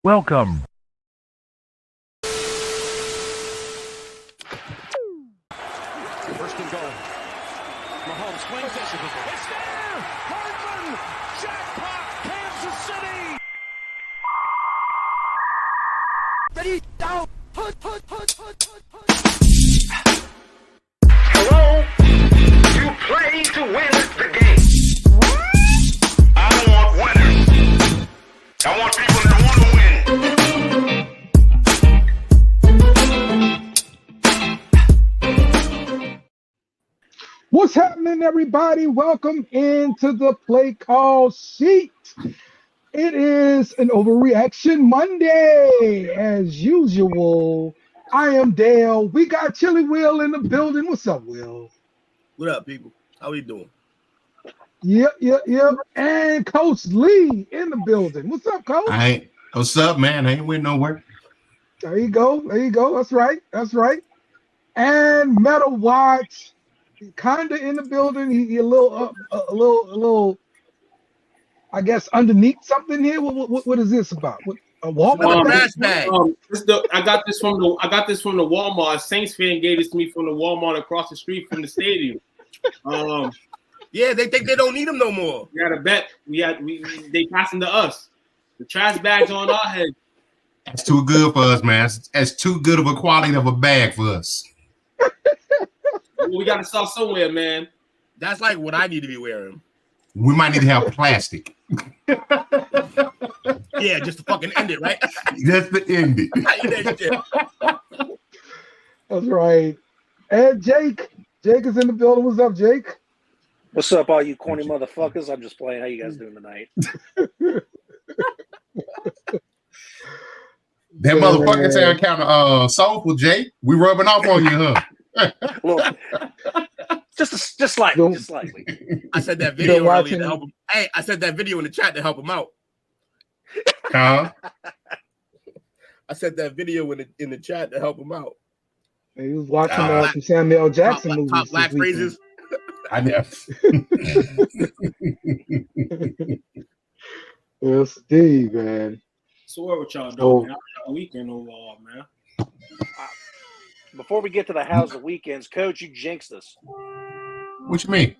Welcome. First and goal. Mahomes swings it. It's there! Hardman! Jackpot! Kansas City! Ready, down! Put. Hello? You play to win the game. I don't want winners. I want people that want to win. What's happening, everybody? Welcome into the Play Call Sheet. It is an Overreaction Monday, as usual. I am Dale. We got Chili Will in the building. What's up, Will? What up, people? How we doing? Yep. And Coach Lee in the building. What's up, Coach? Hey, what's up, man? I ain't went nowhere. There you go. That's right. And Metal Watch, kinda in the building. He a little. I guess underneath something here. What is this about? What, a Walmart bag? I got this from the Walmart. Saints fan gave this to me from the Walmart across the street from the stadium. Yeah, they think they don't need them no more. We had a bet. They passing to us. The trash bags on our head. That's too good for us, man. That's too good of a quality of a bag for us. Well, we got to start somewhere, man. That's like what I need to be wearing. We might need to have plastic. Yeah, just to fucking end it, right? Just to end it. That's right. And Jake is in the building. What's up, Jake? What's up, all you corny motherfuckers? I'm just playing. How you guys doing tonight? That motherfucker sound kind of soulful, Jake. We rubbing off on you, huh? Look, just slightly. I said that video earlier to help him. Hey, I said that video in the chat to help him out. Huh? I said that video in the chat to help him out. He was watching some Samuel Jackson movies. Top black phrases. I know. Well, Steve, man. So what y'all doing? How's your weekend overall, man? Before we get to the how's the weekends, Coach, you jinxed us. What you mean?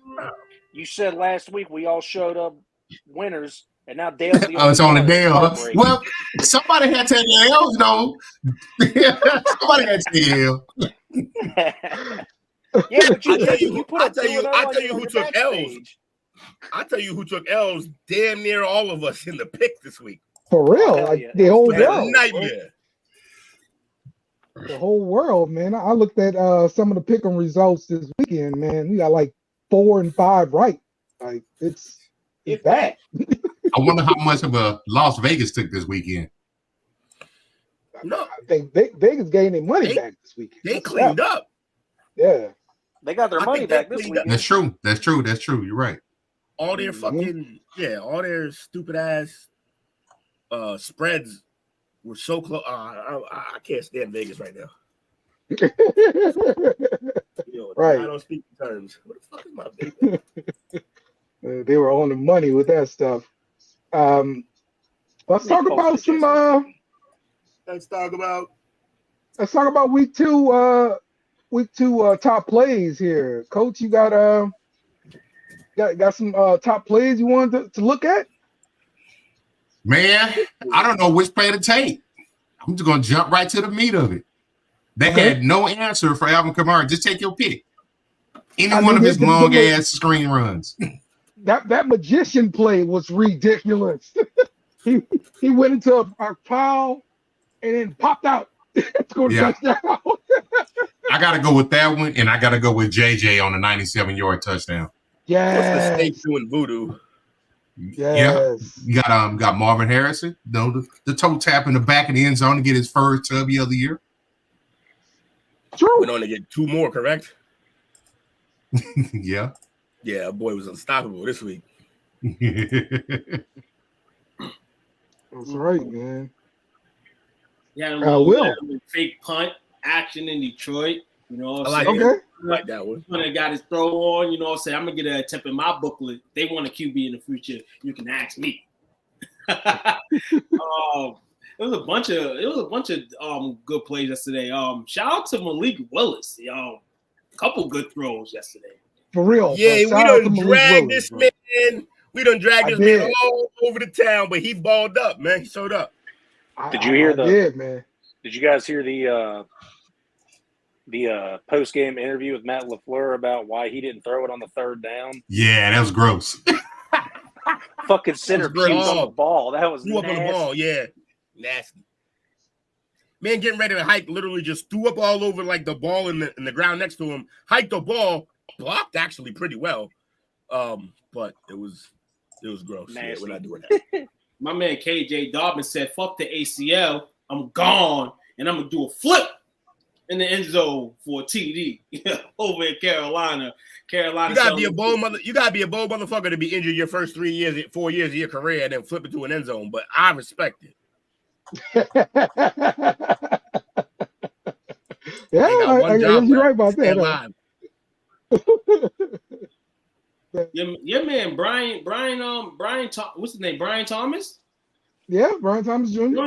You said last week we all showed up winners, and now Dale's the Oh, it's on the Dale. Huh? heartbreak. Well, somebody had to take the L's, though. Somebody had to take the L. Yeah, but I tell you who who took L's. I tell you who took L's. Damn near all of us in the pick this week. For real, Hell like yeah. the whole We had a world. nightmare. The whole world, man. I looked at some of the pick'em results this weekend, man. We got like 4 and 5 right. Like it's bad. I wonder how much of a Las Vegas took this weekend. No, I think Vegas gained their money back this weekend. they cleaned up. Yeah. They got their I money think they back this cleaned weekend. That's true. You're right. All their fucking all their stupid ass spreads were so close. I can't stand Vegas right now. Right. I don't speak in terms. What the fuck is my baby? They were on the money with that stuff. Let's talk about week two top plays here. Coach, you got some top plays you wanted to look at? Man, I don't know which play to take. I'm just gonna jump right to the meat of it. They had no answer for Alvin Kamara. Just take your pick. One of his long ass screen runs. That magician play was ridiculous. he went into a pile and then popped out. Touchdown. I gotta go with that one, and I gotta go with JJ on the 97-yard touchdown. Yes. What's the snake doing voodoo? Yes. Yeah. You got Marvin Harrison, the toe tap in the back of the end zone to get his first tubby of the year. True. Went on to get 2 more, correct? Yeah. Yeah, boy was unstoppable this week. That's right, man. Yeah, Will. fake punt action in Detroit. You know, I like Okay. it. I like that one. When I got his throw on, you know, say I'm gonna get a tip in my booklet. They want a QB in the future. You can ask me. It was a bunch of good plays yesterday. Shout out to Malik Willis. Couple good throws yesterday. For real. Yeah, bro. we Shout out to done Malik dragged Willis, this bro. man. We done dragged I this man did. all over the town, but he balled up, man. He showed up. Did you hear I did, man. Did you guys hear the post game interview with Matt LaFleur about why he didn't throw it on the third down? Yeah, that was gross. Fucking center That was puked on gross. the ball. That was Threw up on the ball, yeah. Nasty. Man getting ready to hike literally just threw up all over like the ball in the ground next to him. Hiked the ball, blocked actually pretty well. But it was gross. Yeah, we're not doing that. My man KJ Dobbins said, "Fuck the ACL. I'm gone, and I'm gonna do a flip in the end zone for a TD over in Carolina." You gotta be a bold motherfucker to be injured your first 4 years of your career and then flip into an end zone. But I respect it. Yeah, I guess you're right about that. Your man Brian, what's his name? Brian Thomas. Yeah, Brian Thomas Jr.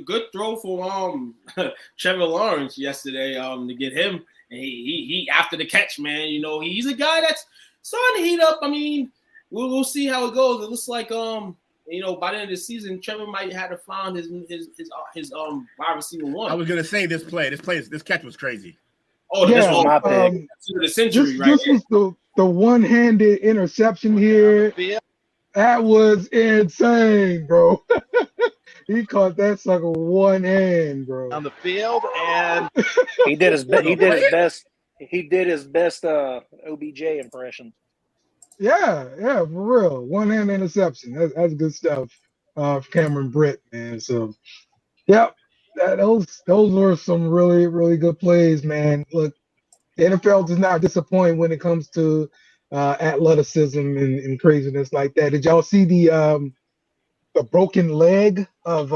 Good throw for Trevor Lawrence yesterday to get him. And he after the catch, man. You know, he's a guy that's starting to heat up. I mean, we'll see how it goes. It looks like by the end of the season, Trevor might have to find his wide receiver one. I was gonna say this catch was crazy. Oh, yeah, this was my pick. The century, right? This was the one-handed interception here. That was insane, bro. He caught that sucker one hand, bro. On the field, and he did his best. He did his best OBJ impression. Yeah, for real. One-hand interception. That's good stuff. Cameron Britt, man. So, yep. Those were some really, really good plays, man. Look, the NFL does not disappoint when it comes to athleticism and craziness like that. Did y'all see the broken leg of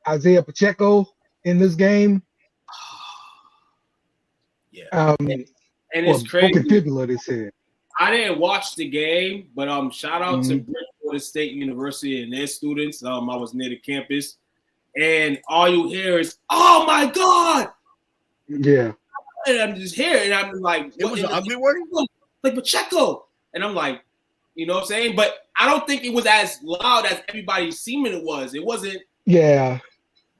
Isaiah Pacheco in this game? Yeah. And it's crazy. Broken fibula, they said. I didn't watch the game, but shout out to Bridgewater State University and their students. I was near the campus, and all you hear is, "Oh my God!" Yeah. And I'm just here, and I'm like, "It was an ugly one." Like Pacheco, and I'm like, you know what I'm saying? But I don't think it was as loud as everybody seeming it was. It wasn't. Yeah.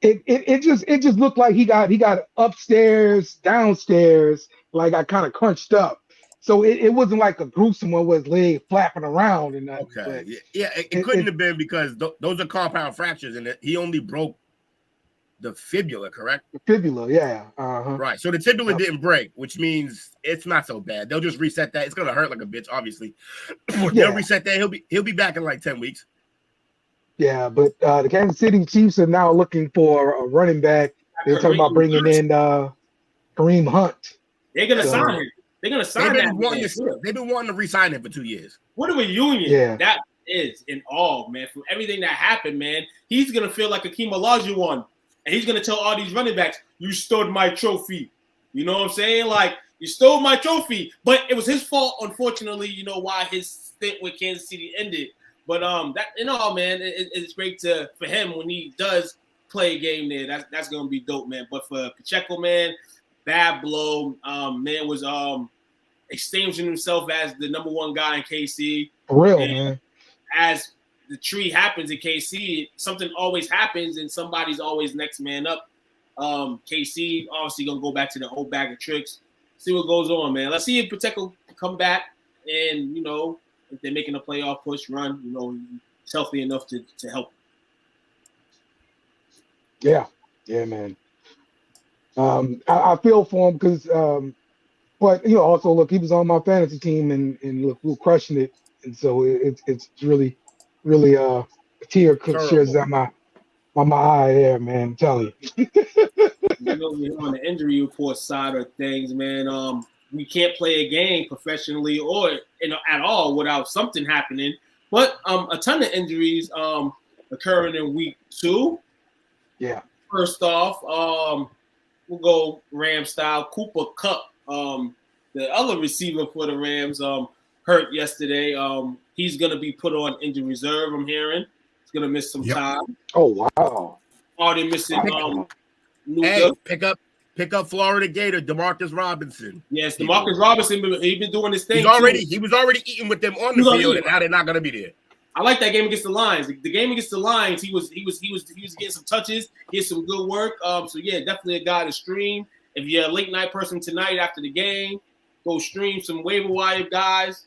It just looked like he got upstairs, downstairs, like I kind of crunched up. So it wasn't like a gruesome one with his leg flapping around and nothing. Okay. Yeah, it couldn't have been because those are compound fractures, and he only broke the fibula, correct? The fibula, yeah. Uh-huh. Right. So the fibula didn't break, which means it's not so bad. They'll just reset that. It's gonna hurt like a bitch, obviously. They'll reset that. He'll be back in like 10 weeks. Yeah, but the Kansas City Chiefs are now looking for a running back. They're talking about bringing in Kareem Hunt. They're gonna sign him. They're gonna sign him. They've been wanting to re-sign him for 2 years. What a reunion that is in all, man. From everything that happened, man, he's gonna feel like Akeem Olajuwon. And he's going to tell all these running backs, you stole my trophy. You know what I'm saying? Like, you stole my trophy. But it was his fault, unfortunately, why his stint with Kansas City ended. But that in all, man, it's great for him when he does play a game there. That's going to be dope, man. But for Pacheco, man, bad blow. Man was extinguishing himself as the number one guy in KC. For real, man. As the tree happens in KC, something always happens and somebody's always next man up. KC obviously gonna go back to the old bag of tricks. See what goes on, man. Let's see if Pacheco come back and if they're making a playoff push run, he's healthy enough to help. Yeah, man. I feel for him because, but also look, he was on my fantasy team and look, we're crushing it, and so it's really a tear shares down my eye there, man. I'm telling you. We're on the injury report side of things, man. We can't play a game professionally or at all without something happening. But a ton of injuries occurring in week 2. Yeah. First off, we'll go Rams style. Cooper Kupp, the other receiver for the Rams, hurt yesterday. He's going to be put on injury reserve, I'm hearing. He's going to miss some time. Oh, wow. Already missing Hey, pick up Florida Gator DeMarcus Robinson. Yes, DeMarcus Robinson. He's been doing his thing. He was already eating with them on the field, and now they're not going to be there. I like that game against the Lions. The game against the Lions, he was getting some touches, get some good work. So yeah, definitely a guy to stream. If you're a late night person tonight after the game, go stream some waiver wire guys,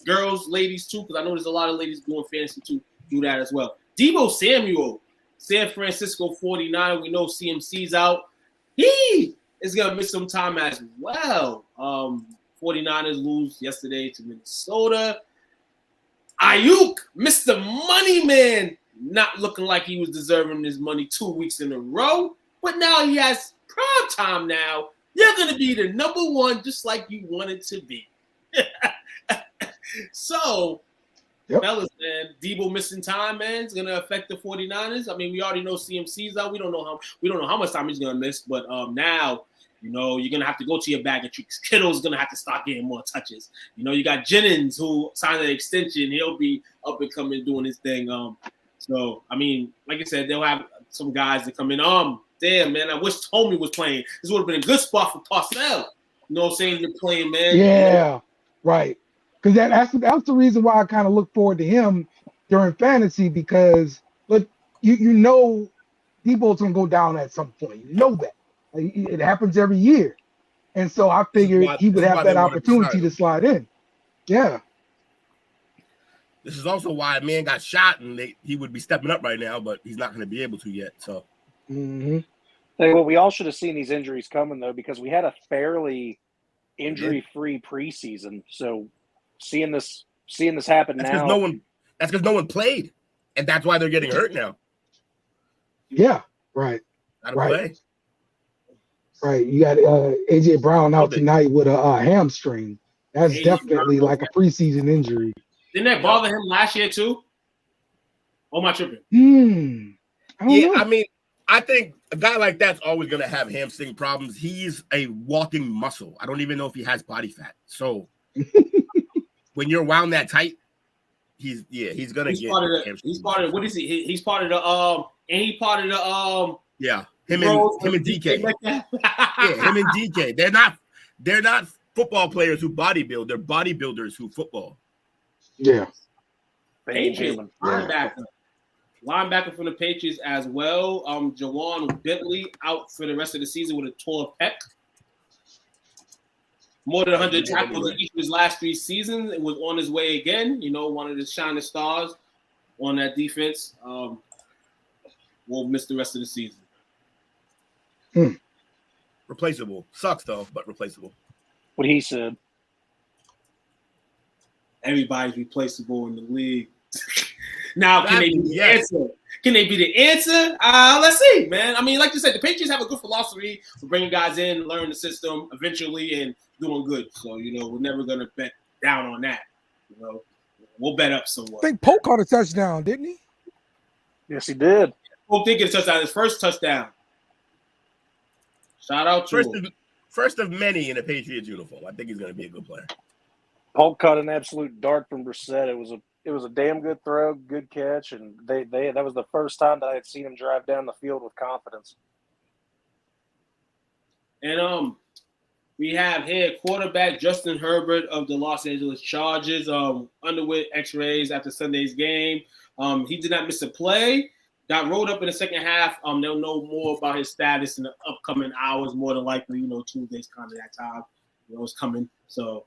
girls, ladies too, because I know there's a lot of ladies doing fantasy too. Do that as well. Deebo Samuel, San Francisco 49. We know CMC's out. He is gonna miss some time as well. 49ers lose yesterday to Minnesota. Ayuk, Mr. Money Man, not looking like he was deserving his money 2 weeks in a row, but now he has prime time now. You're going to be the number one just like you wanted to be. So, fellas, man, Deebo missing time, man, is going to affect the 49ers. I mean, we already know CMC's out. We don't know how much time he's going to miss, but now – you know, you're going to have to go to your bag of tricks. Kittle's going to have to start getting more touches. You know, you got Jennings who signed an extension. He'll be up and coming doing his thing. So, I mean, like I said, they'll have some guys that come in. Damn, man, I wish Tommy was playing. This would have been a good spot for Parcell. You know what I'm saying? You're playing, man. Yeah, right. Because that's the reason why I kind of look forward to him during fantasy because, look, you know Deebo's going to go down at some point. You know that. It happens every year. And so I figured he would have that opportunity to slide in. Yeah. This is also why a man got shot and he would be stepping up right now, but he's not going to be able to yet. So, Hey, well, we all should have seen these injuries coming, though, because we had a fairly injury-free preseason. So seeing this happen now. That's because no one played. And that's why they're getting hurt now. Yeah, right. Gotta play. Right, you got AJ Brown out tonight with a hamstring. That's definitely like a preseason injury. Didn't that bother him last year too? Oh, my tripping. I don't know. I mean, I think a guy like that's always going to have hamstring problems. He's a walking muscle. I don't even know if he has body fat. So when you're wound that tight, he's going to get. He's part of what is he? He's part of the and he part of the yeah. Him and DK. Yeah, him and DK. They're not football players who bodybuild. They're bodybuilders who football. Yeah. Patriots linebacker from the Patriots as well. Jawan Bentley out for the rest of the season with a torn pec. More than 100 tackles in each of his last 3 seasons. It was on his way again. You know, one of the shining stars on that defense. Will miss the rest of the season. Replaceable. Sucks though, but replaceable. What he said. Everybody's replaceable in the league. Now, can they be the answer? Can they be the answer? Let's see, man. I mean, like you said, the Patriots have a good philosophy for bringing guys in, learning the system eventually, and doing good. So, you know, we're never going to bet down on that. You know, we'll bet up somewhat. I think Polk caught a touchdown, didn't he? Yes, he did. Polk did get a touchdown. His first touchdown. Shout out to him. First of many in a Patriots uniform. I think he's going to be a good player. Polk caught an absolute dart from Brissett. It was a damn good throw, good catch, and that was the first time that I had seen him drive down the field with confidence. And we have here quarterback Justin Herbert of the Los Angeles Chargers underwent X-rays after Sunday's game. He did not miss a play. Got rolled up in the second half. They'll know more about his status in the upcoming hours, more than likely. You know, Tuesday's kind of that time. You know, it's coming. So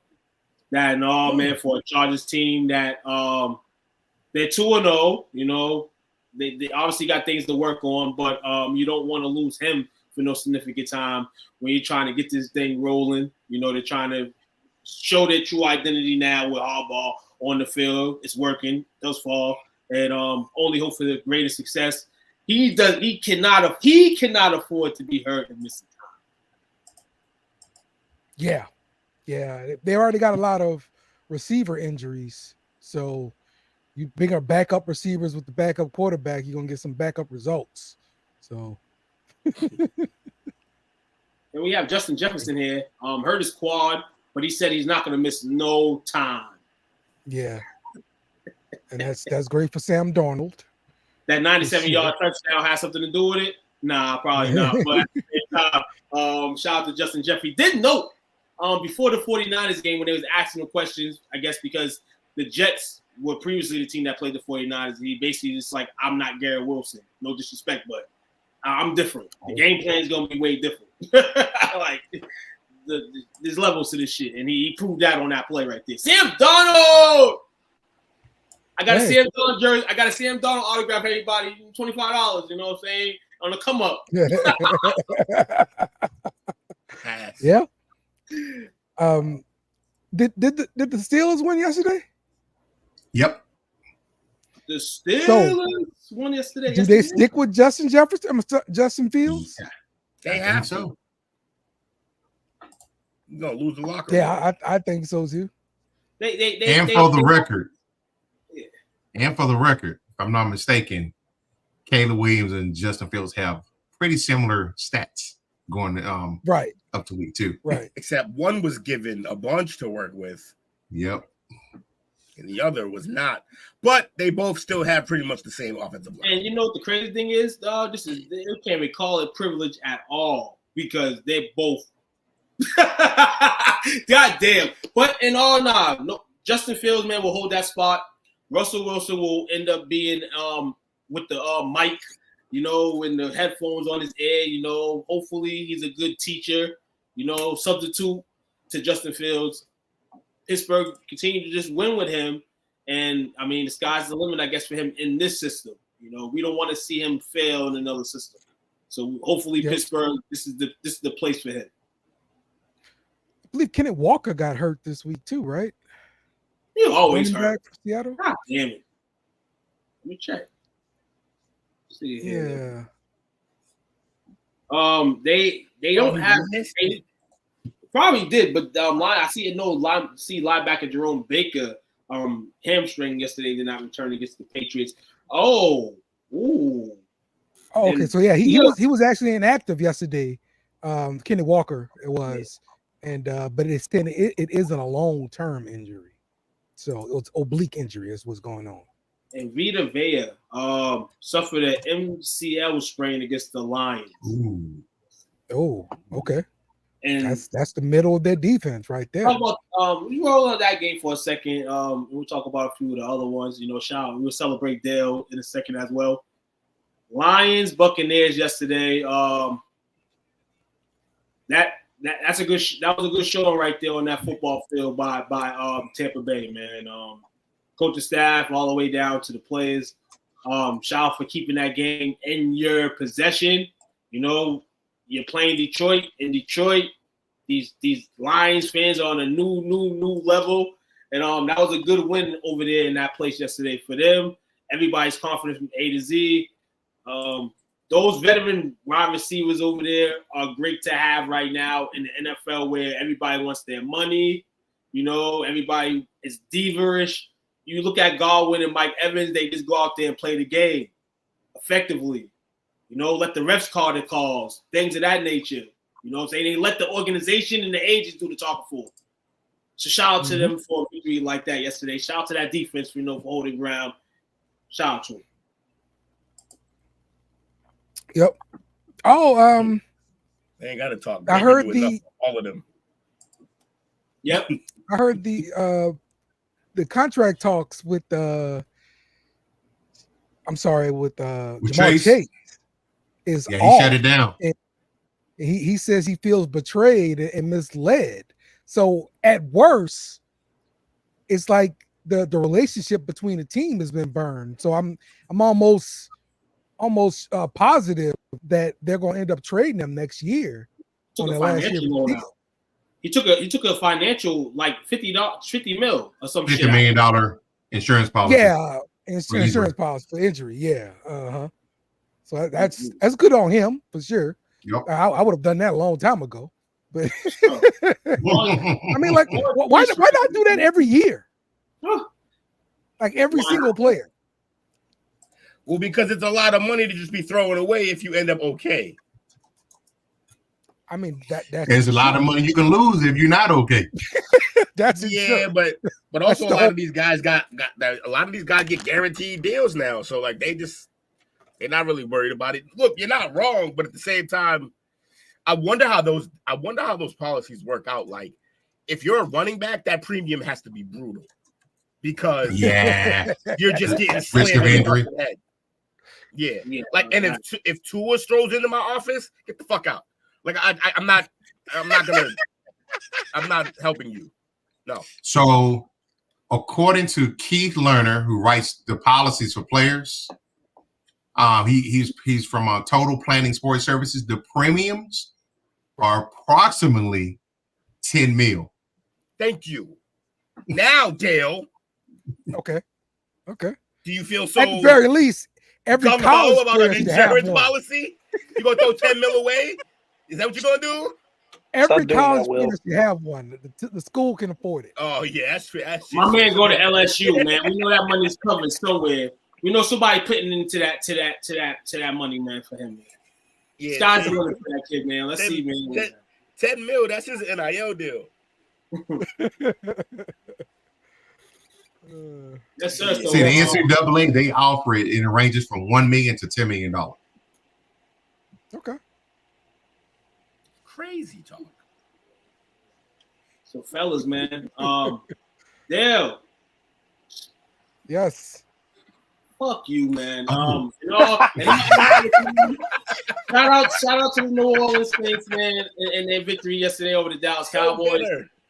that and all, man, for a Chargers team that they're 2-0. You know, they obviously got things to work on, but you don't want to lose him for no significant time when you're trying to get this thing rolling. You know, they're trying to show their true identity now with Harbaugh on the field. It's working thus far. And only hope for the greatest success. He cannot afford to be hurt and missing time. Yeah. They already got a lot of receiver injuries. So you bring up backup receivers with the backup quarterback, you're gonna get some backup results. So and we have Justin Jefferson here. Hurt his quad, but he said he's not gonna miss no time. Yeah. And that's great for Sam Darnold. that 97-yard touchdown has something to do with it? Nah, probably not. But at the same time, shout out to Justin Jeffrey. Did note before the 49ers game when they was asking him questions, I guess because the Jets were previously the team that played the 49ers. He basically just like, I'm not Garrett Wilson. No disrespect, but I'm different. The game plan is going to be way different. Like, there's levels to this shit, and he proved that on that play right there. Sam Darnold! I got a Sam Darnold jersey. I got a Sam Darnold autograph. Everybody, $25. You know what I'm saying? On the come up. Yeah. Did the Steelers win yesterday? Yep. The Steelers won yesterday. Do they stick with Justin Jefferson? Justin Fields? Yeah. They have to. You're gonna lose the locker room. Yeah, I think so too. For the record, if I'm not mistaken, Caleb Williams and Justin Fields have pretty similar stats going right up to week 2. Right. Except one was given a bunch to work with. Yep. And the other was not. But they both still have pretty much the same offensive line. And you know what the crazy thing is, dog? You can't even call it privilege at all because they both. God damn. But in all, no, Justin Fields, man, will hold that spot. Russell Wilson will end up being with the mic, you know, and the headphones on his ear, you know. Hopefully he's a good teacher, you know, substitute to Justin Fields. Pittsburgh continue to just win with him. And, I mean, the sky's the limit, I guess, for him in this system. You know, we don't want to see him fail in another system. So hopefully Pittsburgh, this is the place for him. I believe Kenneth Walker got hurt this week too, right? You always hurt. Back for Seattle. God damn it. Let me check. See here. Yeah. They don't have. They probably did, but I see linebacker Jerome Baker hamstring yesterday did not return against the Patriots. Oh, ooh. Oh, okay. So yeah, he was actually inactive yesterday. Kenny Walker it was, and but it isn't a long-term injury, so it's oblique injury is what's going on. And Vita Vea suffered an MCL sprain against the Lions. Ooh. Oh, okay. And that's the middle of their defense right there. How about we roll on that game for a second. We'll talk about a few of the other ones. You know, we'll celebrate Dale in a second as well. Lions, Buccaneers yesterday. That was a good showing right there on that football field by Tampa Bay, man. Coaching staff all the way down to the players. Shout out for keeping that game in your possession. You know, you're playing Detroit. In Detroit, these Lions fans are on a new level. And that was a good win over there in that place yesterday for them. Everybody's confident from A to Z. Those veteran wide receivers over there are great to have right now in the NFL where everybody wants their money. You know, everybody is diva-ish. You look at Godwin and Mike Evans, they just go out there and play the game effectively. You know, let the refs call the calls, things of that nature. You know what I'm saying? They let the organization and the agents do the talking for them. So shout out to them for a victory like that yesterday. Shout out to that defense, for holding ground. Shout out to them. Yep. Oh, they ain't got to talk. I heard all of them. Yep. I heard the contract talks with Jamal Chase is he off. shut it down. And he says he feels betrayed and misled. So at worst, it's like the relationship between the team has been burned. So I'm almost positive that they're going to end up trading him next year. On their last year. He took a financial like $50 mil or some $50 million insurance policy. Yeah, insurance policy for injury. Yeah, So that's good on him for sure. Yep. I would have done that a long time ago. But I mean, like, why not do that every year? Like every single player. Well, because it's a lot of money to just be throwing away if you end up okay. I mean, there's a lot of money you can lose if you're not okay. But also a lot of these guys got a lot of these guys get guaranteed deals now. So like they just They're not really worried about it. Look, you're not wrong, but at the same time, I wonder how those policies work out. Like, if you're a running back, that premium has to be brutal because you're just getting risk of slammed injury. in the head. Yeah. Like, and if Tua strolls into my office, get the fuck out. Like, I'm not helping you. No. So, according to Keith Lerner, who writes the policies for players, he's from Total Planning Sports Services. The premiums are approximately $10 million. Thank you. Now, Dale. Okay. Do you feel so? At the very least, every college about an player should have insurance one. policy? You gonna throw $10 million away? Is that what you're gonna do? Every college player should have one. The school can afford it. Oh yeah, that's true. My man go to LSU, man. We know that money's coming somewhere. We know somebody putting into that money, man, for him. Man. Yeah, Sky's the limit for that kid, man. Let's see, man. $10 million. That's his NIL deal. Yes, sir. See, the NCAA, they offer it in ranges from $1 million to $10 million. Okay. Crazy talk. So, fellas, man. Dale. Yes. Fuck you, man. Shout out to the New Orleans Saints, man, and their victory yesterday over the Dallas Cowboys.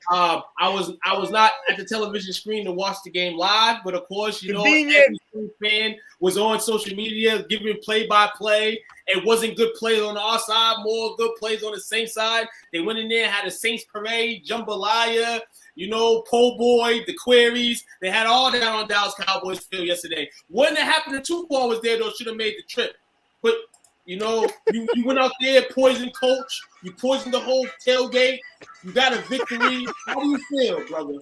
I was not at the television screen to watch the game live, but of course, you know, every fan was on social media giving play-by-play. It wasn't good plays on our side, more good plays on the Saints side. They went in there, had a Saints parade, jambalaya, you know, po' boy, the queries. They had all that on Dallas Cowboys field yesterday. Wouldn't have happened to Tupac was there, though, should have made the trip. But, you know, you went out there, poisoned coach. You poisoned the whole tailgate. You got a victory. How do you feel, brother?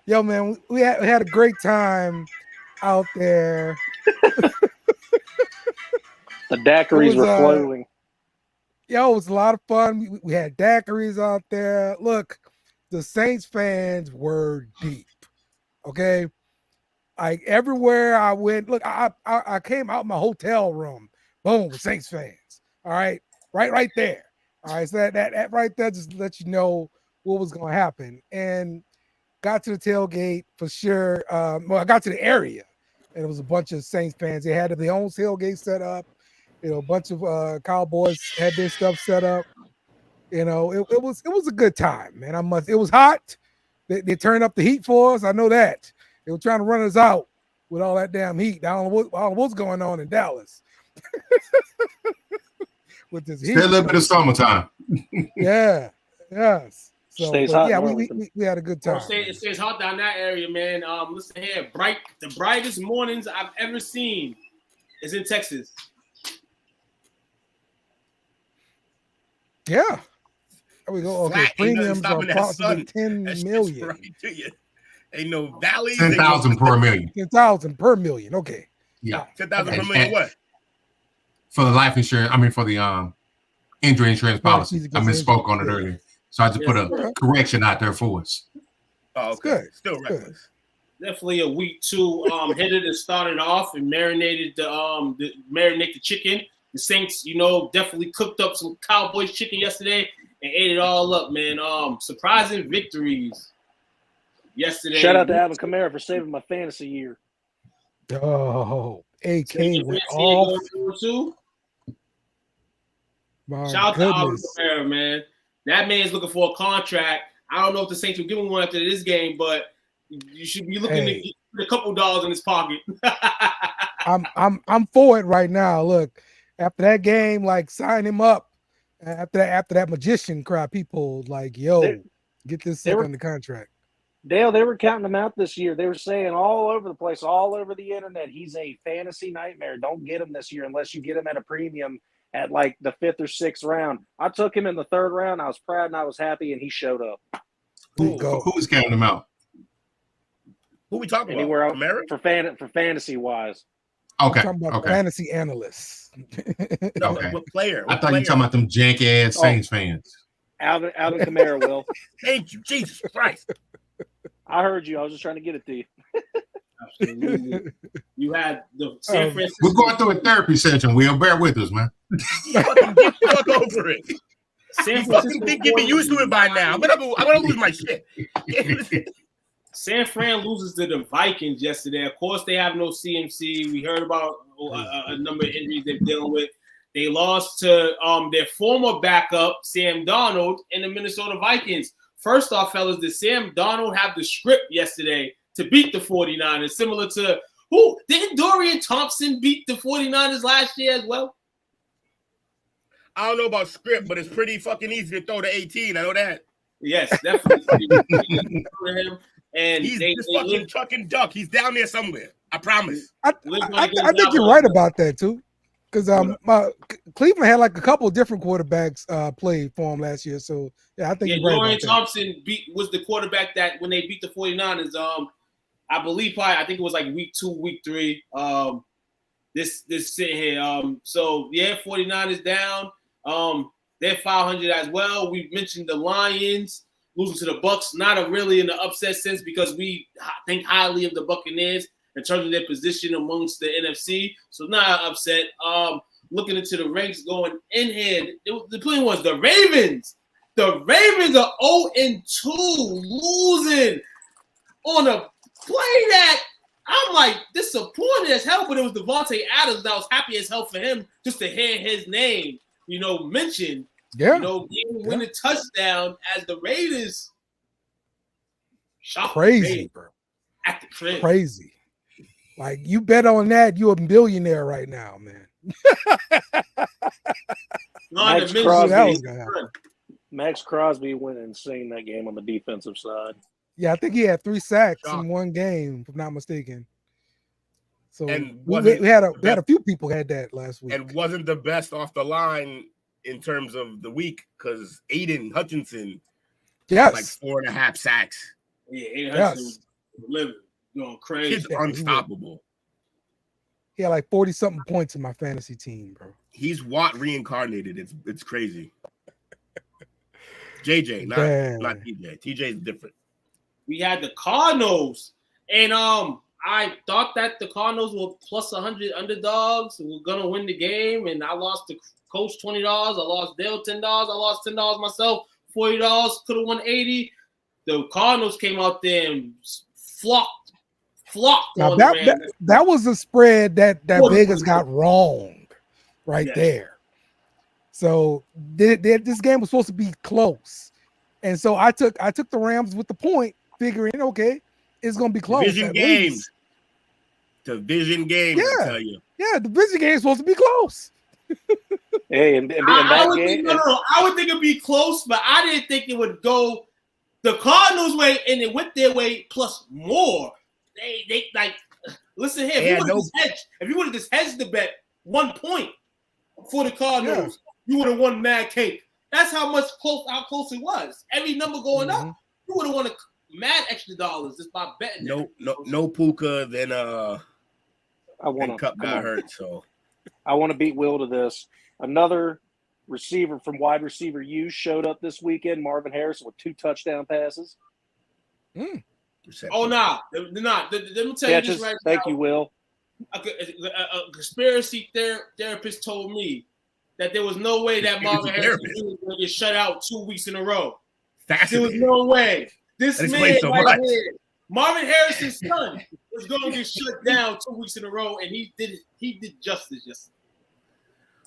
Yo, man, we had a great time out there. The daiquiris were flowing. Yo, it was a lot of fun. We had daiquiris out there. Look, the Saints fans were deep. Okay, like everywhere I went. Look, I came out my hotel room. Boom, Saints fans. All right, right there. All right, so that right there just let you know what was going to happen. And got to the tailgate for sure. Well, I got to the area, and it was a bunch of Saints fans. They had their own tailgate set up. You know, a bunch of Cowboys had their stuff set up. You know, it was a good time, man. It was hot. They turned up the heat for us. I know that. They were trying to run us out with all that damn heat. I don't know what's going on in Dallas. With this heat. Still a little bit of summertime. Yeah. Yes. So, stays hot. Yeah, we had a good time. It stays hot down that area, man. Listen here, the brightest mornings I've ever seen is in Texas. Yeah. There we go. Okay, premiums are approximately 10 million. Right. Ain't no valleys. 10,000 per million. 10,000 per million. Okay. Yeah. 10,000 per million. What? For the life insurance, I mean for the injury insurance policy. I misspoke on it earlier. So I just put a correction out there for us. Oh, okay. Good. Still reckless. Definitely a week 2 hitter that started off and marinated the chicken. The Saints, you know, definitely cooked up some Cowboys chicken yesterday and ate it all up, man. Surprising victories yesterday. Shout out to Alvin Kamara for saving my fantasy year. Oh, AK went off. Shout out to Alvin Kamara, man. That man's looking for a contract. I don't know if the Saints will give him one after this game, but you should be looking to get a couple dollars in his pocket. I'm for it right now. Look, after that game, like sign him up. After that magician crowd, people like, yo, get this thing on the contract. Dale, they were counting him out this year. They were saying all over the place, all over the internet, he's a fantasy nightmare. Don't get him this year unless you get him at a premium at like the 5th or 6th round. I took him in the 3rd round. I was proud and I was happy, and he showed up. Who was counting him out? Who we talking Anywhere about? Anywhere for fantasy wise. Okay. Talking about fantasy analysts. No, what player? I thought you were talking about them jank ass Saints fans. Alvin Kamara will. Thank you, Jesus Christ. I heard you. I was just trying to get it to you. Absolutely. You had the San Francisco. We're going through a therapy session. Will, bear with us, man. Fucking get the fuck over it. San You Francisco fucking think you'd be used to it by now. I'm gonna lose my shit. San Fran loses to the Vikings yesterday. Of course, they have no CMC. We heard about a number of injuries they're dealing with. They lost to their former backup, Sam Darnold, and the Minnesota Vikings. First off, fellas, did Sam Darnold have the script yesterday to beat the 49ers? Similar to who? Didn't Dorian Thompson beat the 49ers last year as well? I don't know about script, but it's pretty fucking easy to throw to 18. I know that. Yes, definitely. And he's just fucking Chuck and Duck. He's down there somewhere. I promise. I think you're right about that too, because Cleveland had like a couple of different quarterbacks play for him last year. So yeah, I think you're right. Dorian Thompson was the quarterback that when they beat the 49ers. I believe I think it was like week 2, week 3. This sitting here. So yeah, 49ers down. They're 500 as well. We mentioned the Lions losing to the Bucks, not really in the upset sense because we think highly of the Buccaneers in terms of their position amongst the NFC. So not an upset. Looking into the ranks going in here, the point was the Ravens. The Ravens are 0-2, losing on a play that I'm like disappointed as hell, but it was Devontae Adams that I was happy as hell for him just to hear his name, mentioned. Yeah. Win a touchdown as the Raiders. Crazy, bro. At the crib. Crazy. Like, you bet on that, you're a billionaire right now, man. Max Crosby went insane that game on the defensive side. Yeah, I think he had 3 sacks in one game, if I'm not mistaken. So we had a few people had that last week. And wasn't the best off the line in terms of the week because Aiden Hutchinson had like 4.5 sacks. Yeah, Aiden Hutchinson was living, going crazy. He's unstoppable. He had like 40-something points in my fantasy team, bro. He's Watt reincarnated. It's crazy. JJ, not TJ. TJ is different. We had the Cardinals, and I thought that the Cardinals were plus 100 underdogs. We were gonna win the game, and I lost the coach $20. I lost Dale $10. I lost $10 myself. $40 could have won 80. The Cardinals came out there and flocked. Now that was a spread that Vegas got wrong right there. So this game was supposed to be close, and so I took the Rams with the point, figuring it's gonna be close. Division games. Division game, I tell you. Yeah, the division game is supposed to be close. Hey, I would think it'd be close, but I didn't think it would go the Cardinals' way, and it went their way plus more. They like listen here. If you would have just hedged the bet 1 point for the Cardinals, you would have won mad cake. That's how close it was. Every number going up, you would have won a mad extra dollars just by betting. No Puka, then Cup got hurt. So I want to beat Will to this. Another receiver from wide receiver U showed up this weekend. Marvin Harrison with 2 touchdown passes. Oh, nah. Let me tell you this right now. Thank you, Will. A conspiracy therapist told me that there was no way that Marvin Harrison was going to get shut out 2 weeks in a row. There was no way. This man right here, Marvin Harrison's son, was going to get shut down 2 weeks in a row, and he did justice yesterday.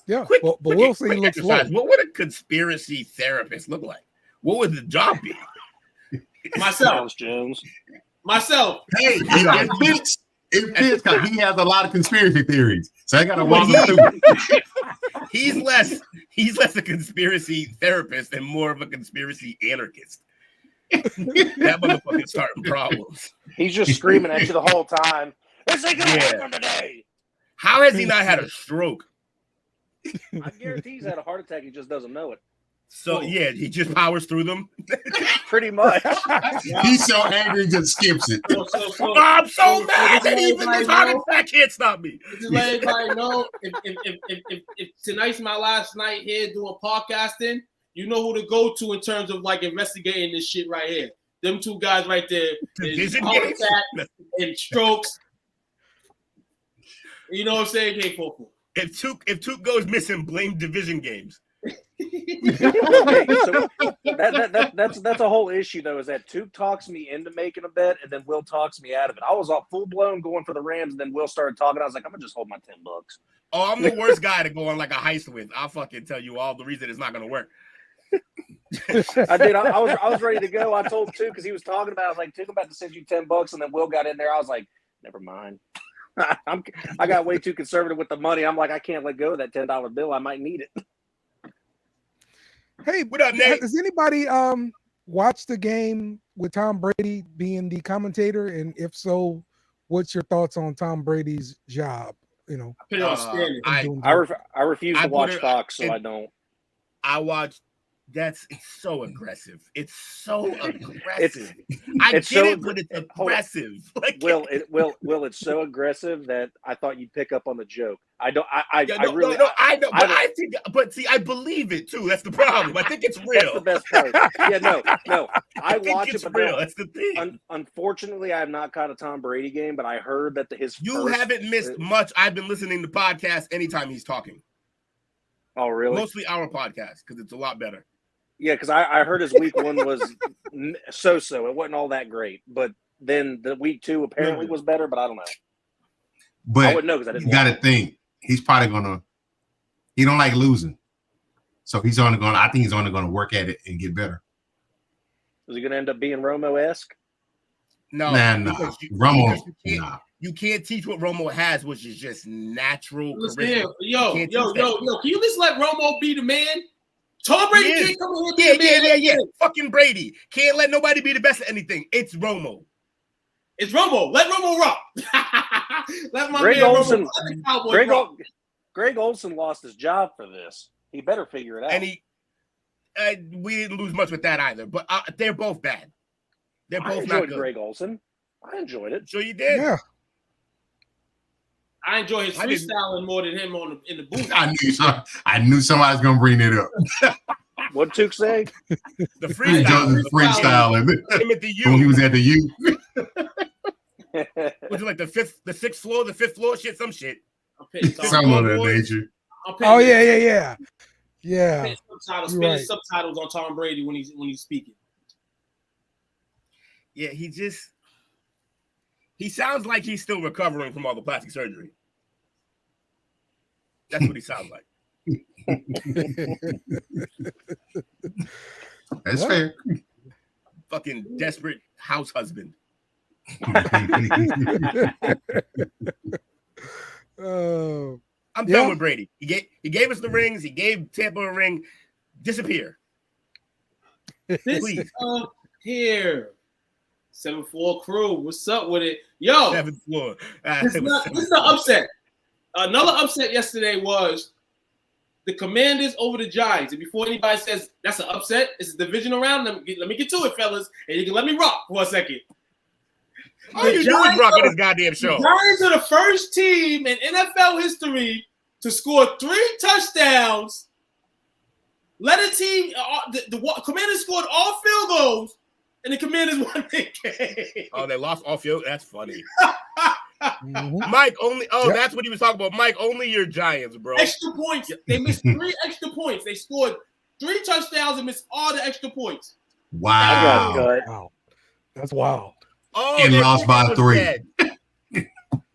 Yeah, but we'll see. Looks what would a conspiracy therapist look like? What would the job be? Myself. Jones. Myself. Hey, it fits because he has a lot of conspiracy theories. So I got to walk him through it. He's less a conspiracy therapist and more of a conspiracy anarchist. That motherfucker's starting problems. He's just screaming at you the whole time. This ain't gonna happen today. How has he not had a stroke? I guarantee he's had a heart attack. He just doesn't know it. So he just powers through them. Pretty much. He's so angry, he just skips it. I'm so mad that even this heart attack can't stop me. Just let everybody know if tonight's my last night here doing podcasting, you know who to go to in terms of like investigating this shit right here. Them 2 guys right there. Heart attack and strokes You know what I'm saying? K44. If Took goes missing, blame division games. Okay, so that's a whole issue though. Is that Took talks me into making a bet, and then Will talks me out of it. I was all full blown going for the Rams, and then Will started talking. I was like, I'm gonna just hold my $10. Oh, I'm the worst guy to go on like a heist with. I'll fucking tell you all the reason it's not gonna work. I did. I was ready to go. I told Took because he was talking about. I was like, Took, I'm about to send you $10, and then Will got in there. I was like, never mind. I got way too conservative with the money. I'm like, I can't let go of that $10 bill. I might need it. Hey, What up, Nate? Has anybody watched the game with Tom Brady being the commentator? And if so, what's your thoughts on Tom Brady's job? You know, I put it on standing. I refuse to watch Fox, so I don't. I watched. It's so aggressive. It's so aggressive. I get it, but it's aggressive. Like, Will, it's so aggressive that I thought you'd pick up on the joke. I know, but see, I believe it too. That's the problem. I think it's real. That's the best part. Yeah, no. I watch it, but real. That's the thing. Unfortunately, I have not caught a Tom Brady game, but I heard that you haven't missed much. I've been listening to podcasts anytime he's talking. Oh, really? Mostly our podcast because it's a lot better. Yeah, because I heard his week 1 was so-so. It wasn't all that great, but then the week 2 apparently was better. But I don't know. But I wouldn't know because I didn't. You got to think he's probably gonna. He don't like losing, so he's only gonna. I think he's only gonna work at it and get better. Is he gonna end up being Romo-esque? No, Romo. You can't teach what Romo has, which is just natural charisma. Yo, can you just let Romo be the man? Tom Brady can't come in here. Yeah. Fucking Brady can't let nobody be the best at anything. It's Romo. It's Romo. Let Romo rock. Let my Greg man Olsen. Romo. Greg Olsen lost his job for this. He better figure it out. And we didn't lose much with that either. But they're both bad. They're both not good. Greg Olsen. I enjoyed it. Sure you did. Yeah. I enjoy his freestyling more than him in the booth. I knew somebody was gonna bring it up. What'd Took say? The freestyling. Him at the U. When he was at the U. Was it like the fifth floor shit, some shit. Some of that nature. Oh yeah. Spanish subtitles on Tom Brady when he's speaking. Yeah, he sounds like he's still recovering from all the plastic surgery. That's what he sounds like. That's fair. Fucking desperate house husband. I'm done with Brady. He gave us the rings. He gave Tampa a ring. Disappear. Please. Here. 7-4 crew. What's up with it? Yo. 7th floor. This is the upset. Another upset yesterday was the Commanders over the Giants. And before anybody says that's an upset, it's a divisional round. Let me get to it, fellas. And you can let me rock for a second. All you do is rock on this goddamn show. The Giants are the first team in NFL history to score 3 touchdowns. Let a team, the Commanders scored all field goals, and the Commanders won the game. Oh, they lost all field? That's funny. Mike, that's what he was talking about. Mike, only your Giants, bro. Extra points. They missed 3 extra points. They scored 3 touchdowns and missed all the extra points. Wow. That's wild. Oh, and lost by 3.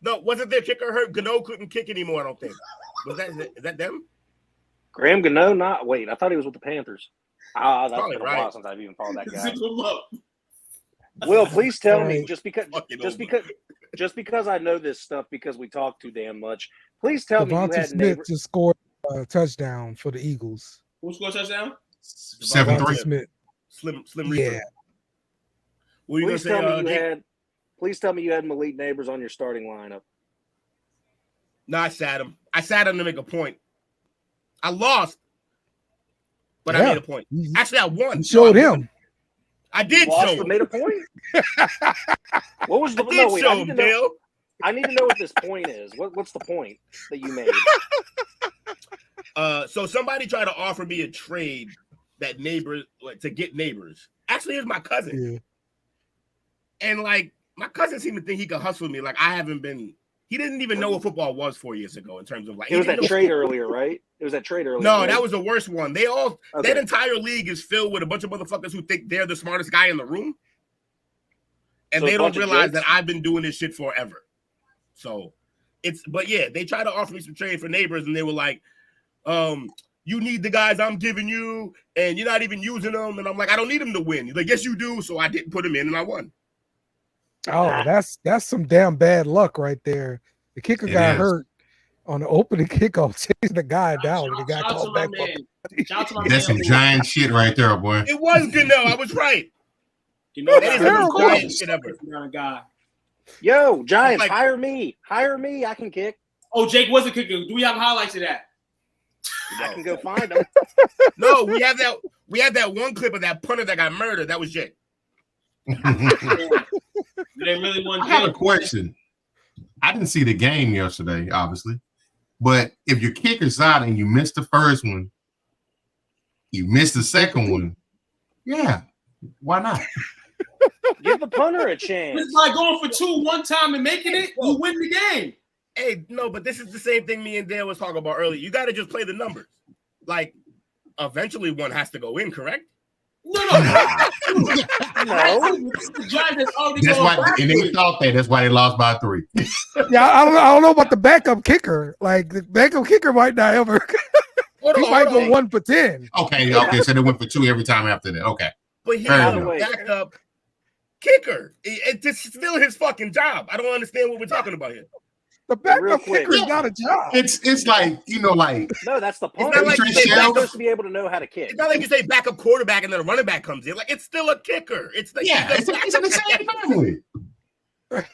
No, wasn't their kicker hurt? Gano couldn't kick anymore, I don't think. Is that them? Graham Gano? Wait, I thought he was with the Panthers. That's probably been a while since I've even followed that guy. Zip him up. Will, please tell me, just because I know this stuff because we talk too damn much, please tell me you had Smith just scored a touchdown for the Eagles. Who scored a touchdown? 7-3. Smith. Slim Reaper. Yeah. Please tell me you had Malik Neighbors on your starting lineup. No, I sat him. To make a point. I lost, but I made a point. Actually, I won. You showed him. I did show him. Made a point? What was the I need to know what this point is. What's the point that you made? So somebody tried to offer me a trade that to get Neighbors. Actually, it's my cousin. Yeah. And my cousin seemed to think he could hustle me. I haven't been He didn't even know what football was 4 years ago in terms of like. It was that trade earlier, right? It was that trade earlier. No, right? that was the worst one. That entire league is filled with a bunch of motherfuckers who think they're the smartest guy in the room. And they don't realize that I've been doing this shit forever. So but yeah, they tried to offer me some trade for neighbors and they were like, you need the guys I'm giving you and you're not even using them. And I'm like, I don't need them to win. He's like, yes, you do. So I didn't put them in and I won. Oh, that's some damn bad luck right there. The kicker got hurt on the opening kickoff, chasing the guy down. And the guy called back. That's some giant shit right there, boy. It was good, though. I was right. You know, that is the most giant shit ever. Guy. Yo, Giants, hire me. Hire me. I can kick. Oh, Jake was a kicker. Do we have highlights of that? I can go find them. No, we have that one clip of that punter that got murdered. That was Jake. They really want I have a question. I didn't see the game yesterday, obviously. But if your kicker's out and you missed the first one, you missed the second one. Yeah. Why not? Give the punter a chance. It's like going for 2 one time and making it, you win the game. Hey, no, but this is the same thing me and Dan was talking about earlier. You got to just play the numbers. Like, eventually one has to go in, correct? No. The Giants already that's why, and they thought that. That's why they lost by 3. Yeah, I don't know about the backup kicker. Like, the backup kicker might not ever. He might go 1 for 10. Okay. So they went for 2 every time after that. Okay. But he's a backup kicker. It's still his fucking job. I don't understand what we're talking about here. The backup kicker is not a job. It's like, like. No, that's the point. Like they're supposed to be able to know how to kick. It's not like you say backup quarterback and then a running back comes in. Like, it's still a kicker. It's like, it's in the same family.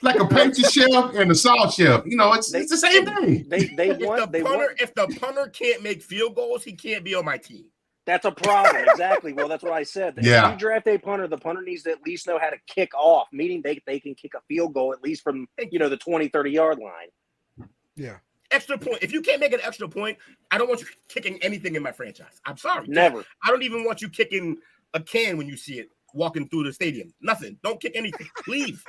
Like a pastry chef and a salt chef. It's the same thing. If the punter can't make field goals, he can't be on my team. That's a problem. Exactly. Well, that's what I said. If you draft a punter, the punter needs to at least know how to kick off, meaning they can kick a field goal at least from, the 20, 30-yard line. Yeah. Extra point. If you can't make an extra point, I don't want you kicking anything in my franchise. I'm sorry. Never. I don't even want you kicking a can when you see it walking through the stadium. Nothing. Don't kick anything. Leave.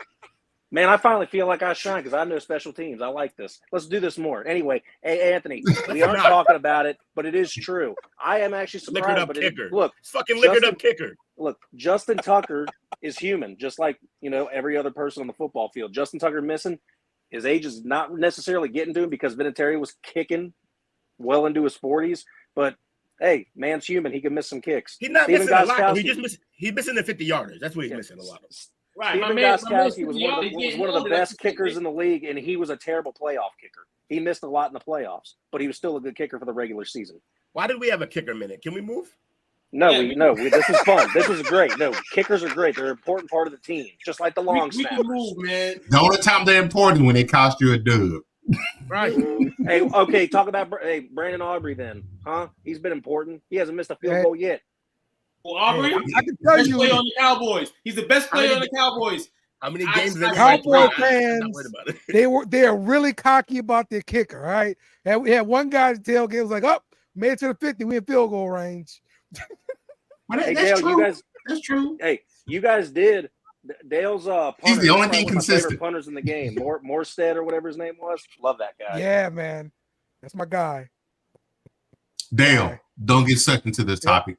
Man, I finally feel like I shine because I know special teams. I like this. Let's do this more. Anyway, hey, Anthony, we aren't talking about it, but it is true. I am actually surprised. Liquored up kicker. Look, it's fucking liquored up kicker. Look, Justin Tucker is human, just like, every other person on the football field. Justin Tucker missing. His age is not necessarily getting to him because Vinatieri was kicking well into his 40s. But, hey, man's human. He can miss some kicks. He's not missing a lot. He's missing the 50-yarders. That's what he's missing a lot of. Right. Steven Gostkowski was one of the best kickers in the league, and he was a terrible playoff kicker. He missed a lot in the playoffs, but he was still a good kicker for the regular season. Why did we have a kicker minute? Can we move? No, this is fun. This is great. No, kickers are great. They're an important part of the team, just like the long snappers. We can move, man. The only time they're important when they cost you a dub. Right. Hey, okay, talk about Brandon Aubrey then, huh? He's been important. He hasn't missed a field goal yet. Well, Aubrey, I can tell best you, player on the Cowboys. He's the best player on the Cowboys. How many games? Cowboy fans, they are really cocky about their kicker. All right, and we had one guy at the tailgate was like, "Oh, made it to the 50. We in field goal range." Hey, that's Dale, true. That's true. Hey, you guys did. Dale's punter. He's the only thing one of my consistent. favorite punters in the game. Morstead or whatever his name was. Love that guy. Yeah, man, that's my guy. Dale, don't get sucked into this topic.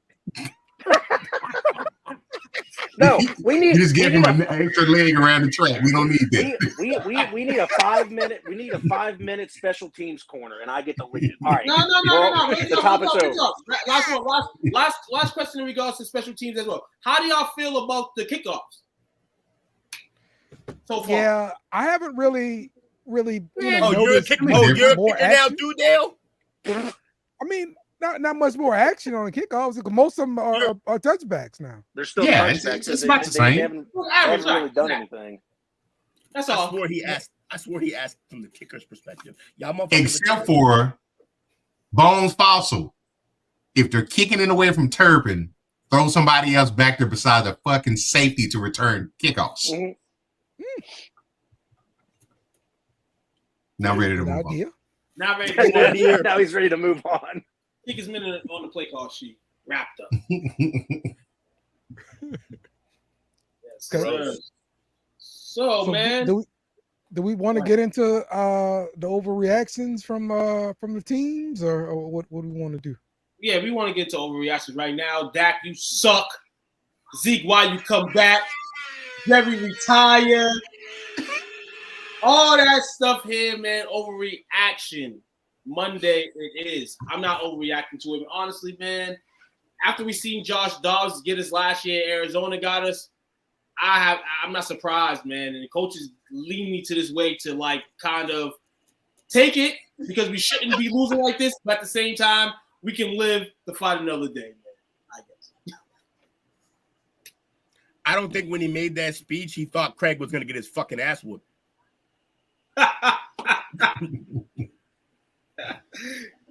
No, we need. You just give him an extra leg around the track. We don't need that. We need a 5-minute. We need a 5-minute special teams corner, and I get the lead. All right. No. The topic's over. Last one. Last question in regards to special teams as well. How do y'all feel about the kickoffs so far? Yeah, I haven't really. You're a kicker now, too, Dale. I mean, not much more action on the kickoffs because most of them are touchbacks now. They're still touchbacks. It's about the same. They haven't really done anything. That's all. I swore he asked from the kicker's perspective. Except for Bones Fossil. If they're kicking it away from Turpin, throw somebody else back there beside the fucking safety to return kickoffs. Mm-hmm. Now ready to move on. Now he's ready to move on. Kick his minute on the play call sheet. Wrapped up. Yes, okay. So man. Do we want to get into the overreactions from the teams, or what do we want to do? Yeah, we want to get to overreactions right now. Dak, you suck. Zeke, why you come back? Jerry retire. All that stuff here, man. Overreaction Monday it is. I'm not overreacting to it. Honestly, man, after we seen Josh Dobbs get us last year, Arizona got us. I'm not surprised, man. And the coaches lead me to this way to like kind of take it because we shouldn't be losing like this, but at the same time, we can live to fight another day, man. I guess. I don't think when he made that speech, he thought Craig was going to get his fucking ass whooped.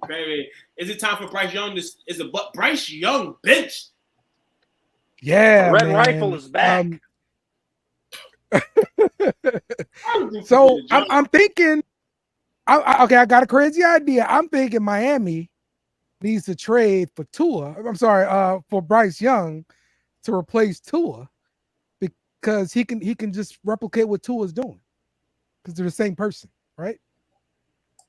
Baby, is it time for Bryce Young? Bryce Young bench? Yeah, Red man. Rifle is back. So I'm thinking. Okay, I got a crazy idea. I'm thinking Miami needs to trade for Tua. I'm sorry, for Bryce Young to replace Tua because he can just replicate what Tua's doing because they're the same person, right?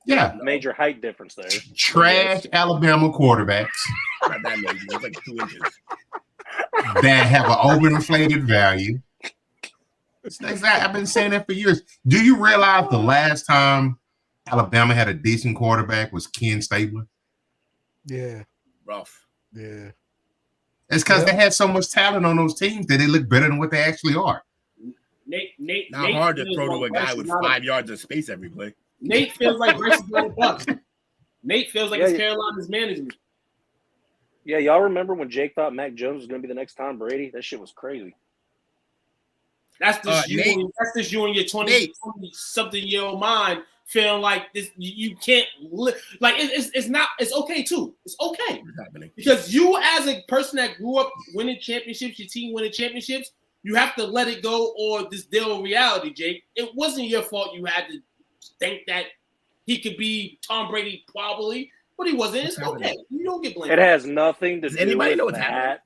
Yeah. Major height difference there. Trash Alabama quarterbacks Not that major. It's like 2 inches. that have an overinflated value. I've been saying that for years. Do you realize the last time Alabama had a decent quarterback was Ken Stabler? Yeah. Rough. Yeah. It's because they had so much talent on those teams that they look better than what they actually are. Nate Hard to throw to a guy Bryce with is not 5 yards of space every play. Nate feels like Bryce is not a bust. Nate feels like it's Carolina's management. Yeah, y'all remember when Jake thought Mac Jones was going to be the next Tom Brady? That shit was crazy. That's just you and your 20-something-year-old mind feeling like this. You can't live like it's not. It's okay too. It's okay because you, as a person that grew up winning championships, your team winning championships, you have to let it go or this deal with reality, Jake. It wasn't your fault. You had to think that he could be Tom Brady probably, but he wasn't. It's okay. You don't get blamed. It has nothing to do anybody know with what's happening? that.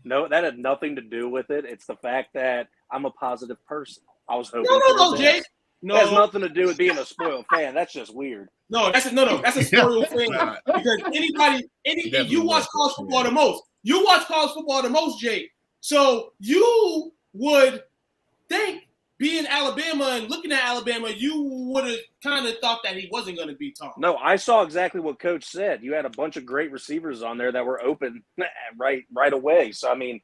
No, that had nothing to do with it. It's the fact that I'm a positive person. I was hoping. No, Jake. No, it has nothing to do with being a spoiled fan. That's just weird. No, that's a spoiled fan because you watch college football the most. You watch college football the most, Jake. So you would think being Alabama and looking at Alabama, you would have kind of thought that he wasn't going to be Tom. No, I saw exactly what Coach said. You had a bunch of great receivers on there that were open right away. So, I mean,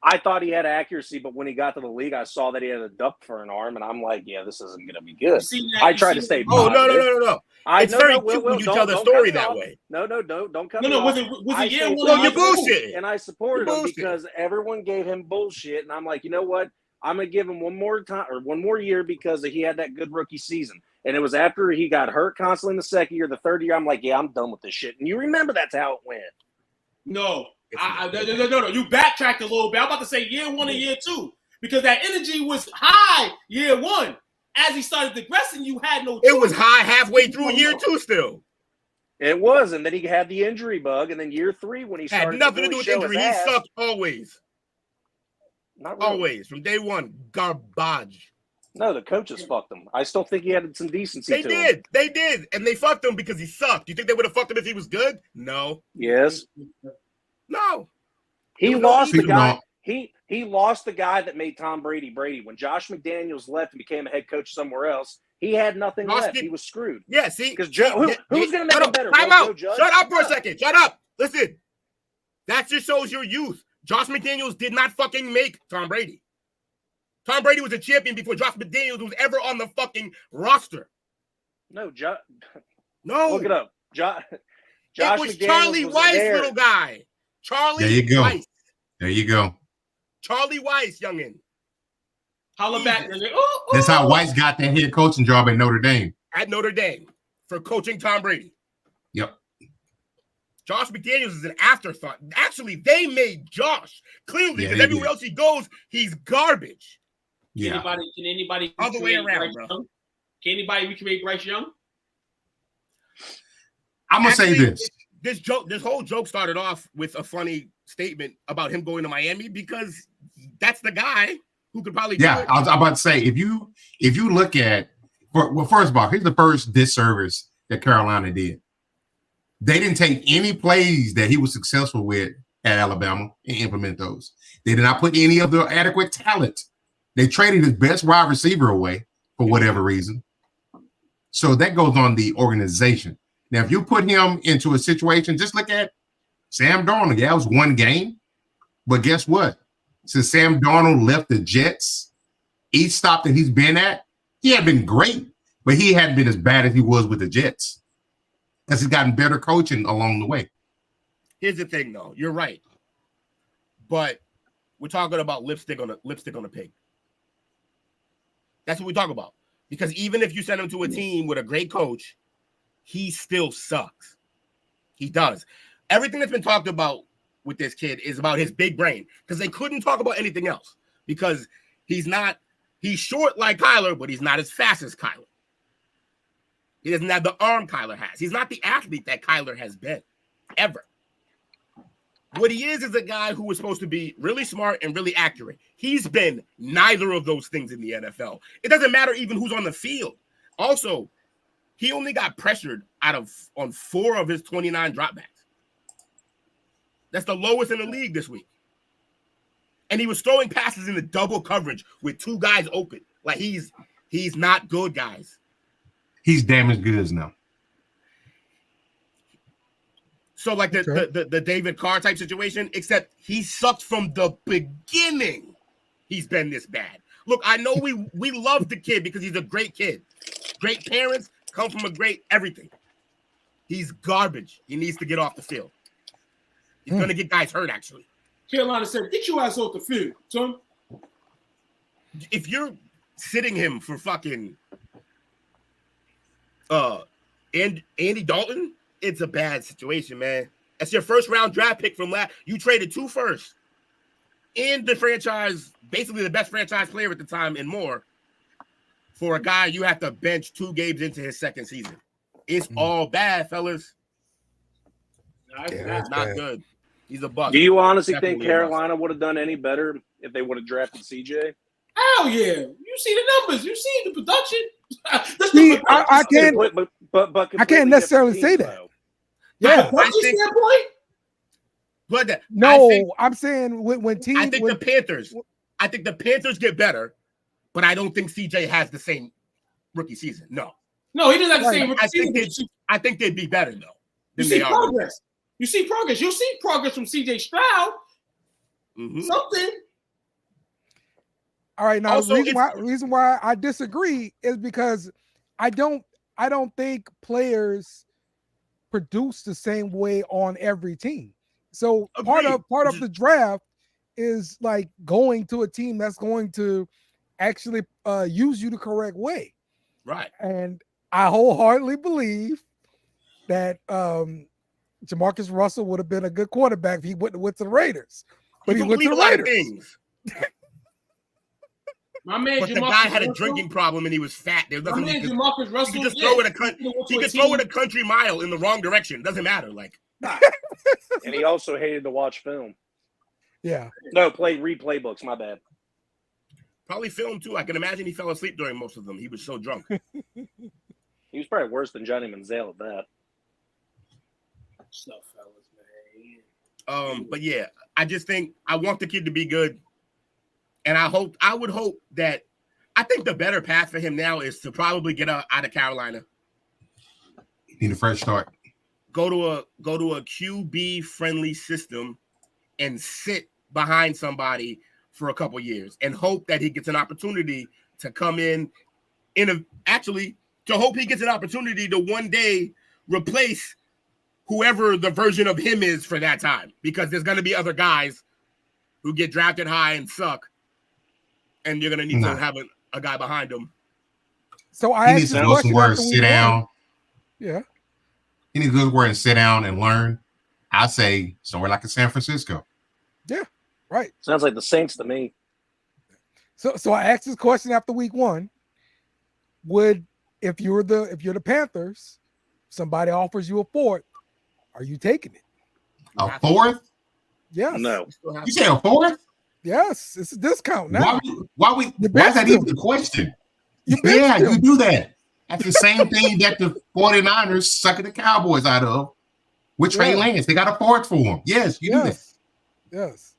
I thought he had accuracy, but when he got to the league, I saw that he had a duck for an arm, and I'm like, yeah, this isn't going to be good. I tried to stay positive. No. It's very cute when you tell the story that way. No, don't cut me off. Was it year one? No, you're bullshit. And I supported him because everyone gave him bullshit, and I'm like, you know what? I'm going to give him one more year because he had that good rookie season. And it was after he got hurt constantly in the second year, the third year, I'm like, yeah, I'm done with this shit. And you remember that's how it went. No. No. You backtracked a little bit. I'm about to say year one and year two because that energy was high year one. As he started digressing, you had no choice. It was high halfway through year two still. It was. And then he had the injury bug. And then year three, when he started had nothing to do with injury. He sucked always. Not really. Always. From day one. Garbage. No, the coaches fucked him. I still think he had some decency to him. They did. And they fucked him because he sucked. You think they would have fucked him if he was good? No. Yes. No. He lost the guy. He lost the guy that made Tom Brady Brady. When Josh McDaniels left and became a head coach somewhere else, he had nothing left. He was screwed. Yeah, see? Because who's going to make him better? Time out. Shut up for a second. Shut up. Listen. That just shows your youth. Josh McDaniels did not fucking make Tom Brady. Tom Brady was a champion before Josh McDaniels was ever on the fucking roster. No. No. Look it up. Josh it was McDaniels Charlie was Weiss, there. little guy. Charlie There you go. Weiss. There you go. Charlie Weiss, youngin. Holla back. That's how Weiss got that head coaching job at Notre Dame. At Notre Dame for coaching Tom Brady. Yep. Josh McDaniels is an afterthought. Actually, they made Josh clearly because everywhere else he goes, he's garbage. Yeah. Can anybody other way around, bro? Young? Can anybody recreate Bryce Young? I'm gonna say this. This whole joke started off with a funny statement about him going to Miami because that's the guy who could probably do it. I was about to say if you look at Well, first of all, here's the first disservice that Carolina did. They didn't take any plays that he was successful with at Alabama and implement those. They did not put any of the adequate talent. They traded his best wide receiver away for whatever reason. So that goes on the organization. Now, if you put him into a situation, just look at Sam Darnold. Yeah, it was one game. But guess what? Since Sam Darnold left the Jets, each stop that he's been at, he had been great, but he hadn't been as bad as he was with the Jets because he's gotten better coaching along the way. Here's the thing, though. You're right. But we're talking about lipstick on a pig. That's what we talk about. Because even if you send him to a team with a great coach, he still sucks. He does. Everything that's been talked about with this kid is about his big brain, because they couldn't talk about anything else, because he's short like Kyler, but he's not as fast as Kyler. He doesn't have the arm Kyler has. He's not the athlete that Kyler has been, ever. What he is a guy who was supposed to be really smart and really accurate. He's been neither of those things in the NFL. It doesn't matter even who's on the field. Also, he only got pressured on 4 of his 29 dropbacks. That's the lowest in the league this week. And he was throwing passes into double coverage with 2 guys open. Like, he's not good, guys. He's damaged goods now. So like the David Carr type situation, except he sucked from the beginning. He's been this bad. Look, I know we love the kid because he's a great kid. Great parents, come from a great everything. He's garbage. He needs to get off the field. He's going to get guys hurt, actually. Carolina said, get your ass off the field, son. If you're sitting him for fucking Andy Dalton, it's a bad situation, man. That's your first round draft pick from last. You traded 2 firsts and the franchise, basically the best franchise player at the time and more, for a guy you have to bench 2 games into his second season. It's all bad, fellas. It's not good. He's a bust. Do you honestly think Carolina would have done any better if they would have drafted CJ? Hell yeah. You see the numbers. You see the production. See, I can't. But I can't necessarily say that. Yeah, I'm saying when teams. I think the Panthers get better, but I don't think CJ has the same rookie season. No, he doesn't have the same rookie season. I think they'd be better though. You see progress. You see progress. You'll see progress from CJ Stroud. Mm-hmm. Something. All right, now also, the reason why I disagree is because I don't think players produce the same way on every team. So part of the draft is like going to a team that's going to actually use you the correct way. Right. And I wholeheartedly believe that Jamarcus Russell would have been a good quarterback if he went to the Raiders. But he went to the Raiders. My man, but the guy had a drinking problem and he was fat. There's nothing he could just throw it a country mile in the wrong direction. Doesn't matter. Like, and he also hated to watch film. Yeah. No, replay books. My bad. Probably film too. I can imagine he fell asleep during most of them. He was so drunk. He was probably worse than Johnny Manziel at that. Stuff, fellas, man. But yeah, I just think I want the kid to be good. And I would hope that I think the better path for him now is to probably get out of Carolina. Need a fresh start. Go to a QB friendly system and sit behind somebody for a couple years and hope that he gets an opportunity to come to hope he gets an opportunity to one day replace whoever the version of him is for that time, because there's going to be other guys who get drafted high and suck. And you're going to need to have a guy behind him. So I need to go somewhere and sit down. Yeah. He needs to go somewhere and sit down and learn. I say somewhere like in San Francisco. Yeah, right. Sounds like the Saints to me. So I asked this question after week 1. If you're the Panthers, somebody offers you a 4th, are you taking it? A 4th? Yes. No. You say a 4th? Yes, it's a discount now. Why is that even the question? You do that. That's the same thing that the 49ers sucking the Cowboys out of with Trey Lance. They got a forward for him. Yes, you do that. Yes.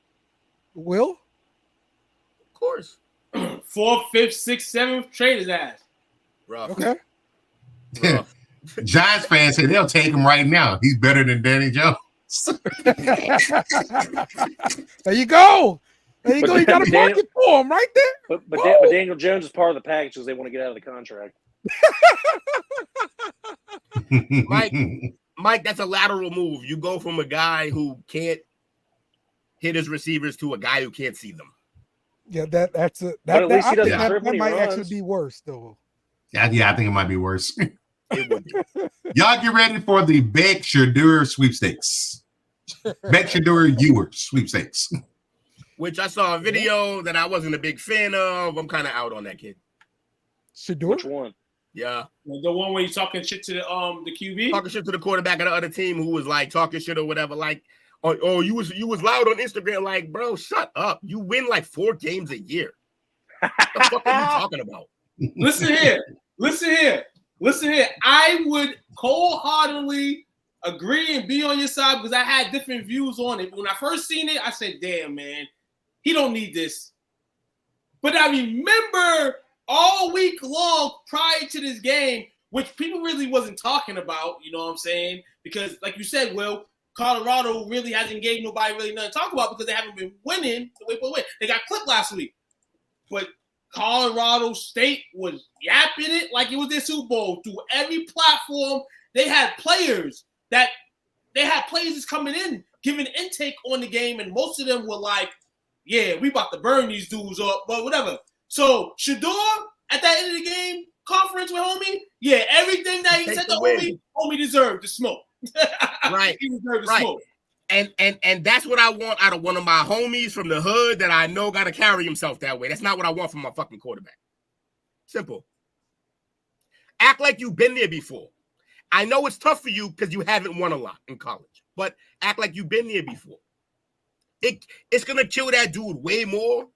Will? Of course. 4th, 5th, 6th, 7th, trade his ass. Rough. Okay. Rough. Giants fans say they'll take him right now. He's better than Danny Jones. There you go. There you go. You got a market for him right there. But Daniel Jones is part of the package because they want to get out of the contract. Mike, that's a lateral move. You go from a guy who can't hit his receivers to a guy who can't see them. Yeah, that might actually be worse though. Yeah, I think it might be worse. Y'all get ready for the Beck Shadur sweepstakes. Beck Shadur Ewer sweepstakes. Which I saw a video that I wasn't a big fan of. I'm kind of out on that kid. Shadur? Which one? Yeah. The one where you're talking shit to the QB? Talking shit to the quarterback of the other team who was like talking shit or whatever. Like, oh, you was loud on Instagram. Like, bro, shut up. You win like 4 games a year. What the fuck are you talking about? Listen here. I would wholeheartedly agree and be on your side because I had different views on it. When I first seen it, I said, damn, man, he don't need this. But I remember all week long prior to this game, which people really wasn't talking about, you know what I'm saying? Because like you said, Will, Colorado really hasn't gave nobody really nothing to talk about because they haven't been winning the way they win. They got clipped last week. But Colorado State was yapping it like it was their Super Bowl. Through every platform, they had players just coming in, giving intake on the game, and most of them were like, yeah, we about to burn these dudes up, but whatever. So Shadur, at that end of the game, conference with homie, yeah, everything that he said to homie deserved the smoke. Right. He deserved the smoke. And that's what I want out of one of my homies from the hood that I know got to carry himself that way. That's not what I want from my fucking quarterback. Simple. Act like you've been there before. I know it's tough for you because you haven't won a lot in college, but act like you've been there before. It's going to kill that dude way more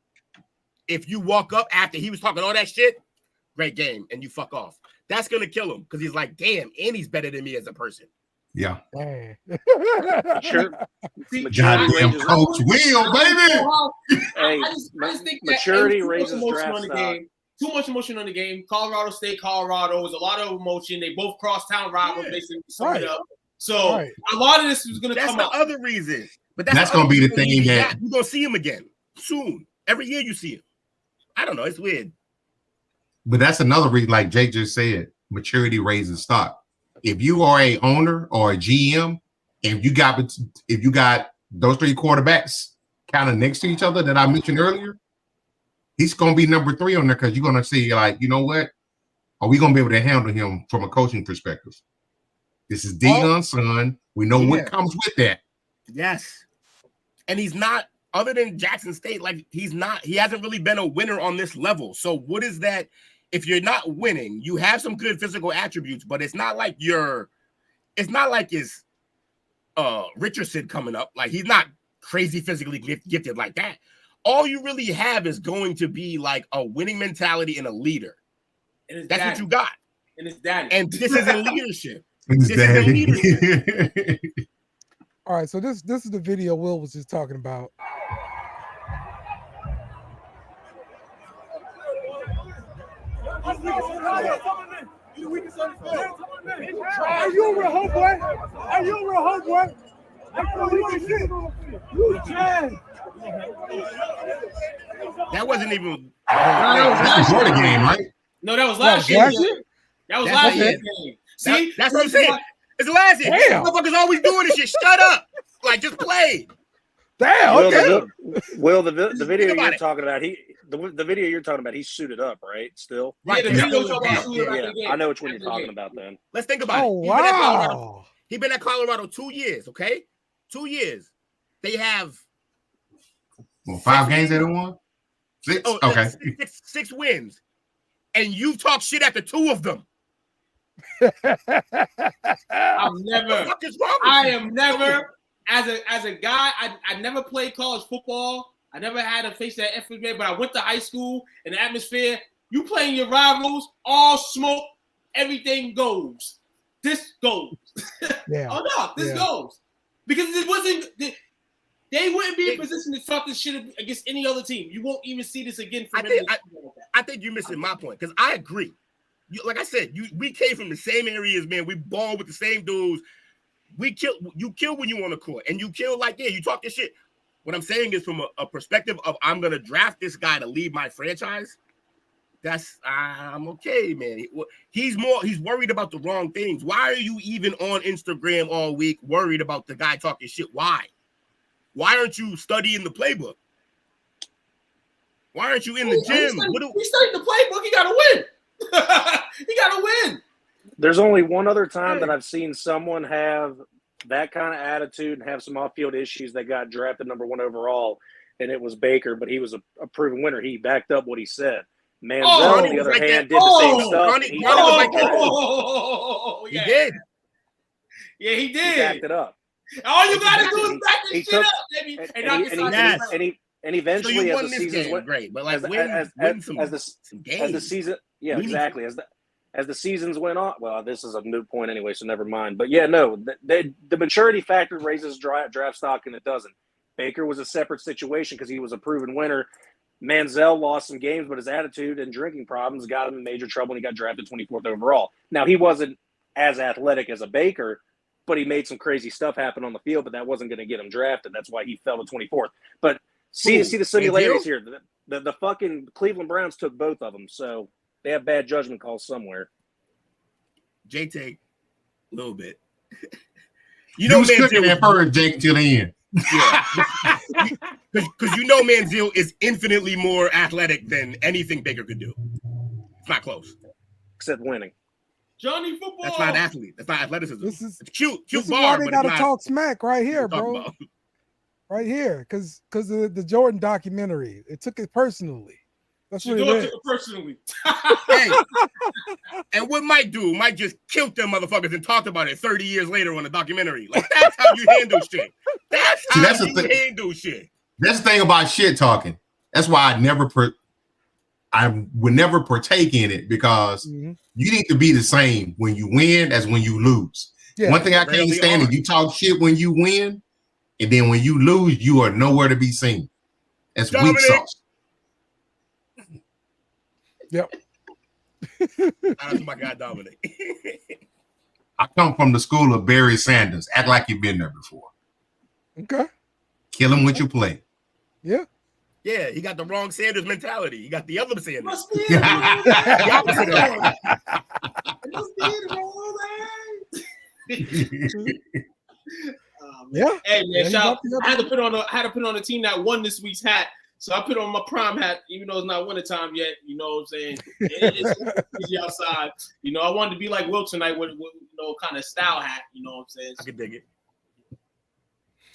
if you walk up after he was talking all that shit, great game, and you fuck off. That's going to kill him because he's like, damn, and he's better than me as a person. Yeah. Sure. Goddamn Coach Will, baby. I just think maturity raises draft stock. Too much emotion on the game. Colorado State, Colorado is a lot of emotion. They both crosstown rivals, basically. Right. Up. So a lot of this is going to come up. That's the other reason. But that's going to be the thing that you're going to see him again soon. Every year you see him. I don't know. It's weird. But that's another reason, like Jake just said, maturity raises stock. If you are a owner or a GM, if you got those 3 quarterbacks kind of next to each other that I mentioned earlier, he's going to be number 3 on there because you're going to see, like, you know what? Are we going to be able to handle him from a coaching perspective? This is Deion's son. We know what comes with that. Yes. And he's not, other than Jackson State, like he hasn't really been a winner on this level. So what is that? If you're not winning, you have some good physical attributes, but it's not like it's Richardson coming up. Like he's not crazy physically gifted like that. All you really have is going to be like a winning mentality and a leader. And that's what you got. And it's daddy. And this isn't leadership. This isn't leadership. All right, so this is the video Will was just talking about. Are you a real homeboy? Are you a real homeboy? That wasn't even. That's before the game, right? No, that was last year. That was last year's game. See, that's what I'm saying. It's last year. Motherfuckers always doing this shit. Shut up. Like, just play. Damn. Okay. Will, the video you're talking about, the video you're talking about, he's suited up, right? Still. Right. Yeah, the video you're talking about. I know which one you're talking about. Then let's think about it. Wow. He's been at Colorado 2 years. Okay, 2 years. They have 5 games they don't won. 6. Okay. 6 wins, and you talk shit after 2 of them. I am never as a guy. I never played college football. I never had to face that atmosphere, but I went to high school and the atmosphere. You playing your rivals, all smoke, everything goes. This goes. Yeah. Oh no, this goes. Because it wasn't. They wouldn't be in position to talk this shit against any other team. You won't even see this again. I think you're missing my point because I agree. Like I said, we came from the same areas, man. We ball with the same dudes. You kill when you on the court, and you kill like you talk your shit. What I'm saying is from a perspective of I'm gonna draft this guy to lead my franchise. That's I'm okay, man. He's worried about the wrong things. Why are you even on Instagram all week worried about the guy talking shit? Why aren't you studying the playbook? Why aren't you in the gym? He's studying the playbook. He gotta win. He gotta win. There's only one other time that I've seen someone have that kind of attitude and have some off-field issues that got drafted number 1 overall, and it was Baker, but he was a proven winner. He backed up what he said. Manziel, on the other hand, did the same stuff. He did. Yeah, he did. He backed it up. All you gotta do is back this shit up, baby. And eventually, so you as won the this season game, went, great, but like as some games. As the season, yeah, exactly. As the seasons went on, well, this is a moot point anyway, so never mind. But yeah, no, the maturity factor raises draft stock, and it doesn't. Baker was a separate situation because he was a proven winner. Manziel lost some games, but his attitude and drinking problems got him in major trouble, and he got drafted 24th overall. Now, he wasn't as athletic as a Baker, but he made some crazy stuff happen on the field, but that wasn't going to get him drafted. That's why he fell to 24th. But see the similarities here. The fucking Cleveland Browns took both of them, so they have bad judgment calls somewhere. JT, a little bit. You was cooking that bird, Jake, till the end. Yeah, because Manziel is infinitely more athletic than anything Baker could do. It's not close, except winning. Johnny football. That's not athlete. That's not athleticism. It's cute this is bar. Why they gotta talk smack right here, bro. Right here, because of the Jordan documentary. It took it personally. That's what it is. Personally. Hey, and what Mike just killed them motherfuckers and talked about it 30 years later on the documentary. Like, that's how you handle shit. That's how you handle shit. That's the thing about shit talking. That's why I would never partake in it, because you need to be the same when you win as when you lose. Yeah, one thing I can't stand is you talk shit when you win, and then when you lose, you are nowhere to be seen. That's weak sauce. Yep. That's my guy, Dominic. I come from the school of Barry Sanders. Act like you've been there before. Okay. Kill him with your play. Yeah. Yeah, he got the wrong Sanders mentality. He got the other Sanders. Must be the opposite yeah. Hey man, I had to put on a team that won this week's hat. So I put on my prime hat, even though it's not winter time yet. You know what I'm saying? It's easy outside. You know, I wanted to be like Will tonight with kind of style hat. You know what I'm saying? I can dig it.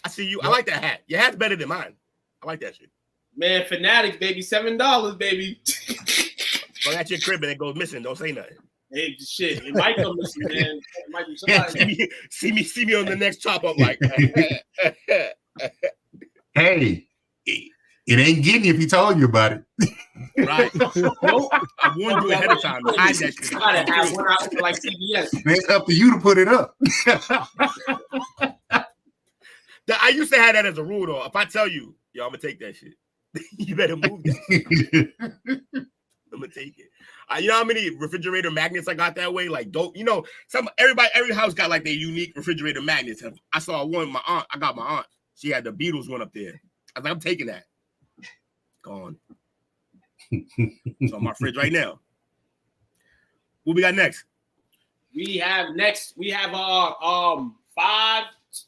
I see you. I like that hat. Your hat's better than mine. I like that shit. Man, Fanatics, baby, $7, baby. Go at your crib and it goes missing. Don't say nothing. Hey, shit, it might come missing, man. It might be somebody. see me on the next chop up like. Hey. It ain't getting you if he told you about it. Right. Nope. I warned you ahead of time. Hide that shit. I went out like CBS. It's up to you to put it up. I used to have that as a rule, though. If I tell you, yo, I'm going to take that shit. You better move that. I'm going to take it. You know how many refrigerator magnets I got that way? Like, every house got like their unique refrigerator magnets. I saw one, I got my aunt. She had the Beatles one up there. I was like, I'm taking that. Gone. It's on my fridge right now. What we got next? We have our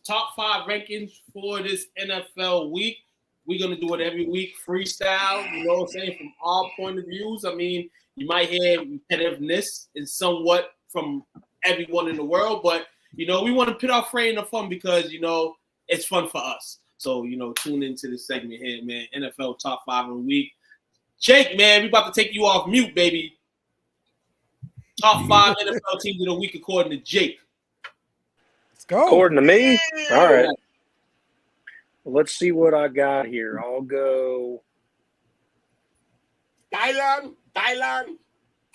top five rankings for this NFL week. We're gonna do it every week, freestyle. You know what I'm saying? From our point of views. I mean, you might hear repetitiveness and somewhat from everyone in the world, but we want to put our frame of fun because it's fun for us. So, tune into this segment here, man. NFL top 5 of the week. Jake, man, we about to take you off mute, baby. Top 5 NFL teams of the week according to Jake. Let's go. According to me? All right. Well, let's see what I got here. I'll go. Thailand.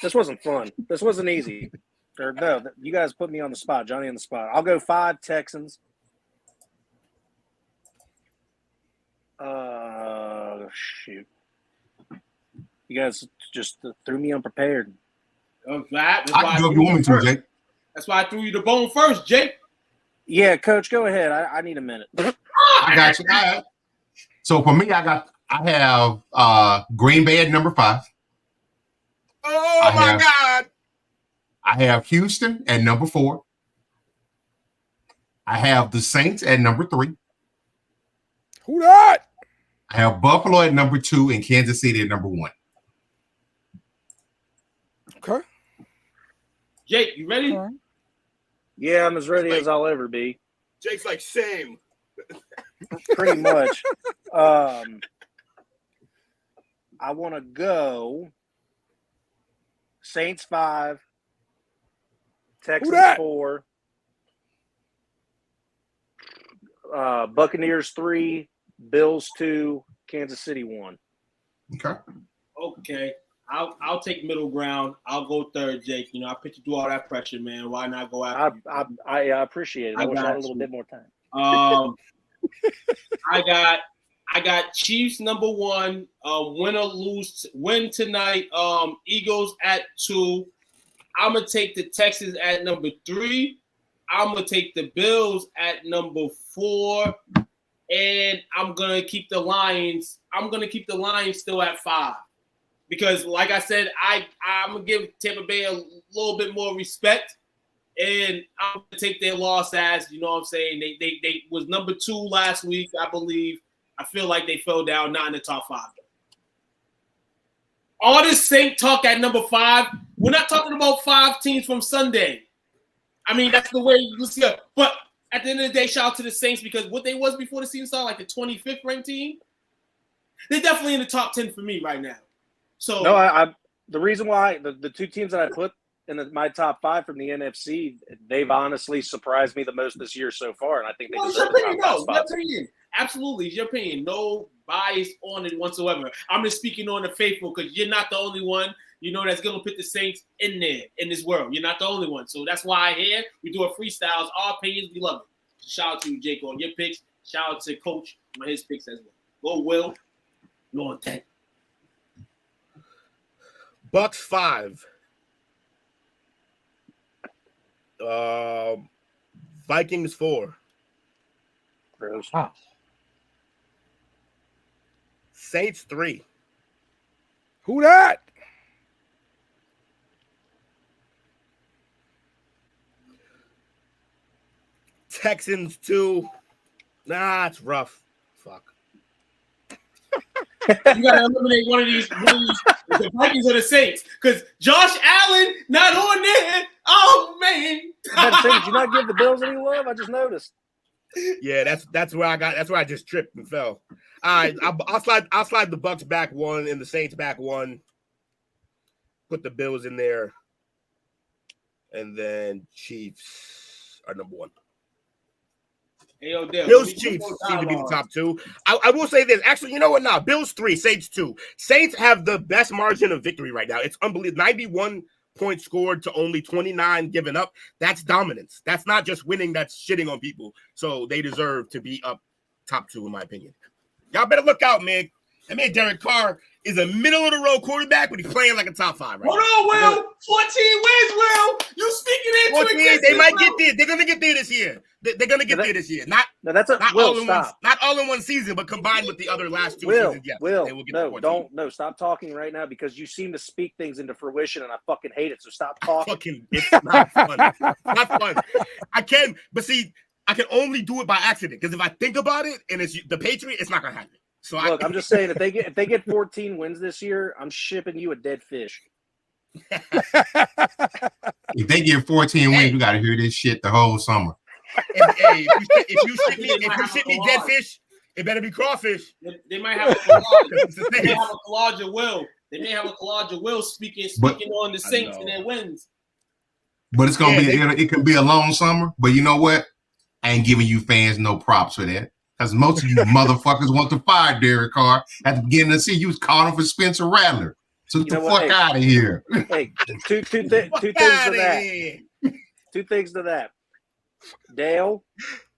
This wasn't fun. This wasn't easy. Or no, you guys put me on the spot, Johnny on the spot. I'll go 5 Texans. Shoot. You guys just threw me unprepared. That's I can go if you want me to, Jake. That's why I threw you the bone first, Jake. Yeah, Coach, go ahead. I need a minute. I got you. All right. So for me, I have Green Bay at number 5. Oh my God. I have Houston at number 4. I have the Saints at number 3. Who that? I have Buffalo at number 2 and Kansas City at number 1. Okay. Jake, you ready? All right. Yeah, I'm as ready as I'll ever be. Jake's like, same. Pretty much. I want to go Saints 5, Texans 4, Buccaneers 3, Bills 2, Kansas City 1. Okay. I'll take middle ground. I'll go third, Jake. You know, I put you through all that pressure, man. Why not go after you? I appreciate it. I wish I had a little bit more time. I got Chiefs number 1. Win or lose, win tonight. Eagles at 2. I'm gonna take the Texans at number 3. I'm gonna take the Bills at number 4, and I'm gonna keep the Lions. I'm gonna keep the Lions still at 5. Because, like I said, I'm going to give Tampa Bay a little bit more respect, and I'm going to take their loss as, you know what I'm saying, they was number 2 last week, I believe. I feel like they fell down, not in the top 5. All this Saint talk at number 5, we're not talking about 5 teams from Sunday. I mean, that's the way you see it. But at the end of the day, shout out to the Saints, because what they was before the season started, like the 25th ranked team, they're definitely in the top 10 for me right now. So no, I the reason why the 2 teams that I put in my top 5 from the NFC, they've honestly surprised me the most this year so far, and I think they deserve the top 5 spots. Your opinion. Absolutely, it's your opinion. No bias on it whatsoever. I'm just speaking on the faithful, because you're not the only one, you know, that's gonna put the Saints in there in this world. You're not the only one. So that's why here we do a freestyles. Our opinions, we love it. Shout out to you, Jake, on your picks. Shout out to Coach on his picks as well. Go Will. Go on 10. Bucks 5. Vikings 4. Gross. Saints 3. Who that? Texans 2. Nah, it's rough. Fuck. You gotta eliminate one of these the Vikings or the Saints, because Josh Allen not on there. Oh man! Did you not give the Bills any love? I just noticed. Yeah, that's where I just tripped and fell. All right, I'll slide the Bucks back 1 and the Saints back 1. Put the Bills in there, and then Chiefs are number 1. Hey, yo, Dale, Bills Chiefs seem to be the top 2. I will say this. Actually, you know what? Now, Bills 3, Saints 2. Saints have the best margin of victory right now. It's unbelievable. 91 points scored to only 29 given up. That's dominance. That's not just winning. That's shitting on people. So they deserve to be up top 2, in my opinion. Y'all better look out, man. That man Derek Carr is a middle-of-the-road quarterback, but he's playing like a top 5 right now. Hold on, Will. 14 wins, Will. You speaking into existence. They might get there. They're going to get there this year. They're going to get there this year. Not all in one season, but combined with the other last 2 seasons. Yes. Stop talking right now, because you seem to speak things into fruition, and I fucking hate it. So stop talking. It's not fun. It's not fun. I can only do it by accident, because if I think about it and it's the Patriot, it's not going to happen. So look, I'm just saying, if they get 14 wins this year, I'm shipping you a dead fish. If they get 14 wins, we got to hear this shit the whole summer. If you ship me dead fish, it better be crawfish. They might have a collage. They may have a collage of Will. They may have a collage of Will speaking on the Saints and their wins. But it's gonna it could be a long summer. But you know what? I ain't giving you fans no props for that. Because most of you motherfuckers want to fire Derek Carr at the beginning of the season. You was calling for Spencer Rattler. So get the fuck out of here. Hey, two things for that. Two things to that. Dale,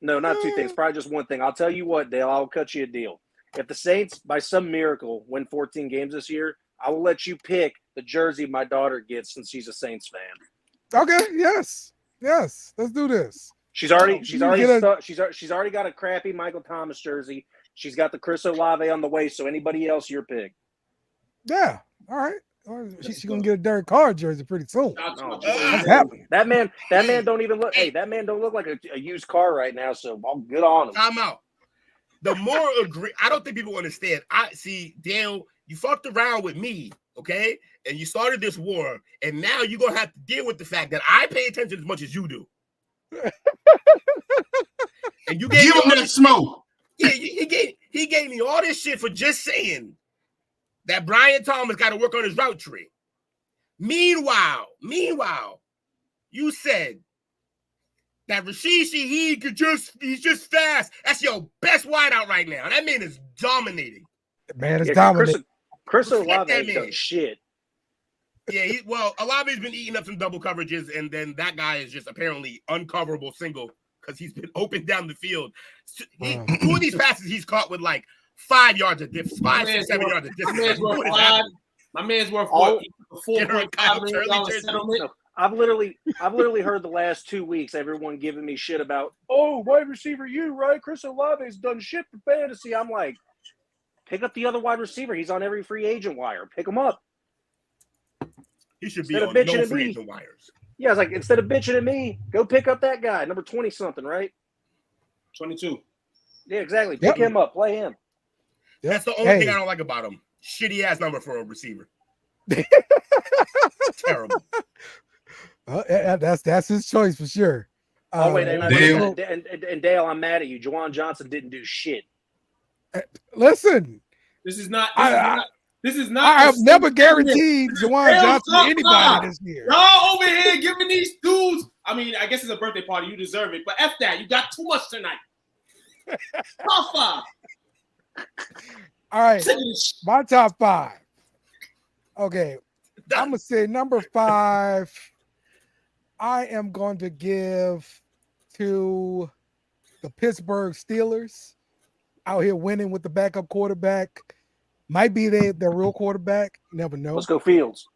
no, not two things. Probably just one thing. I'll tell you what, Dale, I'll cut you a deal. If the Saints, by some miracle, win 14 games this year, I will let you pick the jersey my daughter gets since she's a Saints fan. Okay, yes. Let's do this. She's already got a crappy Michael Thomas jersey. She's got the Chris Olave on the way. So anybody else, your pick. Yeah. All right. She's gonna get a Derek Carr jersey pretty soon. That's happening. That man don't even look. Hey, that man don't look like a used car right now. So I'll get on him. Time out. The more agree, I don't think people understand. I see, Dale, you fucked around with me, okay, and you started this war, and now you're gonna have to deal with the fact that I pay attention as much as you do. And you gave Give him that smoke. Yeah, he gave me all this shit for just saying that Brian Thomas got to work on his route tree. Meanwhile, you said that Rashid Shaheed he's just fast. That's your best wideout right now. That man is dominating. Man is dominating. Chris Olave ain't done shit. Yeah, Olave's been eating up some double coverages, and then that guy is just apparently uncoverable single because he's been open down the field. Two of these passes he's caught with like 5 yards of difference, 5 to 7 yards of difference. My man's worth what? $4.5 million settlement. I've literally heard the last 2 weeks everyone giving me shit about, wide receiver you, right? Chris Olave's done shit for fantasy. I'm like, pick up the other wide receiver. He's on every free agent wire. Pick him up. He should be on no free agent wires. Yeah, I was like, instead of bitching at me, go pick up that guy, number 20-something, right? 22. Yeah, exactly. Pick him up. Play him. That's the only thing I don't like about him. Shitty ass number for a receiver. Terrible. That's his choice for sure. Wait, and Dale, I'm mad at you. Juwan Johnson didn't do shit. Listen, this is not. I have never guaranteed Juwan Johnson to anybody this year. Y'all over here giving these dudes. I mean, I guess it's a birthday party. You deserve it. But F that. You got too much tonight. Top 5. All right. My top 5. Okay. I'm going to say number 5. I am going to give to the Pittsburgh Steelers out here winning with the backup quarterback. Might be their real quarterback. You never know. Let's go Fields.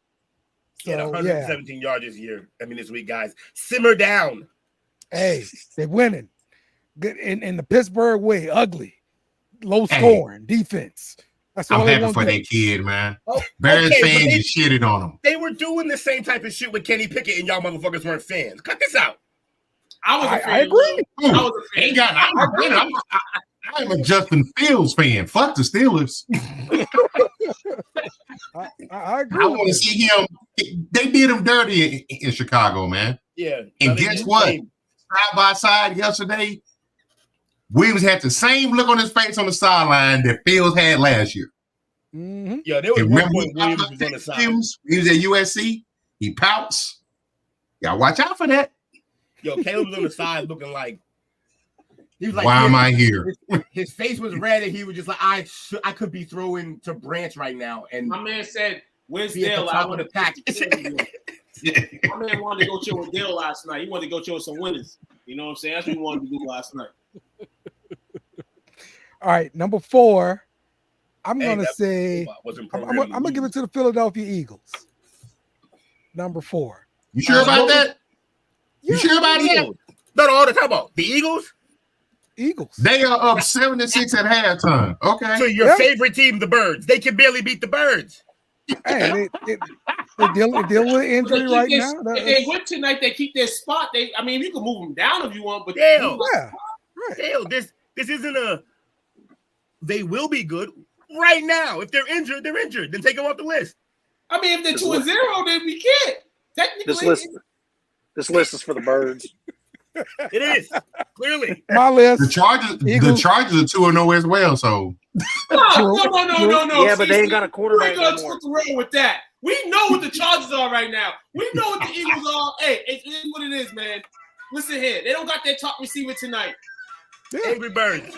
Get 117 yards this year. This week, guys. Simmer down. Hey, they're winning. Good in the Pittsburgh way. Ugly. Low scoring defense. That's I'm happy for that kid, man. Bears fans just shitted on him. They were doing the same type of shit with Kenny Pickett, and y'all motherfuckers weren't fans. Cut this out. I agree. I'm a Justin Fields fan. Fuck the Steelers. I agree. I want to see him. They did him dirty in Chicago, man. Yeah. And guess what? Side by side yesterday, Williams had the same look on his face on the sideline that Fields had last year. Mm-hmm. Yeah, there was one point Williams was on the side. He was at USC. He pouts. Y'all watch out for that. Yo, Caleb was on the side looking like he was like, why am I here? His face was red, and he was just like, I could be throwing to Branch right now. And my man said, "Where's Dale? I want to pack." My man wanted to go chill with Dale last night. He wanted to go chill with some winners. You know what I'm saying? That's what he wanted to do last night. All right, number 4. I'm gonna say I'm gonna give it to the Philadelphia Eagles. Number 4. You sure about that? You sure about that? Not all the time about the Eagles. They are up 7-6 at halftime. Okay. So your favorite team, the Birds, they can barely beat the Birds. Hey, they're dealing with an injury right now. If they win tonight, they keep their spot. You can move them down if you want, but Dale, this isn't a. They will be good right now. If they're injured, they're injured. Then take them off the list. If they're 2-0, then we can't. Technically, this list is for the Birds. It is clearly my list. The Chargers are 2-0 as well. So no. Yeah, but they ain't got a quarterback anymore. We're gonna around with that. We know what the Chargers are right now. We know what the Eagles are. Hey, it is what it is, man. Listen here, they don't got their top receiver tonight. Angry Birds.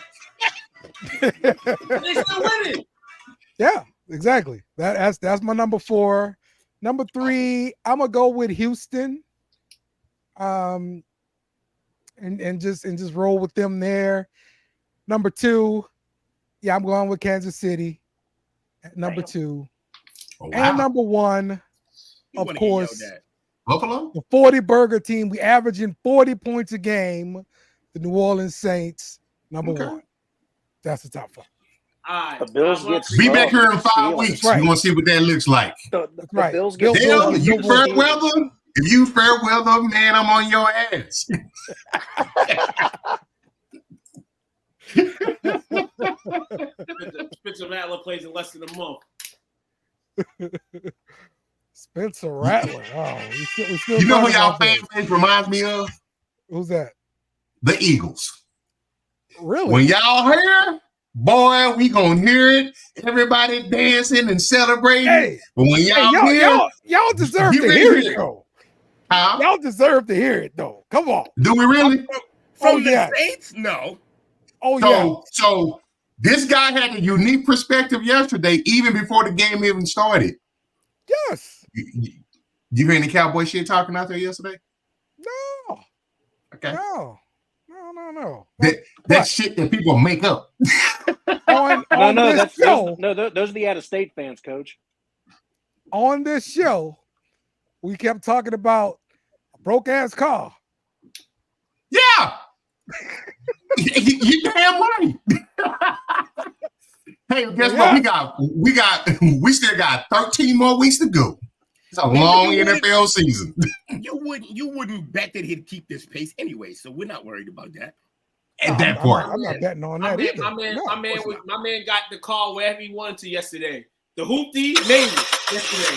They still winning. Yeah, exactly. That's my number 4. Number 3, I'm gonna go with Houston. and just roll with them there. Number 2, yeah, I'm going with Kansas City at number 2. Oh, wow. And number 1, You of wanna course, yell that. Buffalo? the 40 burger team. We averaging 40 points a game. The New Orleans Saints, number 1. That's the top 5. The Bills get Be back here in 5 Steelers. weeks. Right. We're gonna see what that looks like. The Right. Bills get Bill- Hell, Steelers. you fair weather. If you fair weather, man, I'm on your ass. Spencer Rattler plays in less than a month. Spencer Rattler. Oh, we still You know who talking y'all about fan that. base reminds me of? Who's that? The Eagles. Really? When y'all hear, boy, we gonna hear it. Everybody dancing and celebrating. Hey, but when y'all hear, y'all deserve you to ready hear to it, hear though. huh? Y'all deserve to hear it, though. Come on. Do we really? From Oh, the yeah. Saints? No. Oh, So, yeah. so this guy had a unique perspective yesterday, even before the game even started. Yes. You hear any cowboy shit talking out there yesterday? No. Okay. No. That shit that people make up. On No, this show, those are the out-of-state fans, Coach. on this show, we kept talking about a broke-ass car. Yeah. You damn right. Hey, guess what? We still got 13 more weeks to go. It's a long NFL season. You wouldn't bet that he'd keep this pace anyway, so we're not worried about that. At that part. I'm not betting on My that man, either. my man got the call wherever he wanted to yesterday. The hoopty named it yesterday.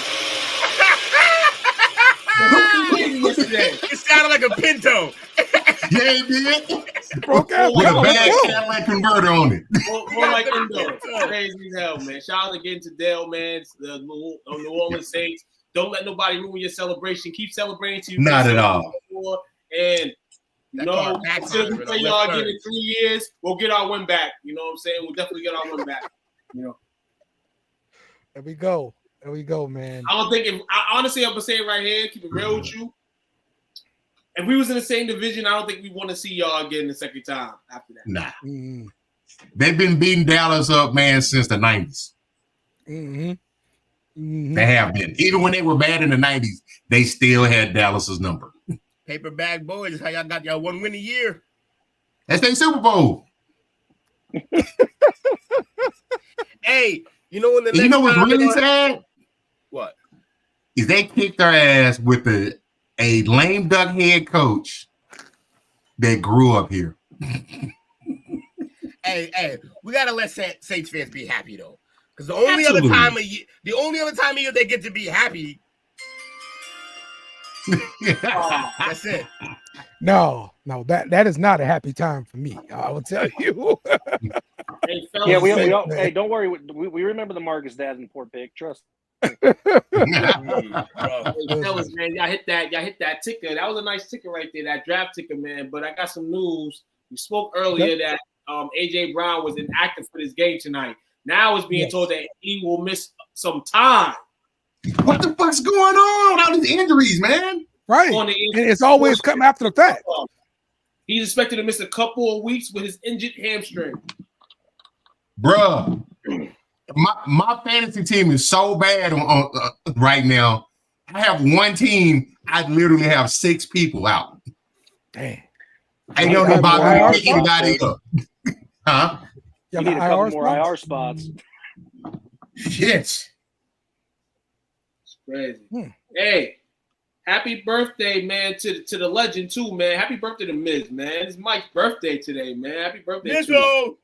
The hoopty named it yesterday. It sounded like a Pinto. Yeah, it did. Broke ass With a car. bad Let's go. Cadillac converter on it. More like Indo. Crazy as hell, man. Shout out again to Dale, man. The New Orleans Saints. Don't let nobody ruin your celebration. Keep celebrating till you Not at all. And you That know, car backfired until we with play a y'all left again turn. in 3 years, we'll get our win back. You know what I'm saying? We'll definitely get our win back. You know, There we go. There we go, man. I don't think honestly, I'm gonna say it right here, keep it real with you. If we was in the same division, I don't think we want to see y'all again the second time after that. Nah. Mm-hmm. They've been beating Dallas up, man, since the 90s. Mm-hmm. Mm-hmm. They have been. Even when they were bad in the 90s, they still had Dallas's number. Paper bag boys is how y'all got y'all 1 win a year. That's their Super Bowl. Hey, you know when the And you know what's really sad? What? Is they kicked their ass with a lame duck head coach that grew up here. Hey, we gotta let Saints fans be happy though, because the only other time of year they get to be happy. That's it. No, that is not a happy time for me. I will tell you. Hey, fellas, Yeah, we all, hey, don't worry. We remember the Marcus dad in Port Pick. Trust. Hey, fellas, man, y'all hit that ticker. That was a nice ticker right there, that draft ticker, man. But I got some news. We spoke earlier that AJ Brown was inactive for this game tonight. Now it's being told that he will miss some time. What the fuck's going on? All these injuries, man. Right. And it's always come after the fact. He's expected to miss a couple of weeks with his injured hamstring. Bruh, my fantasy team is so bad on right now. I have one team. I literally have 6 people out. Dang. I don't know about pick anybody up. Huh? You need a couple more IR spots. Shit. It's crazy. Hey, happy birthday, man, to the legend too, man. Happy birthday to Miz, man. It's Mike's birthday today, man. Happy birthday to you.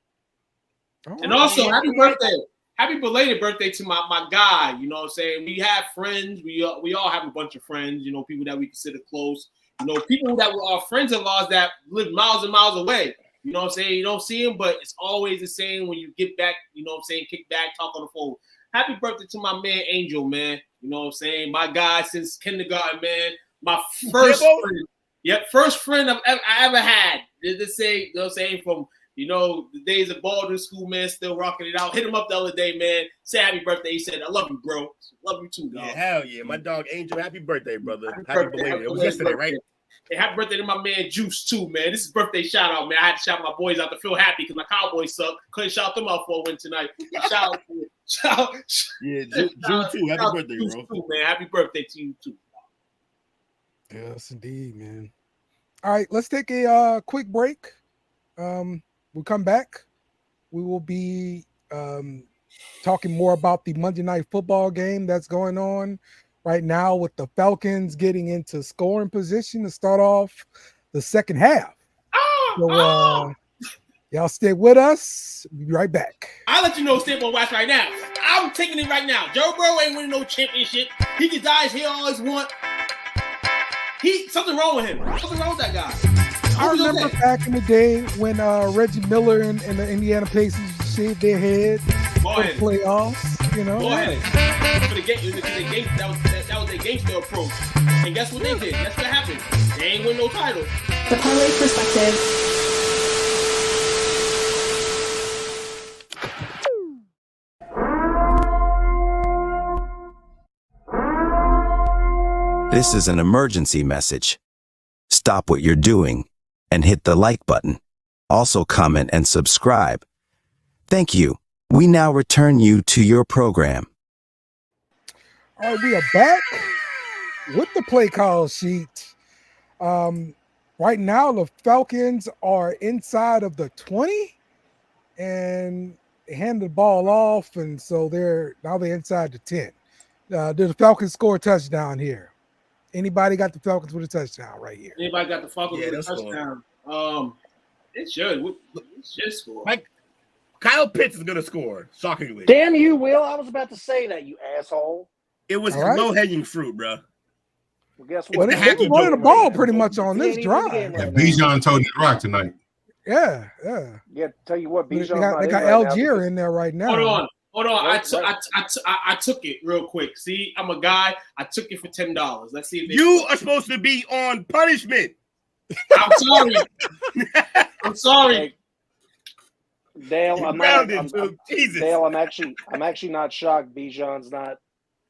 And also, happy belated birthday to my guy. You know what I'm saying? We have friends. We all have a bunch of friends, you know, people that we consider close. You know, people that are friends of ours that live miles and miles away. You know what I'm saying? You don't see them, but it's always the same when you get back, you know what I'm saying, kick back, talk on the phone. Happy birthday to my man, Angel, man. You know what I'm saying? My guy since kindergarten, man. My first friend. Yep, first friend I ever had. They say, you know what I'm saying, from, you know, the days of Baldwin School, man, still rocking it out. Hit him up the other day, man. Say happy birthday. He said, I love you, bro. Love you too, dog. Yeah, hell yeah. My dog Angel, happy birthday, brother. Happy birthday. belated. It was yesterday, right? And happy birthday to my man Juice too, man. This is birthday shout out, man. I had to shout my boys out to feel happy because my Cowboys suck. Couldn't shout them out for a win tonight. Shout Yeah, June too. Happy birthday, bro. Too, man. Happy birthday to you too. Yes, indeed, man. All right, let's take a quick break. We'll come back. We will be talking more about the Monday Night Football game that's going on right now with the Falcons getting into scoring position to start off the second half. So y'all stay with us. We'll be right back. I'll let you know stay on watch right now. I'm taking it right now. Joe Burrow ain't winning no championship. He can die as he always want. Something wrong with him. Something wrong with that guy. I remember back in the day when Reggie Miller and the Indiana Pacers shaved their head for the playoffs. You know, go ahead. For the game, that was their gangster approach. And guess what they did? Guess what happened? They ain't win no title. The Parlay Perspective. This is an emergency message. Stop what you're doing and hit the like button. Also comment and subscribe. Thank you. We now return you to your program. All right, we are back with the play call sheet. Right now, the Falcons are inside of the 20 and they hand the ball off, and so they're inside the 10. Did the Falcons score a touchdown here? Anybody got the Falcons with a touchdown right here? Anybody got the Falcons with a touchdown? It should. It should score. Like Kyle Pitts is gonna score. Shockingly. Damn you, Will! I was about to say that, you asshole. It was low-hanging fruit, bro. Well, guess Well, what? they were running the ball pretty much on this drive. Bijan told you to rock tonight. Yeah. Yeah, tell you what, They Bijan got Algier in there right now. Hold on. I took it real quick. See, I'm a guy. I took it for $10. Let's see if you are supposed to be on punishment. I'm sorry. I'm sorry. Dale, I'm actually not shocked Bijan's not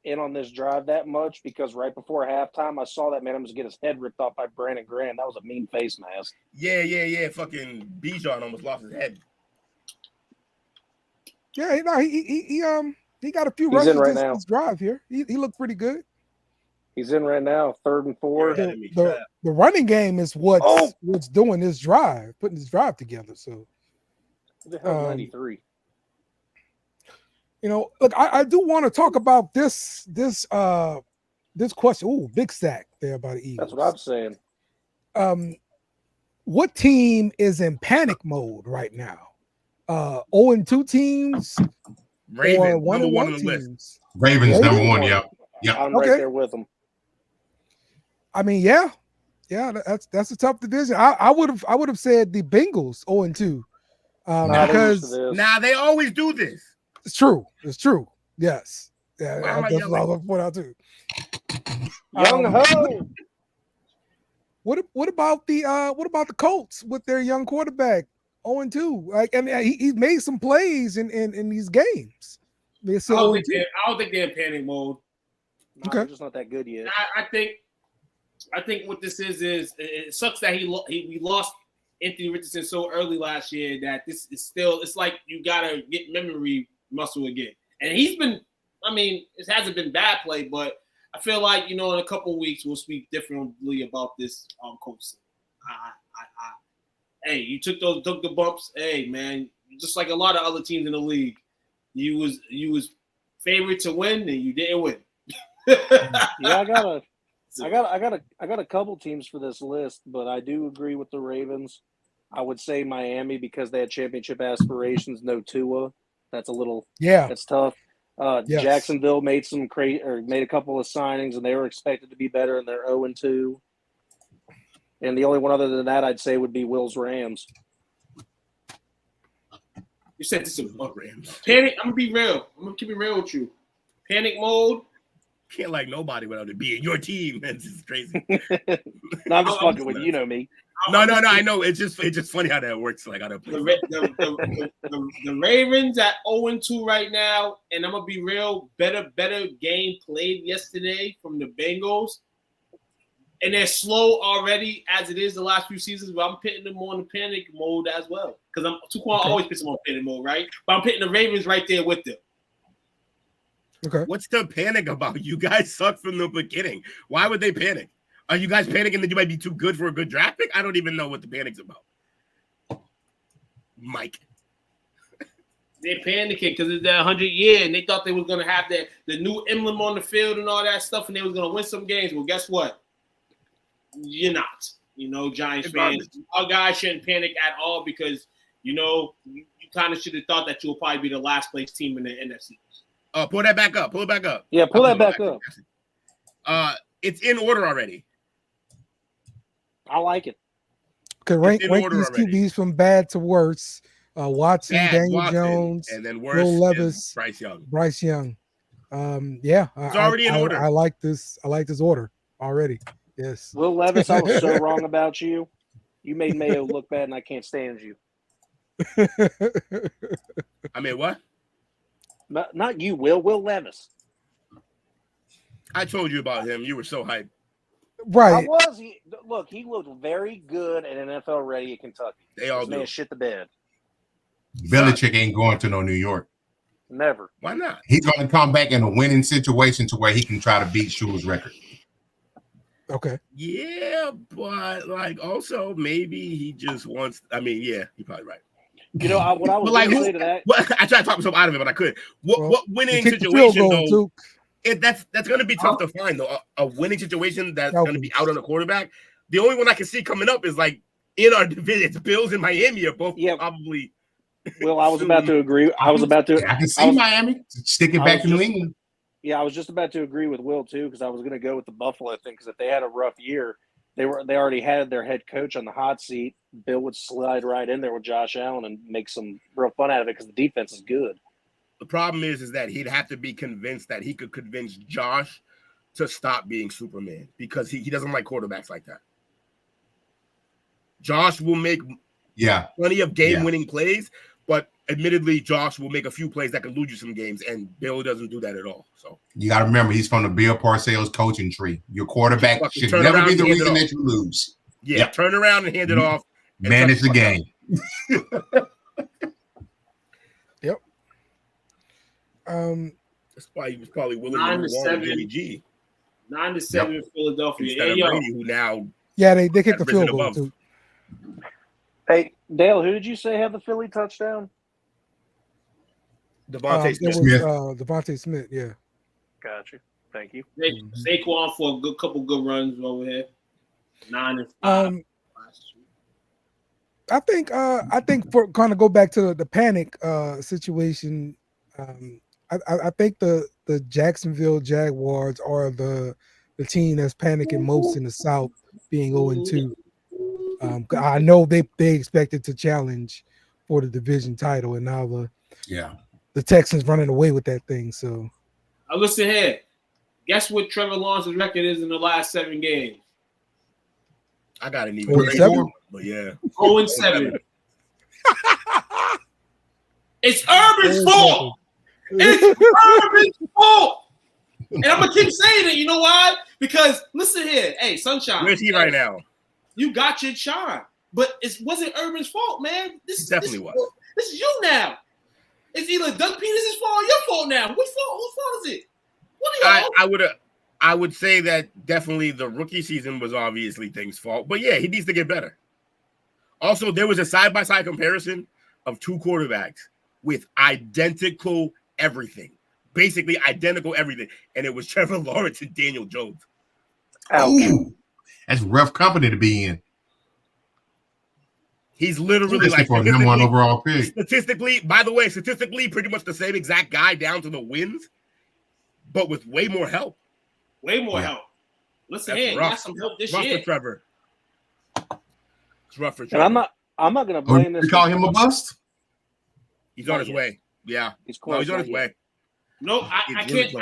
in on this drive that much, because right before halftime I saw that man was get his head ripped off by Brandon Graham. That was a mean face mask. Yeah. Fucking Bijan almost lost his head. Yeah, he got a few He's rushes in right this now. drive here. He looked pretty good. He's in right now, 3rd and 4. The running game is what's doing this drive, putting this drive together. So Who the hell 93? You know, look, I do want to talk about this question. Ooh, big sack there by the Eagles. That's what I'm saying. What team is in panic mode right now? 0-2 teams, Ravens, or number 1 on the teams? list. Ravens, number 1. Yep. I'm right there with them. I mean, yeah, that's a tough division. I would have said the Bengals 0-2 because they always do this. It's true. Yes. Yeah, Why am I that's what I yelling? was going to point out too. Young ho. What about the Colts with their young quarterback 0-2? Like, and he made some plays in these games. I don't think they're in panic mode. No, they're just not that good yet. I think what this is it sucks that we lost Anthony Richardson so early last year that this is still, it's like you gotta get memory muscle again. And he's been, I mean, it hasn't been bad play, but I feel like, in a couple of weeks we'll speak differently about this coach. Hey, you took the bumps. Hey, man, just like a lot of other teams in the league, you was favored to win and you didn't win. Yeah, I got a couple teams for this list, but I do agree with the Ravens. I would say Miami because they had championship aspirations. No Tua, that's a little that's tough. Yes. Jacksonville made made a couple of signings, and they were expected to be better, and they're 0-2. And the only one other than that I'd say would be Will's Rams. You said this is Rams. Panic. I'm gonna be real. I'm gonna keep it real with you. Panic mode. Can't like nobody without it being your team. Man, this is crazy. No, I'm just fucking with you. You know me. No. I know. It's just funny how that works. Like I don't play. The Ravens at 0-2 right now, and I'm gonna be real. Better game played yesterday from the Bengals. and they're slow already as it is the last few seasons, but I'm putting them on the panic mode as well. Because Tuquan always puts them on panic mode, right? But I'm putting the Ravens right there with them. Okay. What's the panic about? You guys suck from the beginning. Why would they panic? Are you guys panicking that you might be too good for a good draft pick? I don't even know what the panic's about. Mike. They're panicking because it's their 100th year, and they thought they was going to have the new emblem on the field and all that stuff, and they was going to win some games. Well, guess what? You're not. Giants fans, our guys shouldn't panic at all because, you kind of should have thought that you will probably be the last place team in the NFC. Pull that back up. Pull it back up. Yeah, pull that back up. It's in order already. I like it. Okay, rank these QBs from bad to worse. Watson, Daniel Jones, and then worse Will Levis, Bryce Young. Yeah, it's already in order. I like this. I like this order already. Yes. Will Levis, I was so wrong about you. You made Mayo look bad, and I can't stand you. I mean, what? Not you, Will. Will Levis. I told you about him. You were so hyped. Right. I was. He looked very good and NFL ready at Kentucky. They all do. Man shit the bed. Belichick ain't going to no New York. Never. Why not? He's going to come back in a winning situation to where he can try to beat Shule's record. Okay. Yeah, but also maybe he just wants. I mean, yeah, you're probably right. What I was going to say to that. I tried to talk myself out of it, but I couldn't. What winning situation though? That's going to be tough to find though. A winning situation that's going to be out on the quarterback. The only one I can see coming up is in our division. It's Bills and Miami are both probably. Well, I was about to agree. I can see Miami. Stick it back to New England. Yeah, I was just about to agree with Will too because I was going to go with the Buffalo thing because if they had a rough year, they already had their head coach on the hot seat. Bill would slide right in there with Josh Allen and make some real fun out of it because the defense is good. The problem is that he'd have to be convinced that he could convince Josh to stop being Superman because he doesn't like quarterbacks like that. Josh will make plenty of game-winning plays, but admittedly, Josh will make a few plays that can lose you some games, and Bill doesn't do that at all. So you got to remember, he's from the Bill Parcells coaching tree. Your quarterback should never be the reason that you lose. Yeah, turn around and hand it off. Manage the game. Yep. That's why he was probably willing to move on to Jimmy G. 9-7 Philadelphia. Instead of Brady, who now they kicked the field goal too. Hey, Dale, who did you say had the Philly touchdown? Devontae Smith. Devontae Smith, yeah. Gotcha. Thank you. Saquon for a couple good runs over here. 9-5. I think for kind of go back to the panic situation. I think the Jacksonville Jaguars are the team that's panicking most in the South, being 0-2. I know they expected to challenge for the division title, and now the Texans running away with that thing. So, listen here. Guess what Trevor Lawrence's record is in the last 7 games? I got an even 0-7, but yeah, 0-7. It's Urban's fault. It's Urban's fault. And I'm gonna keep saying it. You know why? Because listen here, hey, Sunshine. Where's he right now? You got your shine, but it wasn't Urban's fault, man. This definitely was. This is you now. It's either Doug Peterson's fault or your fault now. Whose fault is it? What are y'all? I would say that definitely the rookie season was obviously things' fault, but yeah, he needs to get better. Also, there was a side-by-side comparison of 2 quarterbacks with identical everything, basically identical everything, and it was Trevor Lawrence and Daniel Jones. Ooh, that's rough company to be in. He's literally like for number 1 overall pick. Statistically, pretty much the same exact guy down to the wins, but with way more help. Way more help. Listen, hey, got some help this year. For Trevor. It's rough for Trevor. And I'm not gonna blame this. You call him a bust? He's on his way. Yeah. He's close. He's on his way. No, I can't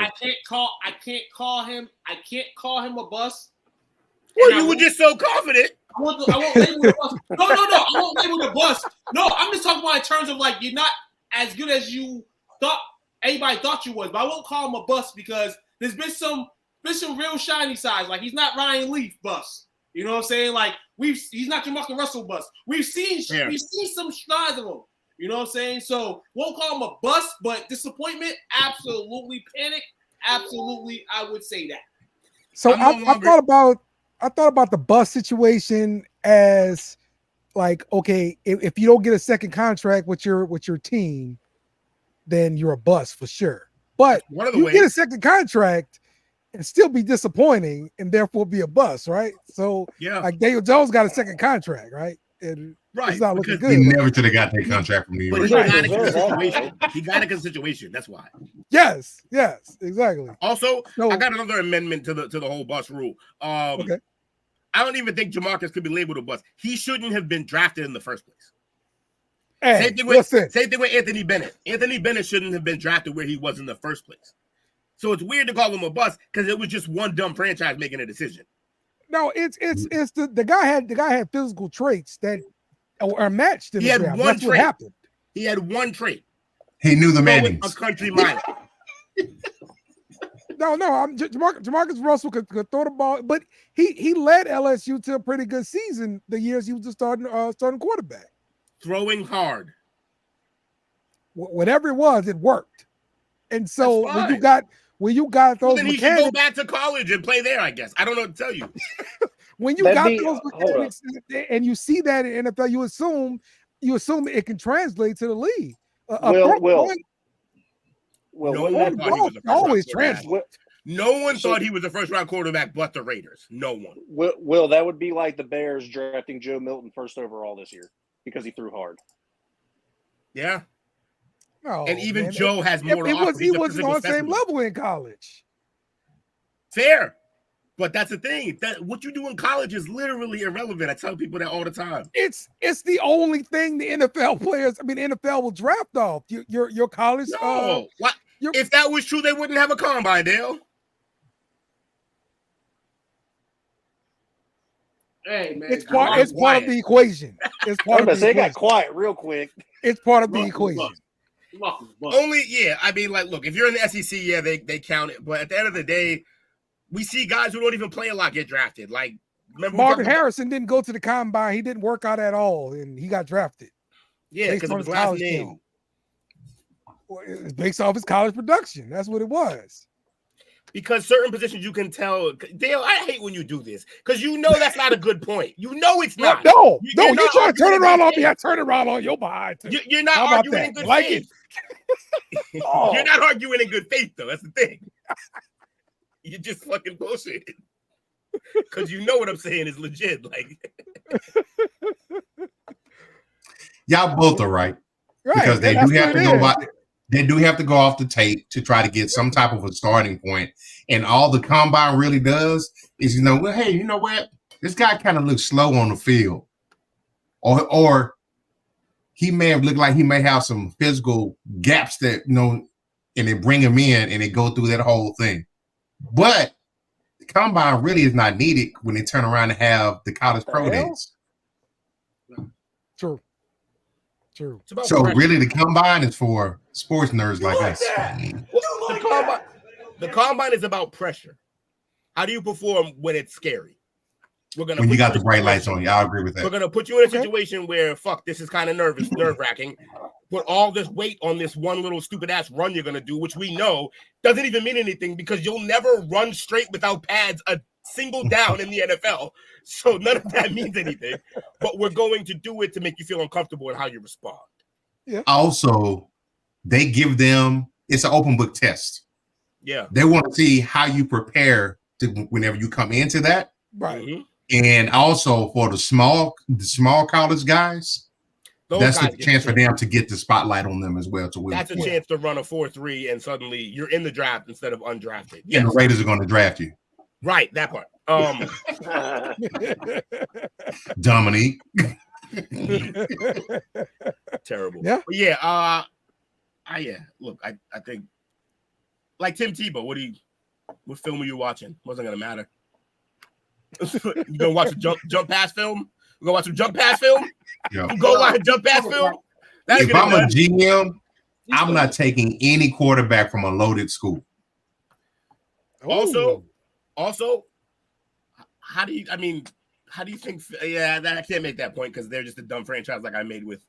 call him a bust. Well, you were just so confident. I won't label the bust. No. I won't label the bust. No, I'm just talking about in terms of like you're not as good as you thought anybody thought you was. But I won't call him a bust because there's been some There's some real shiny sides. Like, he's not Ryan Leaf bust. You know what I'm saying? Like, he's not Jamarcus Russell bust. We've seen some strides of him. You know what I'm saying? So won't call him a bust, but disappointment, absolutely. Panic, absolutely. I would say that. So I thought about the bust situation as like, okay, if you don't get a second contract with your team, then you're a bust for sure. But you get a second contract and still be disappointing and therefore be a bust, right? So like Daniel Jones got a second contract, right? And it's not looking good. He never should have got that contract from New York. But he got a situation. He got a good situation. That's why. Yes, exactly. Also, I got another amendment to the whole bust rule. Okay. I don't even think Jamarcus could be labeled a bust. He shouldn't have been drafted in the first place. Hey, same thing with Anthony Bennett. Anthony Bennett shouldn't have been drafted where he was in the first place. So it's weird to call him a bust because it was just one dumb franchise making a decision. No, it's the guy had physical traits that are matched in the draft. That's what happened. He had one trait. He knew the Mannings. A country mile. No, Jamarcus Russell could throw the ball, but he led LSU to a pretty good season the years he was the starting quarterback. Throwing hard. Whatever it was, it worked. And so when you got those then he should go back to college and play there, I guess. I don't know what to tell you. When you got those mechanics and you see that in NFL, you assume it can translate to the league. No one thought he was a first round quarterback but the Raiders. No one. Will, that would be like the Bears drafting Joe Milton first overall this year because he threw hard. Yeah. No, and even Joe has more to offer. He wasn't on the same level in college. Fair. But that's the thing. That what you do in college is literally irrelevant. I tell people that all the time. It's the only thing the NFL will draft off. Your college. No. What? If that was true, they wouldn't have a combine, Dale. Hey man, it's part of the equation. It's part of the equation. They got quiet real quick. It's part of the equation. Only, I mean, like, look, if you're in the SEC, they count it. But at the end of the day, we see guys who don't even play a lot get drafted. Like, remember Marvin Harrison didn't go to the combine. He didn't work out at all, and he got drafted. Yeah, because of his last name. It's based off his college production. That's what it was. Because certain positions you can tell. Dale, I hate when you do this because you know that's not a good point. You know it's not. No, you're trying to turn it around on me. I turn it around on your behind. You're not arguing in good faith. You're not arguing in good faith, though. That's the thing. You're just fucking bullshit. Because you know what I'm saying is legit. Like, y'all both are right. Because they do have to go by. They do have to go off the tape to try to get some type of a starting point. And all the combine really does is, hey, you know what? This guy kind of looks slow on the field. Or he may have looked like he may have some physical gaps that, and they bring him in and they go through that whole thing. But the combine really is not needed when they turn around and have the college pro days. True. So really the combine is for sports nerds like us. The combine is about pressure. How do you perform when it's scary? When you got the bright lights on you, I agree with that. We're gonna put you in a situation where this is kind of nerve-wracking. Put all this weight on this one little stupid ass run you're gonna do, which we know doesn't even mean anything because you'll never run straight without pads a single down in the NFL. So none of that means anything. But we're going to do it to make you feel uncomfortable in how you respond. Yeah. Also, they give them it's an open book test. Yeah. They want to see how you prepare whenever you come into that. Right. Mm-hmm. And also for the small college guys, that's the chance for them to get the spotlight on them as well. That's a chance to run a 4.3 and suddenly you're in the draft instead of undrafted. Yes. And the Raiders are going to draft you. Right, that part. Dominique. Terrible. Yeah. But yeah. Look, I think like Tim Tebow, what film are you watching? Wasn't gonna matter. You gonna watch a jump pass film? You gonna watch some jump pass film? Yeah. You go watch a jump pass film? If I'm a GM, I'm not taking any quarterback from a loaded school. Also, Also, how do you think? Yeah, I can't make that point because they're just a dumb franchise like I made with.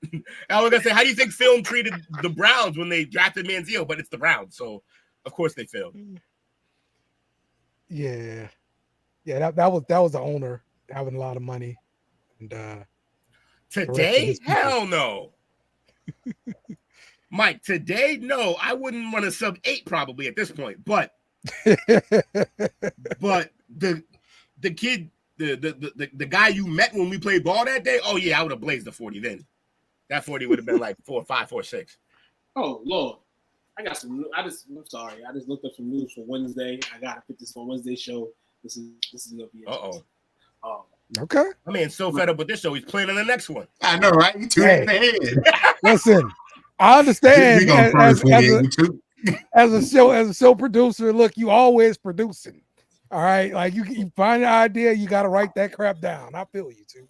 I was gonna say, how do you think film treated the Browns when they drafted Manziel? But it's the Browns, so of course they failed. Yeah. That was the owner having a lot of money, and today, hell no. Mike, today, no, I wouldn't want to sub 8 probably at this point, but the kid, the guy you met when we played ball that day, oh yeah, I would have blazed the 40 then. That 40 would have been like 4.5, 4.6. Oh Lord, I'm sorry, I just looked up some news for Wednesday. I gotta put this on Wednesday show. This is gonna be. Okay. I mean, so fed up with this show, he's playing on the next one. I know, right? You two in the head. Listen, I understand as a show producer. Look, you always producing. All right, like you find an idea, you got to write that crap down. I feel you too.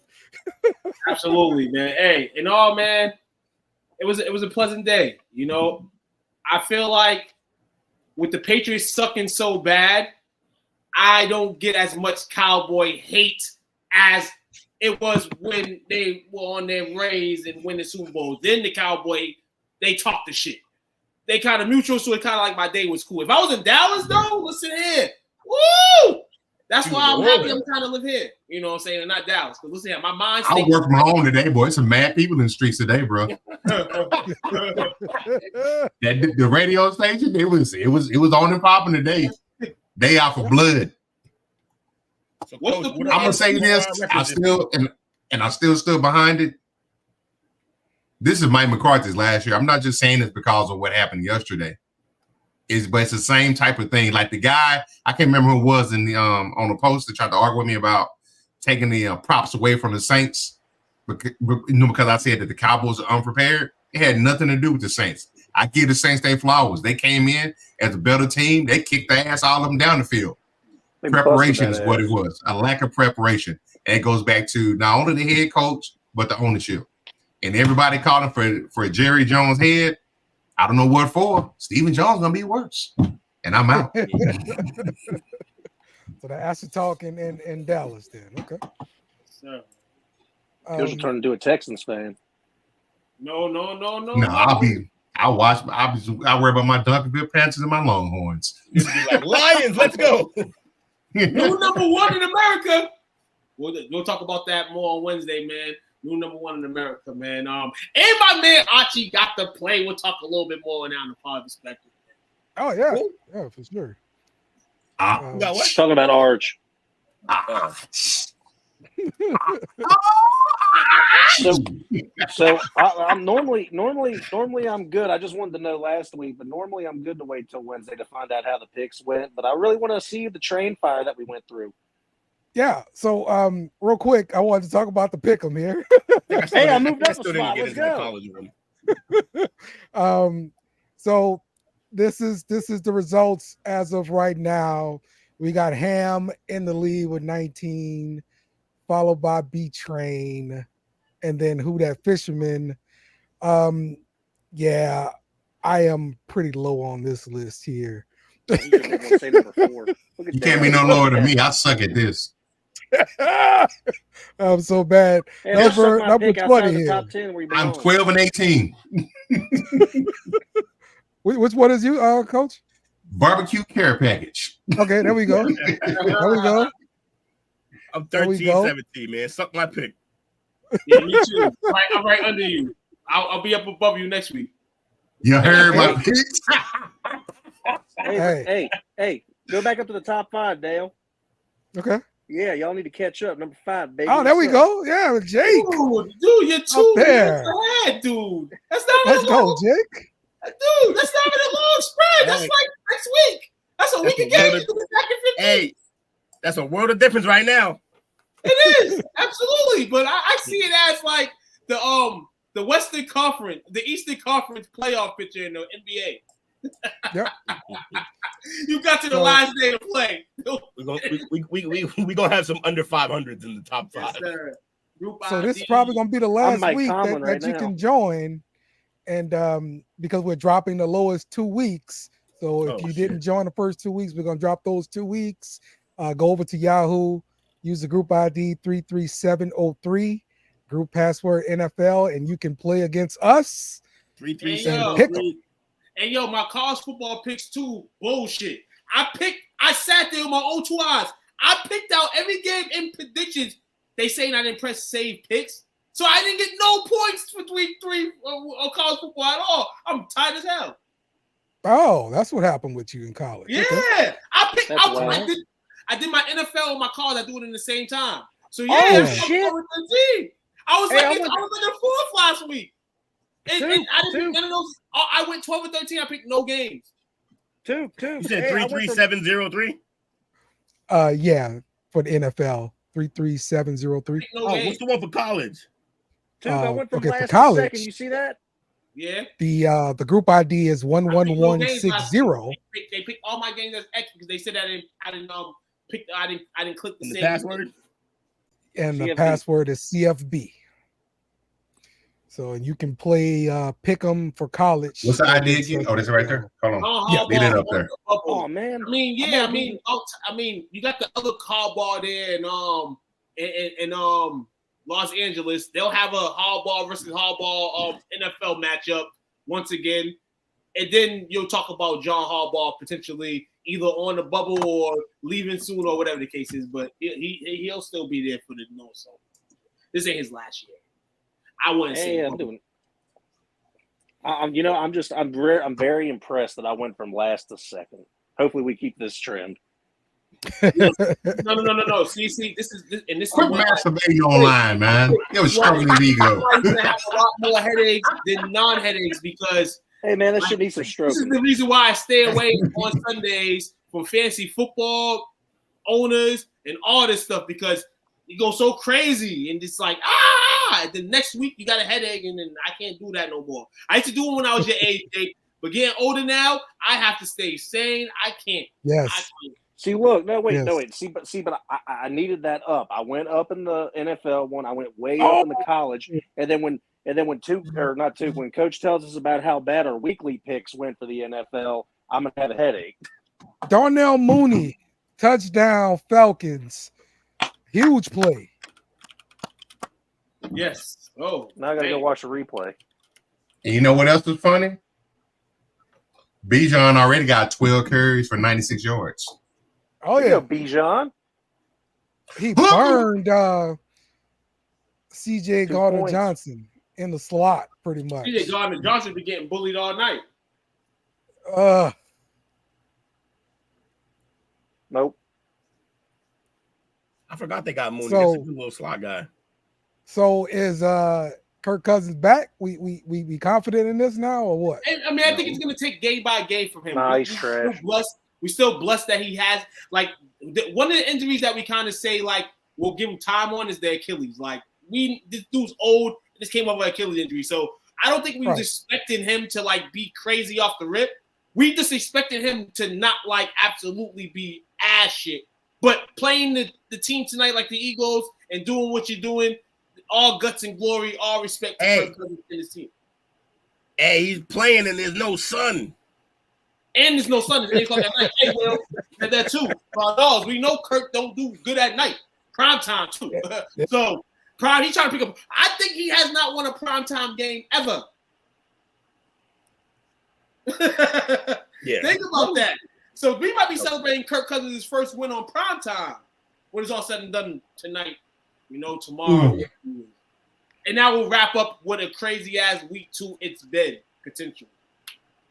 Absolutely, man. Hey, in all, man, it was a pleasant day. You know, I feel like with the Patriots sucking so bad, I don't get as much Cowboy hate as it was when they were on their raise and win the Super Bowl. Then the Cowboy, they talk the shit. They kind of mutual, so it kind of like my day was cool. If I was in Dallas, though, listen here. Woo! That's why I'm happy I'm trying to live here. You know what I'm saying? And not Dallas. Because listen here, my mind's I work from home today, boy. Some mad people in the streets today, bro. The radio station, it was on and popping today. They out for blood. So I'm gonna say this. I still stood behind it. This is Mike McCarthy's last year. I'm not just saying this because of what happened yesterday. But it's the same type of thing. Like the guy, I can't remember who it was in the on the post that tried to argue with me about taking the props away from the Saints, because I said that the Cowboys are unprepared. It had nothing to do with the Saints. I give the Saints their flowers. They came in as a better team. They kicked their ass, all of them down the field. Preparation is what it was. A lack of preparation. And it goes back to not only the head coach, but the ownership. And everybody calling for Jerry Jones' head. I don't know what for. Stephen Jones gonna be worse. And I'm out. So the Asher talk in Dallas then. Okay. Sir. You'll turn into a Texans fan. No. I'll worry about my Duncanville Panthers and my Longhorns. You'll be like, Lions, let's go. New number 1 in America. We'll talk about that more on Wednesday, man. New number 1 in America, man. And my man Archie got to play. We'll talk a little bit more now in the pod perspective. Oh yeah, yeah, for sure. Talking about Arch. So I'm normally I'm good. I just wanted to know last week, but normally I'm good to wait till Wednesday to find out how the picks went. But I really want to see the train fire that we went through. Yeah. So real quick, I wanted to talk about the pick'em here. Hey, I moved up a spot. Let's go. So this is the results as of right now. We got Ham in the lead with 19, followed by B Train, and then Who That Fisherman. Yeah, I am pretty low on this list here. You can't be no lower than me. I suck at this. I'm so bad. Hey, number 20 here. Top 10 where you I'm 12 and 18. Which one is you, Coach? Barbecue care package. Okay, there we go. There we go. I'm 13-17, man. Suck my pick. Yeah, me too. I'm right under you. I'll be up above you next week. You heard my picks? Hey, go back up to the top 5, Dale. Okay. Yeah, y'all need to catch up. Number 5, baby. Oh, there we go. Yeah, Jake. Dude, you're too there. ahead, dude. That's not Let's go, Jake. Dude, that's not even a long spread. That's like next week. That's a week again. Hey, that's a world of difference right now. It is absolutely, but I see it as like the Western Conference, the Eastern Conference playoff picture in the NBA. Yep. You got to the last day to play. We're gonna have some under 500s in the top 5. Yes, so this is probably gonna be the last week that you can join, and because we're dropping the lowest 2 weeks. So if you didn't join the first 2 weeks, we're gonna drop those 2 weeks, Go over to Yahoo, use the group ID 33703, group password NFL, and you can play against us. 33703. And yo, my college football picks too, bullshit. I sat there with my own 2 eyes. I picked out every game in predictions. They saying I didn't press save picks. So I didn't get no points for week 3 of college football at all. I'm tired as hell. Oh, that's what happened with you in college. Yeah. Okay. I did my NFL and my college. I do it in the same time. So yeah, Oh, shit. I was Hey, like in fourth last week. And I didn't pick none of those. I went 12 and 13. I picked no games. Two. You said 33703? Yeah, for the NFL, 33703. No Oh, games. what's the one for college? I went from okay, for last to college. second. You see that? Yeah. The group ID is 11160. They picked all my games as X because they said I didn't click the And the same password? And the CFB. password is CFB. So, and you can play pick 'em for college. What's the ID again? Oh, that's right there. Hold on. Yeah, Leave it up there. Oh man. I mean, you got the other cardball there in Los Angeles. They'll have a hardball versus hardball NFL matchup once again, and then you'll talk about John Harbaugh potentially either on the bubble or leaving soon or whatever the case is. But he'll still be there for the North. So this ain't his last year. I wouldn't say. I'm doing. I'm very impressed that I went from last to second. Hopefully, we keep this trend. No. See, this is Quit masturbating online, man. You have a struggling ego. I'm gonna have a lot more headaches than non-headaches because Hey man, that should need some stroke. this is the reason why I stay away on Sundays from fantasy football owners and all this stuff because you go so crazy and it's like the next week you got a headache and then I can't do that no more. I used to do it when I was your age, Jake, but getting older now, I have to stay sane. I can't. Yes. I can't. See, look, no, wait. But I needed that up. I went up in the NFL one. I went way up in the college, and then when Coach tells us about how bad our weekly picks went for the NFL, I'm gonna have a headache. Darnell Mooney, touchdown Falcons, huge play. Yes. Oh, Now I gotta go watch the replay. And you know what else was funny? Bijan already got 12 carries for 96 yards. Oh yeah, Bijan. He burned CJ 2 Gardner points. Johnson in the slot pretty much. CJ Gardner Johnson be getting bullied all night. Nope. I forgot they got Mooney. So- That's a good little slot guy. So is Kirk Cousins back? We confident in this now or what? I mean, I think it's going to take game by game from him. Nah, he's trash. We still blessed that he has one of the injuries that we kind of say like we'll give him time on is the Achilles. Like this dude's old. This came off an Achilles injury, so I don't think we was expecting him to like be crazy off the rip. We just expected him to not like absolutely be ass shit, but playing the team tonight like the Eagles and doing what you're doing. All guts and glory, all respect to Kirk Cousins and his team. Hey, he's playing and there's no sun. And there's no sun. It's 8 o'clock at night. Hey, well, at that too. $5. We know Kirk don't do good at night. Prime time too. So he's trying to pick up. I think he has not won a primetime game ever. Yeah. Think about that. So we might be celebrating Kirk Cousins' first win on primetime when it's all said and done tonight. Tomorrow. And now we'll wrap up with a crazy ass week 2. It's dead potential.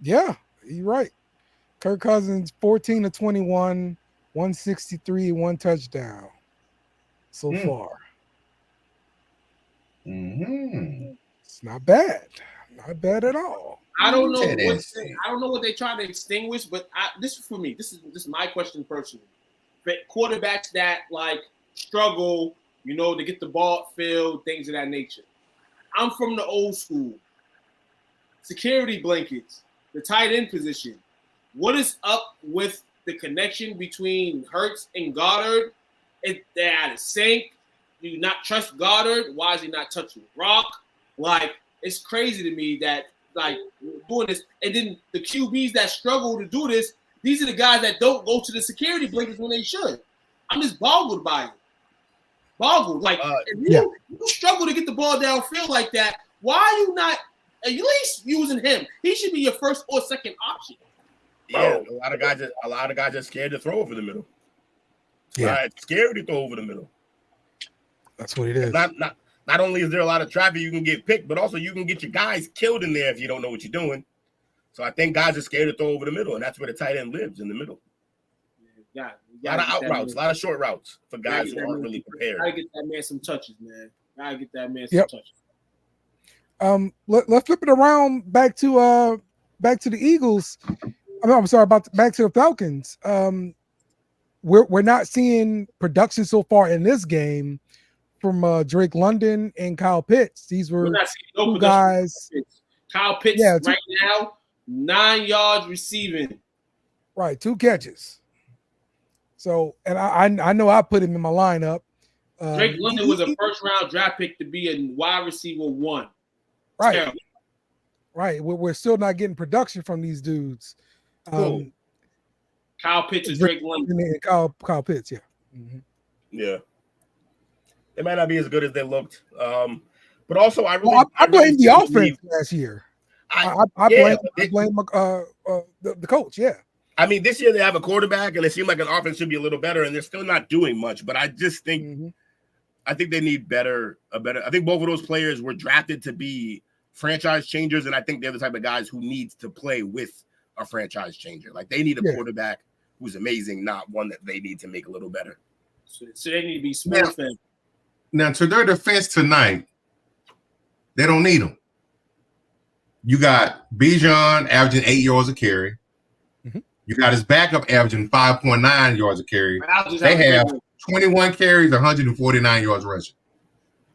Yeah, you're right. Kirk Cousins 14 to 21, 163, 1 touchdown so far. It's not bad. Not bad at all. I don't know what they try to extinguish, but this is for me. This is my question personally. But quarterbacks that like struggle, to get the ball filled, things of that nature. I'm from the old school. Security blankets, the tight end position. What is up with the connection between Hurts and Goddard? If they're out of sync, do you not trust Goddard? Why is he not touching the rock? Like, it's crazy to me that, like, doing this. And then the QBs that struggle to do this, these are the guys that don't go to the security blankets when they should. I'm just boggled by it. Boggled. Like, if you struggle to get the ball downfield like that, why are you not at least using him? He should be your first or second option. Yeah, a lot of guys are scared to throw over the middle. Yeah, scared to throw over the middle. That's what it is. Not only is there a lot of traffic you can get picked, but also you can get your guys killed in there if you don't know what you're doing. So I think guys are scared to throw over the middle, and that's where the tight end lives, in the middle. Yeah, a lot of out routes, a lot of short routes for guys who aren't really prepared. Gotta get that man some touches, man. Gotta get that man some touches. Let's flip it around back to the Eagles. I'm sorry, back to the Falcons. We're not seeing production so far in this game from Drake London and Kyle Pitts. These were two guys. Kyle Pitts right now, 9 yards receiving. Right, 2 catches. So, and I know I put him in my lineup. Drake London was a first-round draft pick to be a wide receiver 1. Right. Terrible. Right. We're still not getting production from these dudes. Cool. Kyle Pitts and Drake London. And Kyle Pitts, yeah. Mm-hmm. Yeah. They might not be as good as they looked. But also, I blame the offense last year. I blame the coach, yeah. I mean, this year they have a quarterback, and it seemed like an offense should be a little better, and they're still not doing much. But I just think, I think they need better. I think both of those players were drafted to be franchise changers, and I think they're the type of guys who needs to play with a franchise changer. Like they need a quarterback who's amazing, not one that they need to make a little better. So they need to be smart. Now, to their defense tonight, they don't need them. You got Bijan averaging 8 yards a carry. You got his backup averaging 5.9 yards a carry. They have 21 carries, 149 yards rushing.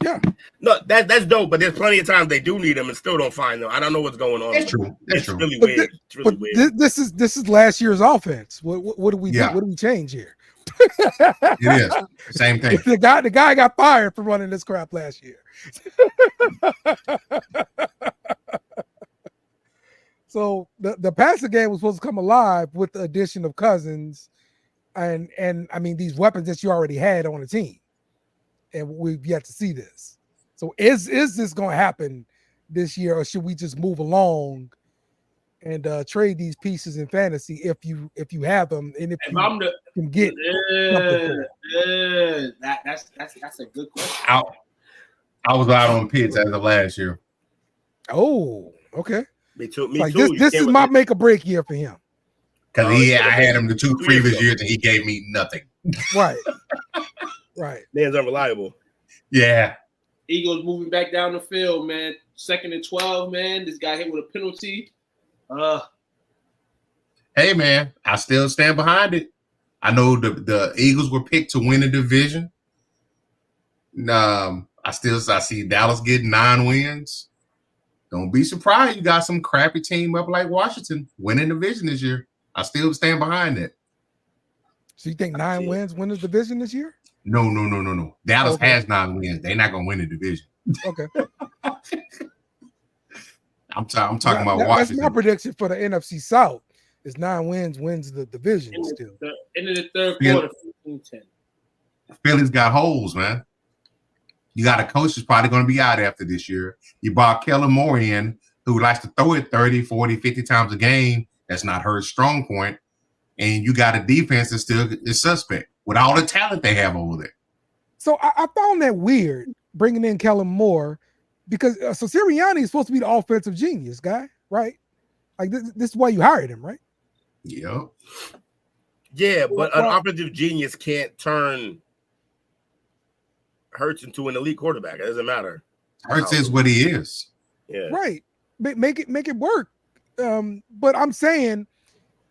Yeah. No, that's dope, but there's plenty of times they do need them and still don't find them. I don't know what's going on. That's true. That's true. Really weird. It's really weird. This is last year's offense. What do we do? What do we change here? It is. Same thing. The guy got fired for running this crap last year. So the passing game was supposed to come alive with the addition of Cousins and I mean these weapons that you already had on the team. And we've yet to see this. So is this going to happen this year, or should we just move along and trade these pieces in fantasy if you have them and if you can get that's a good question. I was out on Pitts as of last year. Oh, okay. Me too. This is my make or break year for him. Because I had him the 2 previous years and he gave me nothing. Right. Right. Man's unreliable. Yeah. Eagles moving back down the field, man. 2nd and 12, man. This guy hit with a penalty. Hey, man, I still stand behind it. I know the Eagles were picked to win the division. I see Dallas getting 9 wins. Don't be surprised you got some crappy team up like Washington winning the division this year. I still stand behind it. So you think 9 wins win the division this year? No. Dallas has 9 wins. They're not gonna win the division. Okay. I'm talking about Washington. That's my prediction for the NFC South. Is 9 wins the division still. End of the third quarter, 15-10. Philly's got holes, man. You got a coach who's probably going to be out after this year. You brought Kellen Moore in, who likes to throw it 30, 40, 50 times a game. That's not her strong point. And you got a defense that still is suspect with all the talent they have over there. So I found that weird, bringing in Kellen Moore, because so Sirianni is supposed to be the offensive genius guy, right? Like this is why you hired him, right? Yep. Yeah, but an offensive genius can't turn Hurts into an elite quarterback. It doesn't matter. Hurts is what he is. Yeah. Right. Make it work. But I'm saying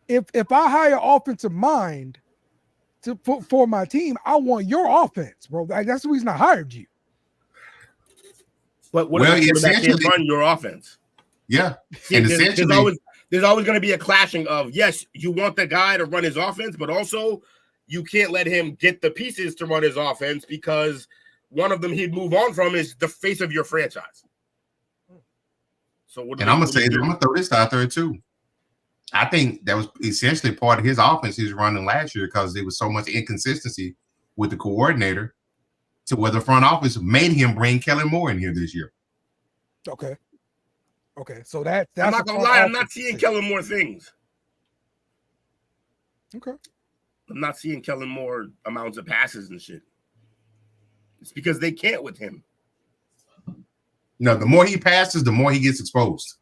if I hire offensive mind for my team, I want your offense, bro. That's the reason I hired you. But what if the quarterback can't run your offense? Yeah. And there's always going to be a clashing of, yes, you want the guy to run his offense, but also you can't let him get the pieces to run his offense because one of them he'd move on from is the face of your franchise. So I'm going to throw this out there too. I think that was essentially part of his offense he was running last year because there was so much inconsistency with the coordinator to where the front office made him bring Kellen Moore in here this year. Okay. So that's I'm not gonna lie, I'm not seeing Kellen Moore things. Okay. I'm not seeing Kellen Moore amounts of passes and shit. It's because they can't with him. No, the more he passes, the more he gets exposed.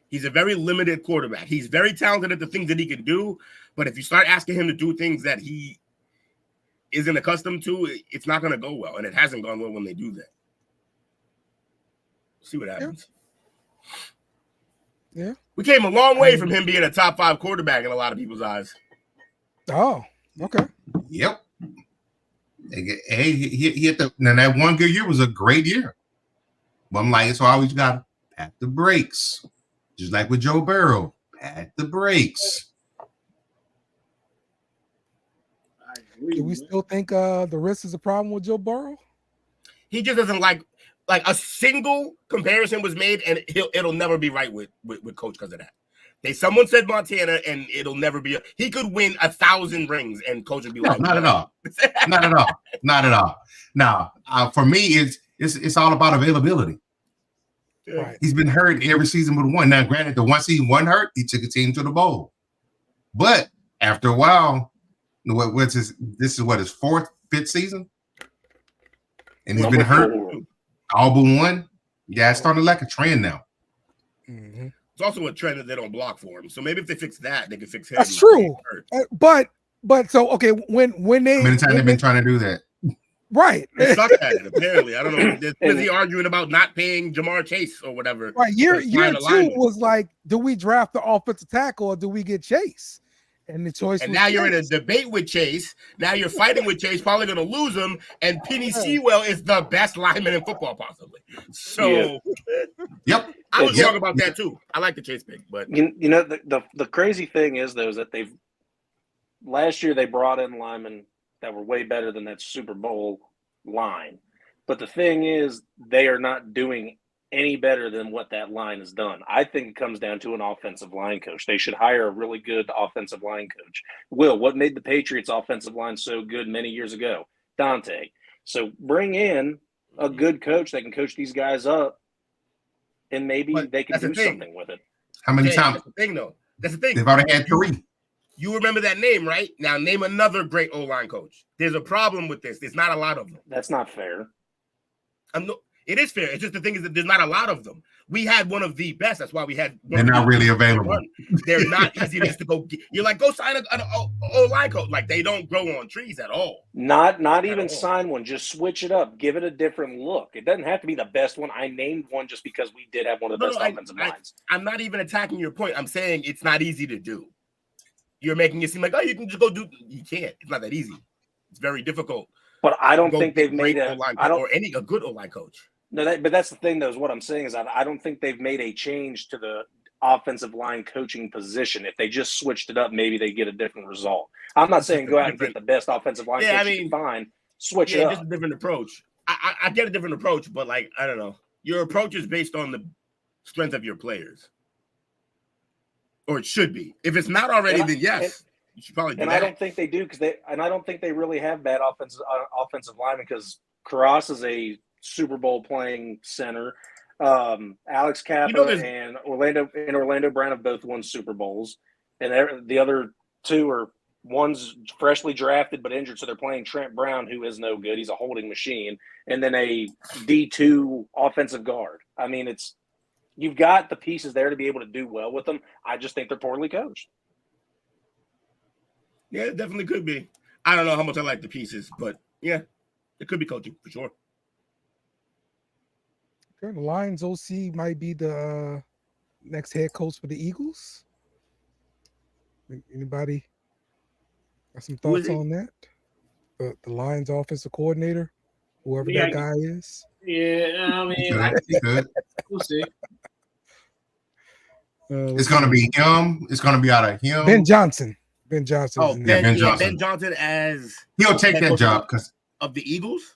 He's a very limited quarterback. He's very talented at the things that he can do, but if you start asking him to do things that he isn't accustomed to, it's not going to go well, and it hasn't gone well when they do that. See what happens. Yeah. We came a long way from him being a top 5 quarterback in a lot of people's eyes. Oh, okay. Yep. Hey, he hit now that one good year was a great year. But I'm like, it's always got to pat the brakes. Just like with Joe Burrow, pat the brakes. Do we still think the risk is a problem with Joe Burrow? He just doesn't like a single comparison was made, and it'll never be right with Coach because of that. Someone said Montana, and it'll never be. He could win 1,000 rings, and Coach would be like, not at all, not at all, not at all. Now, for me, it's all about availability. Right. He's been hurt every season but one. Now, granted, the one season one hurt, he took a team to the bowl. But after a while, this is his 4th, 5th season, and he's been hurt all but one. Yeah, it's starting like a trend now. Mm-hmm. It's also a trend that they don't block for him. So maybe if they fix that, they can fix him. That's true. But so okay, when they how many times they've been trying to do that? Right. They suck at it, apparently. I don't know. They're busy arguing about not paying Jamar Chase or whatever. Right. Year 2 was like, do we draft the offensive tackle or do we get Chase? And the choice. And now you're in a debate with Chase. Now you're fighting with Chase, probably going to lose him. And Penny Sewell is the best lineman in football, possibly. So, yep. I was wrong about that too. I like the Chase pick, but you know the crazy thing is though is that last year they brought in linemen that were way better than that Super Bowl line. But the thing is, they are not doing any better than what that line has done. I think it comes down to an offensive line coach. They should hire a really good offensive line coach. Will, what made the Patriots offensive line so good many years ago? Dante. So bring in a good coach that can coach these guys up, and maybe they can do something with it. How many times? That's the thing, though. That's the thing. They've already had 3. You remember that name, right? Now name another great O-line coach. There's a problem with this. There's not a lot of them. That's not fair. It is fair. It's just the thing is that there's not a lot of them. We had one of the best. That's why we had. They're not really available. They're not easy just to go get. You're like, go sign an O-line coach. Like, they don't grow on trees at all. Not even sign one. Just switch it up. Give it a different look. It doesn't have to be the best one. I named one just because we did have one of the best offensive lines. I'm not even attacking your point. I'm saying it's not easy to do. You're making it seem like, oh, you can just go do. You can't. It's not that easy. It's very difficult. But I don't think they've made a good O-line coach. No, but that's the thing, though, is what I'm saying is I don't think they've made a change to the offensive line coaching position. If they just switched it up, maybe they get a different result. I'm not saying go out and get the best offensive line coach. Fine. Switch it up. Just a different approach. I get a different approach, but, like, I don't know. Your approach is based on the strength of your players. Or it should be. If it's not already, then yes. You should probably do that. I don't think they do I don't think they really have bad offensive linemen because Karras is a Super Bowl playing center. Alex Kappa and Orlando Brown have both won Super Bowls, and the other two are one's freshly drafted but injured, so they're playing Trent Brown, who is no good. He's a holding machine, and then a D2 offensive guard. I mean, you've got the pieces there to be able to do well with them. I just think they're poorly coached. Yeah, it definitely could be. I don't know how much I like the pieces, but yeah, it could be coaching for sure. The Lions OC might be the next head coach for the Eagles. Anybody got some thoughts on that? The Lions offensive coordinator, whoever that guy is. Yeah, I mean, we'll see. It's going to be him. It's going to be out of him. Ben Johnson. Ben Johnson. Oh, Ben Johnson as he'll take that job because of the Eagles.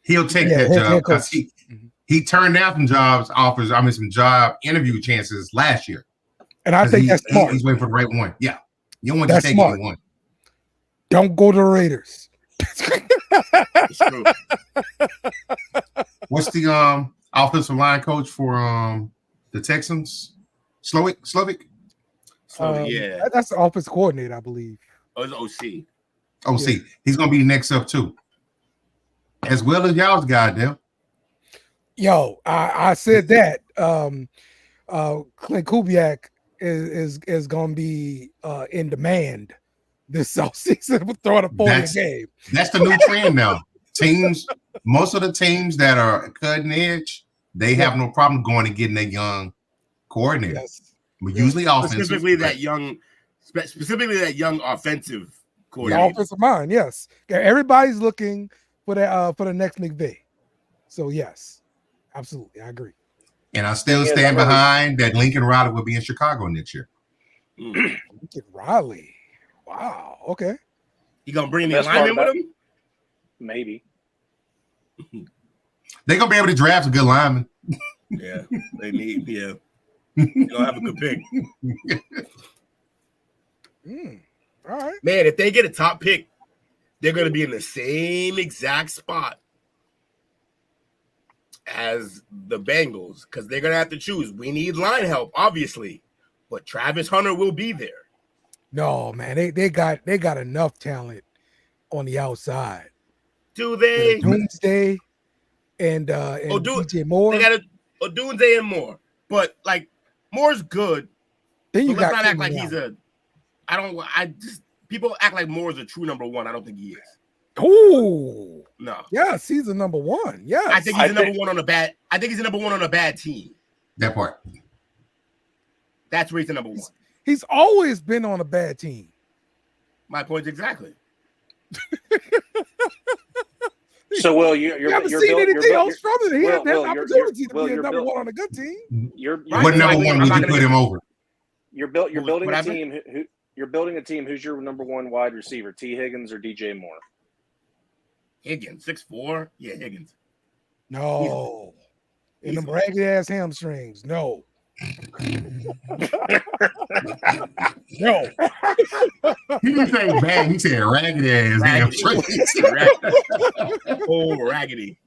He'll take that job because he turned down some some job interview chances last year. And I think that's smart. He's waiting for the right one. Yeah, you don't want to take anyone. Don't go to the Raiders. It's true. What's the offensive line coach for the Texans? Slovic? Yeah. That's the offense coordinator, I believe. Oh, it's OC. OC. Yeah. He's gonna be next up too. As well as y'all's guy there. Yo, I said that. Clint Kubiak is gonna be in demand this offseason with throwing a 40 a game. That's the new trend now. Most of the teams that are cutting edge, they have no problem going and getting a young coordinator. Yes. But usually offensive. Specifically that young offensive coordinator. The offensive mind, yes. Everybody's looking for the next McVay. So yes, absolutely, I agree. And I still stand behind that Lincoln Riley will be in Chicago next year. Lincoln Riley. Wow. Okay. You gonna bring the lineman with him? Maybe. They're gonna be able to draft a good lineman. Yeah, they need. Yeah, you don't have a good pick. All right, man. If they get a top pick, they're gonna be in the same exact spot as the Bengals because they're gonna have to choose. We need line help, obviously, but Travis Hunter will be there. No, man, they got enough talent on the outside. Do they? Doomsday and DJ Moore. They got Doomsday and Moore, but like Moore's good. Then you let's not act like he's a. People act like Moore's a true number one. I don't think he is. Oh no. Yes, he's a number one. Yes, I think he's number one on a bad. I think he's a number one on a bad team. That part. That's where he's the number one. He's always been on a bad team. My point exactly. So, Will, you haven't seen anything else from it. He had that opportunity to be a number one on a good team. What number one would you put him over? You're building a team. You're building a team. Who's your number one wide receiver? T. Higgins or DJ Moore? Higgins, 6'4". Yeah, Higgins. No, in them ragged ass hamstrings. No. No. He didn't say bad. He said ragged ass hamstrings. Oh, raggedy.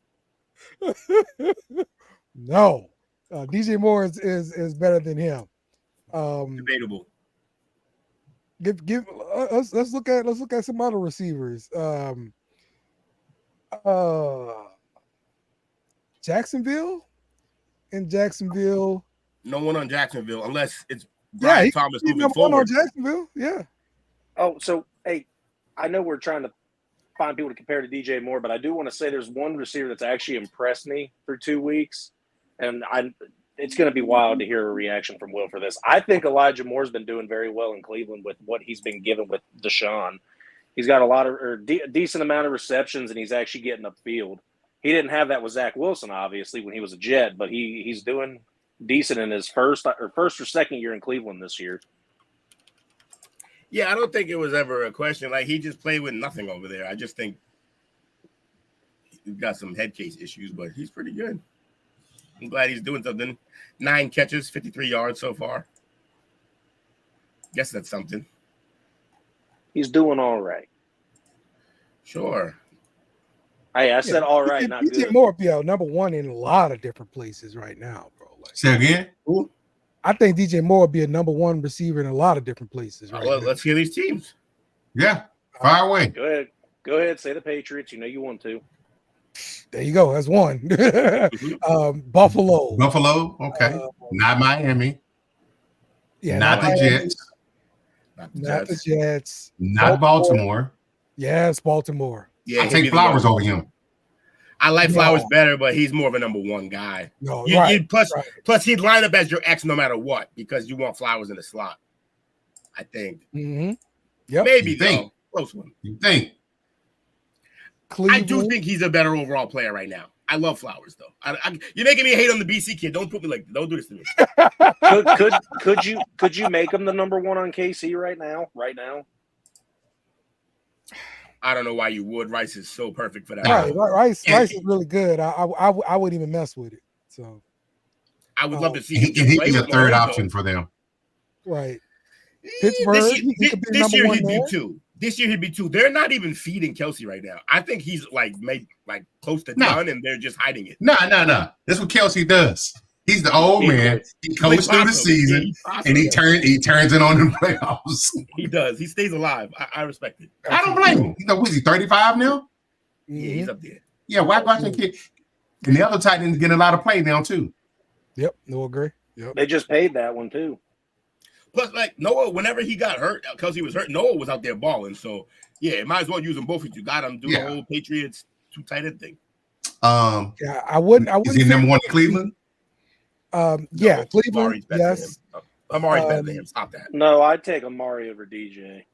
No, DJ Moore is better than him. Debatable. Let's look at some other receivers. Jacksonville. No one on Jacksonville unless it's Brian Thomas moving forward. On Jacksonville, yeah. Oh, so hey, I know we're trying to find people to compare to DJ Moore, but I do want to say there's one receiver that's actually impressed me for 2 weeks, and it's going to be wild to hear a reaction from Will for this. I think Elijah Moore's been doing very well in Cleveland with what he's been given with Deshaun. He's got a decent amount of receptions, and he's actually getting upfield. He didn't have that with Zach Wilson, obviously, when he was a Jet, but he's doing decent in his first or second year in Cleveland this year. Yeah, I don't think it was ever a question. Like, he just played with nothing over there. I just think he's got some head case issues, but he's pretty good. I'm glad he's doing something. 9 catches, 53 yards so far. Guess that's something. He's doing all right. Sure. Hey, I said all right, not good. Moore be number one in a lot of different places right now, bro. Like, say again? Ooh. I think DJ Moore will be a number one receiver in a lot of different places right now. Let's hear these teams. Yeah, fire away. Go ahead. Say the Patriots. You know you want to. There you go. That's one. Buffalo. Okay. Not Miami. Yeah. Not the Jets. Not the Jets. Not Baltimore. Yes, Baltimore. Yeah, I take Flowers over him. I like Flowers better, but he's more of a number one guy. No, plus he'd line up as your X no matter what because you want Flowers in the slot. I think. Mm-hmm. Yep. Maybe though. Close one. You think? Cleveland. I do think he's a better overall player right now. I love Flowers though. You're making me hate on the BC kid. Don't do this to me. Could you make him the number one on KC right now? I don't know why you would. Rice is so perfect for that. Rice is really good. I wouldn't even mess with it. So I would love to see him play be a third option for them. Right. Pittsburgh. This year he'd be 2. This year he'd be 2. They're not even feeding Kelsey right now. I think he's like close to done, and they're just hiding it. No. That's what Kelsey does. He's the old man. He coaches through the season, and he turns it on in the playoffs. He does. He stays alive. I respect it. I don't blame him. You know, was he 35 now? Yeah, he's up there. Yeah, why watch that kid? And the other tight ends getting a lot of play now too. Yep, no agree. Yep. They just paid that one too. Plus, like Noah, whenever he got hurt, because he was hurt, Noah was out there balling. So yeah, might as well use them both if you got him. Do the whole Patriots 2 tight end thing. Yeah, I wouldn't. Is he number 1 in Cleveland? Yeah, Cleveland. Yes. Amari's better than him. Stop that. No, I'd take Amari over DJ.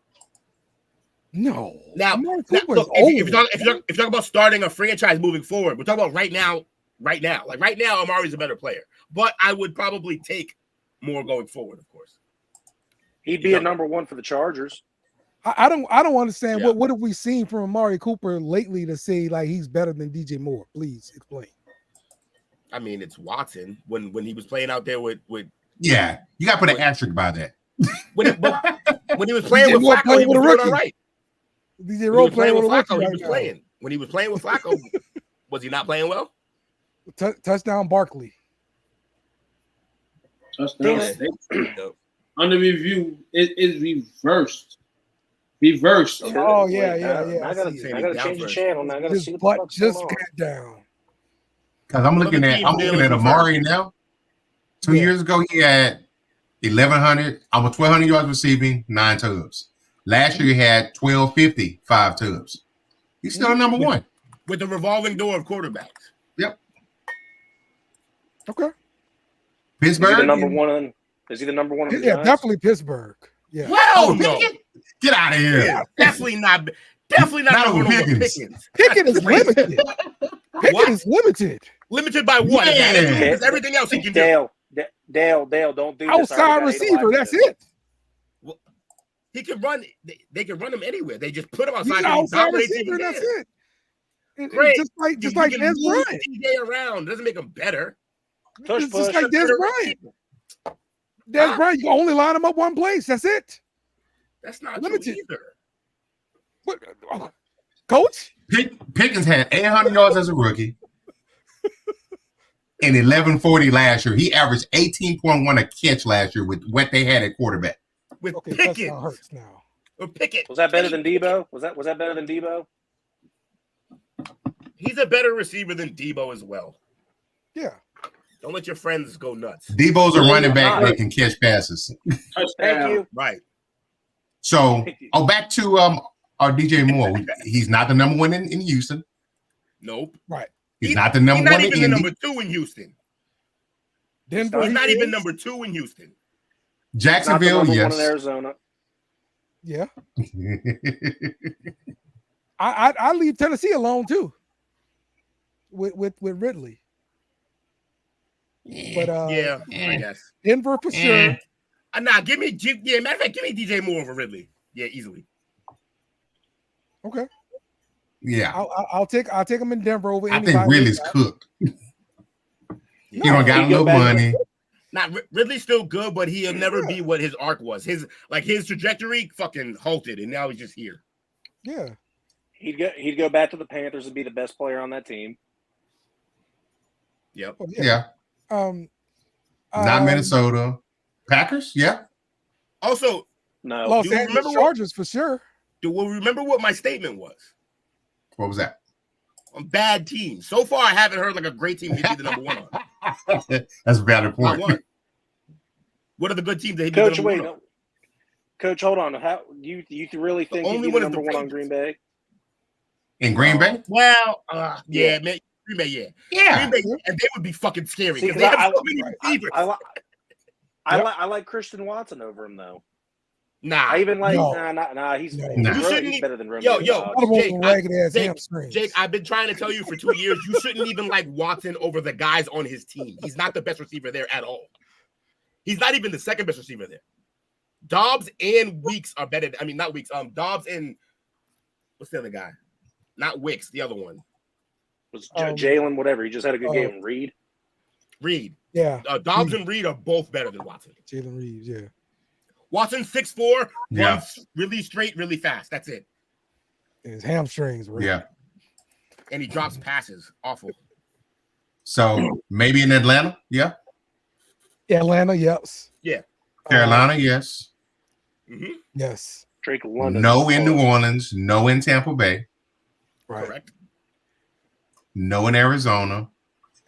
No. Now, look, if you're talking about starting a franchise moving forward, we're talking about right now. Like right now, Amari's a better player. But I would probably take more going forward, of course. He'd be a number 1 for the Chargers. I don't understand what have we seen from Amari Cooper lately to say like he's better than DJ Moore? Please explain. I mean, it's Watson when he was playing out there with Yeah, you got to put an asterisk by that. When he was playing with Flacco, he was doing all right. DJ Rowe playing with Flacco, he was playing. When he was playing with Flacco, was he not playing well? Touchdown Barkley. Touchdown. Under review, it is reversed. Reversed. Oh yeah. I gotta change the channel now. I gotta see what the fuck's just going on. get down. Because I'm looking at Amari now. 2 years ago, he had 1,100, almost 1,200 yards receiving, 9 tubs. Last year, he had 1,250, 5 tubs. He's still number 1 with the revolving door of quarterbacks. Yep. Okay. Pittsburgh. Is he the number 1? Is he the number 1? Yeah, definitely Pittsburgh. Yeah. Well, no. Get out of here. Yeah, definitely not number 1 over Pickens. Pickens is limited. Pickens is limited. Limited by what? Yeah. Everything else he can do. Dale, don't do this. Outside receiver, that's it. Well, he can run. They can run him anywhere. They just put him outside. He's outside receiver, that's it. Great. Just like Des Bryant. DJ around doesn't make him better. It's just like Des Bryant. Des Bryant, you can only line him up one place. That's it. That's not limited true either. What, Coach? Pickens had 800 yards as a rookie and 1140 last year. He averaged 18.1 a catch last year with what they had at quarterback. With okay, Pickens. Hurts now. With Pickens. Was that better than Debo? Was that better than Debo? He's a better receiver than Debo as well. Yeah. Don't let your friends go nuts. Debo's a running back that can catch passes. Thank you. Right. So, back to our DJ Moore. He's not the number 1 in Houston. Nope. Right. He's not the number 1 in Indy. He's not even the number 2 in Houston. Denver. He's not even number 2 in Houston. Jacksonville, yes. 1 in Arizona. Yeah. I leave Tennessee alone too. With Ridley. But I guess Denver for sure. Nah, matter of fact, give me DJ Moore over Ridley. Yeah, easily. Okay. Yeah. I'll take him in Denver over. I think Ridley's cooked. He don't got a little money. Not Ridley's still good, but he'll never be what his arc was. His trajectory fucking halted, and now he's just here. Yeah. He'd go back to the Panthers and be the best player on that team. Yep. Oh, yeah. Not Minnesota. Packers? Yeah. Also, no. Los Angeles Chargers for sure. Do we remember what my statement was? What was that? On bad teams. So far, I haven't heard like a great team he'd be the number 1 on. That's a valid point. What are the good teams that he'd be the number 1 on? Coach, hold on. How you really think he'd be the number 1 on Green Bay? In Green Bay? Well, yeah, man. Green Bay, yeah. Green Bay, and they would be fucking scary because they have so many receivers. I like Christian Watson over him though. Nah, I even like he's better than Romeo. Jake, I've been trying to tell you for 2 years, you shouldn't even like Watson over the guys on his team. He's not the best receiver there at all. He's not even the second best receiver there. Dobbs and Weeks are better. I mean, not Weeks. Dobbs and what's the other guy? Not Wicks, the other one. Was Jalen, whatever. He just had a good game. Reed. Reed. Yeah. Dobbs and Reed are both better than Watson. Jalen Reed, yeah. Watson 6'4", Yeah. runs really straight, really fast. That's it. And his hamstrings. Really. Yeah. And he drops passes. Awful. So maybe in Atlanta, yeah. Atlanta, yes. Yeah. Carolina, yes. Mm-hmm. Yes. Drake London. No in New Orleans. No in Tampa Bay. Right. Correct. No in Arizona.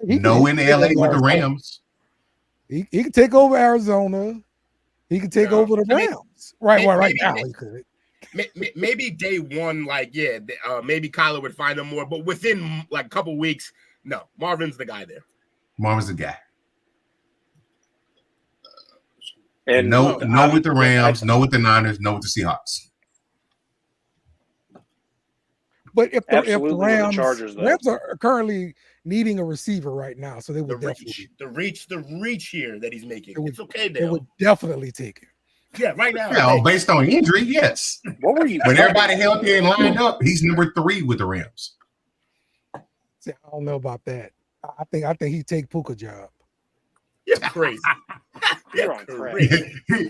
He No can- in LA with the Rams. He can take over Arizona. He can take over the Rams. Right now he could. Maybe day one, maybe Kyler would find him more, but within like a couple weeks, no, Marvin's the guy there. Marvin's the guy. And no with the Rams, no with the Niners, no with the Seahawks. But if the Absolutely with the Rams, Chargers, though. Rams are currently needing a receiver right now, so they would definitely the reach here that he's making. It's okay, they Dale. would definitely take it. Yeah, right now. Yeah, based on injury, yes. What were you? When everybody healthy and lined up, he's number 3 with the Rams. See, I don't know about that. I think he'd take Puka job. You're crazy. You're on crack.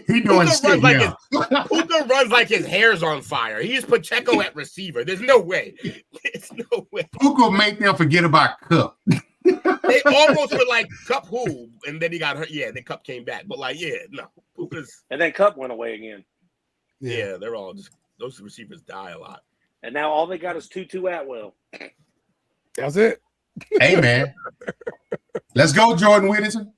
He doing shit now. Puka runs like his hair's on fire. He is Pacheco at receiver. There's no way. There's no way. Puka make them forget about Cup. They almost were like Cup who, and then he got hurt. Yeah, then Cup came back. But no. Puka's. And then Cup went away again. Yeah, they're all just, those receivers die a lot. And now all they got is Tutu Atwell. That's it. Hey, man. Let's go, Jordan Whittington.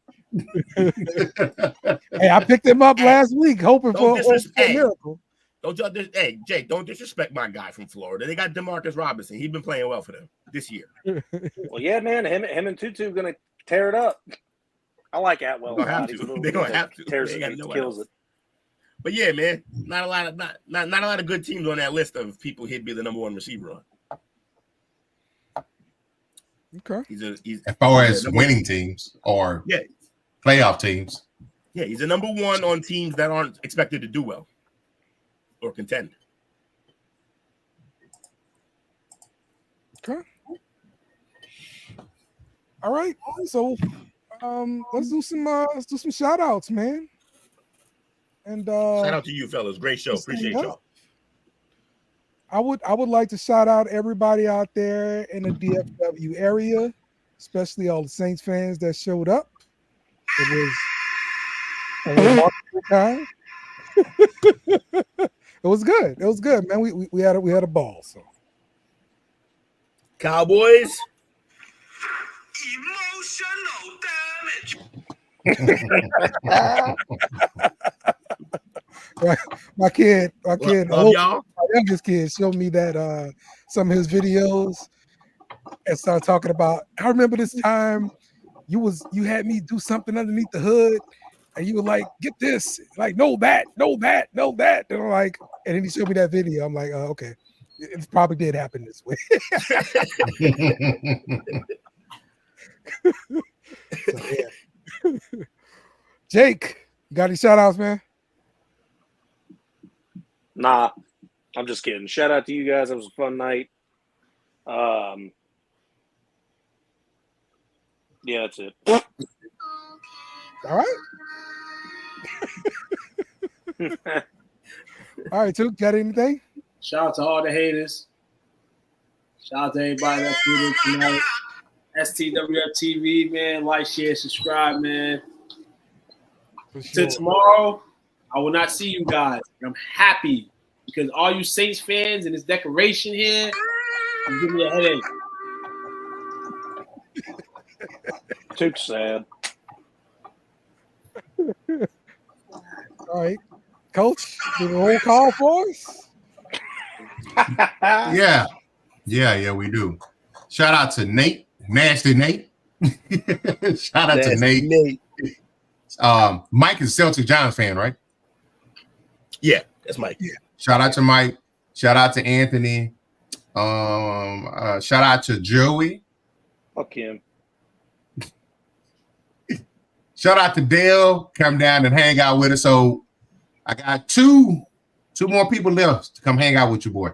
Hey, I picked him up last week, hoping for a miracle. Hey, Jake, don't disrespect my guy from Florida. They got Demarcus Robinson. He's been playing well for them this year. Well, yeah, man. Him and Tutu going to tear it up. I like Atwell. They're going to have to. Tears They it, got no kills else. it. But yeah, man, not a lot of good teams on that list of people he'd be the number 1 receiver on. Okay. He's as far as winning teams or playoff teams. Yeah, he's a number 1 on teams that aren't expected to do well or contend. Okay. All right. So let's do some shout outs, man. And shout out to you fellas. Great show. Appreciate y'all. I would like to shout out everybody out there in the DFW area, especially all the Saints fans that showed up. It was a remarkable time. It was good. It was good, man. We had a ball. So Cowboys. Emotional damage. my kid, y'all. my youngest kid showed me that some of his videos and started talking about. I remember this time you had me do something underneath the hood, and you were like, "Get this!" Like, no that. And I'm like, and then he showed me that video. I'm like, okay, it probably did happen this way. So, yeah. Jake, you got any shout outs, man? Nah, I'm just kidding. Shout out to you guys. It was a fun night. Yeah, that's it. All right. All right, Tuke, got anything? Shout out to all the haters. Shout out to everybody that's tuning in tonight. STWF TV, man. Like, share, subscribe, man. Sure. Till tomorrow, I will not see you guys. I'm happy because all you Saints fans and this decoration here, I'm giving me a headache. Too sad. All right. Coach, do the roll call for us? Yeah, we do. Shout out to Nate, Nasty Nate. Shout out to Nate. Mike is a Celtic Giants fan, right? Yeah, that's Mike. Yeah. Shout out to Mike. Shout out to Anthony. Shout out to Joey. Fuck him. Shout out to Dale. Come down and hang out with us. So I got two more people left to come hang out with you, boy.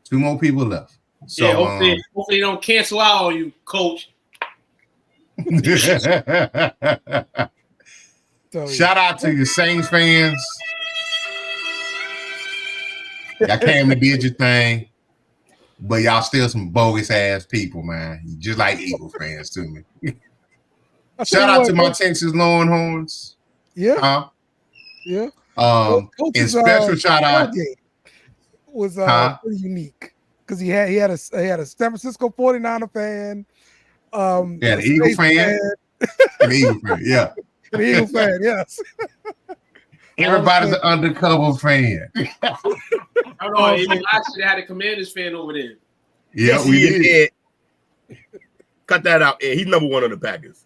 2 more people left. So yeah, hopefully they don't cancel out on you, Coach. Shout out to your Saints fans. Y'all came to did your thing, but y'all still some bogus ass people, man. You just like Eagles fans to me. Shout out to my Texas Longhorns. Yeah. And special shout out was pretty unique because he had a San Francisco 49er fan. An Eagle fan. An Eagle fan, yeah. An Eagle fan, yes. Everybody's an undercover fan. I don't know. Even last year they had a Commanders fan over there. Yeah, Yes, we he did. Cut that out. Yeah, he's number one on the Packers.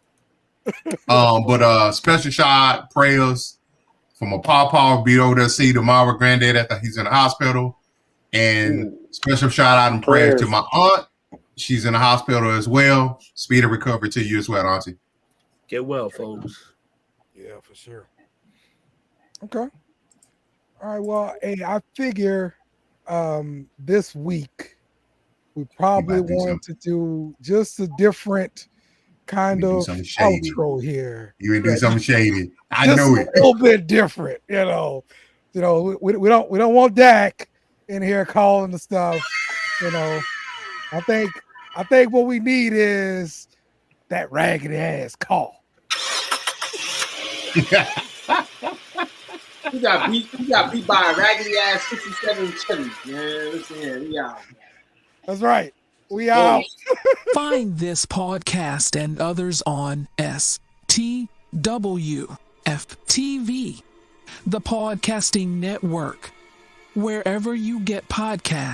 But special shout out, prayers for my papa. Be over there see tomorrow, granddad after he's in the hospital. And special shout out and prayers to my aunt. She's in the hospital as well. Speedy recovery to you as well, auntie. Get well, folks. Yeah, for sure. Okay. All right. Well, hey, I figure this week we probably want to do just a different kind of outro here. You do something shady. I just know it. A little bit different, you know. We don't want Dak in here calling the stuff. You know, I think what we need is that raggedy ass call. He got beat by a raggedy ass 67 Chevy. Man, listen here, we out. That's right. We out. Find this podcast and others on STWF TV, the podcasting network, wherever you get podcasts.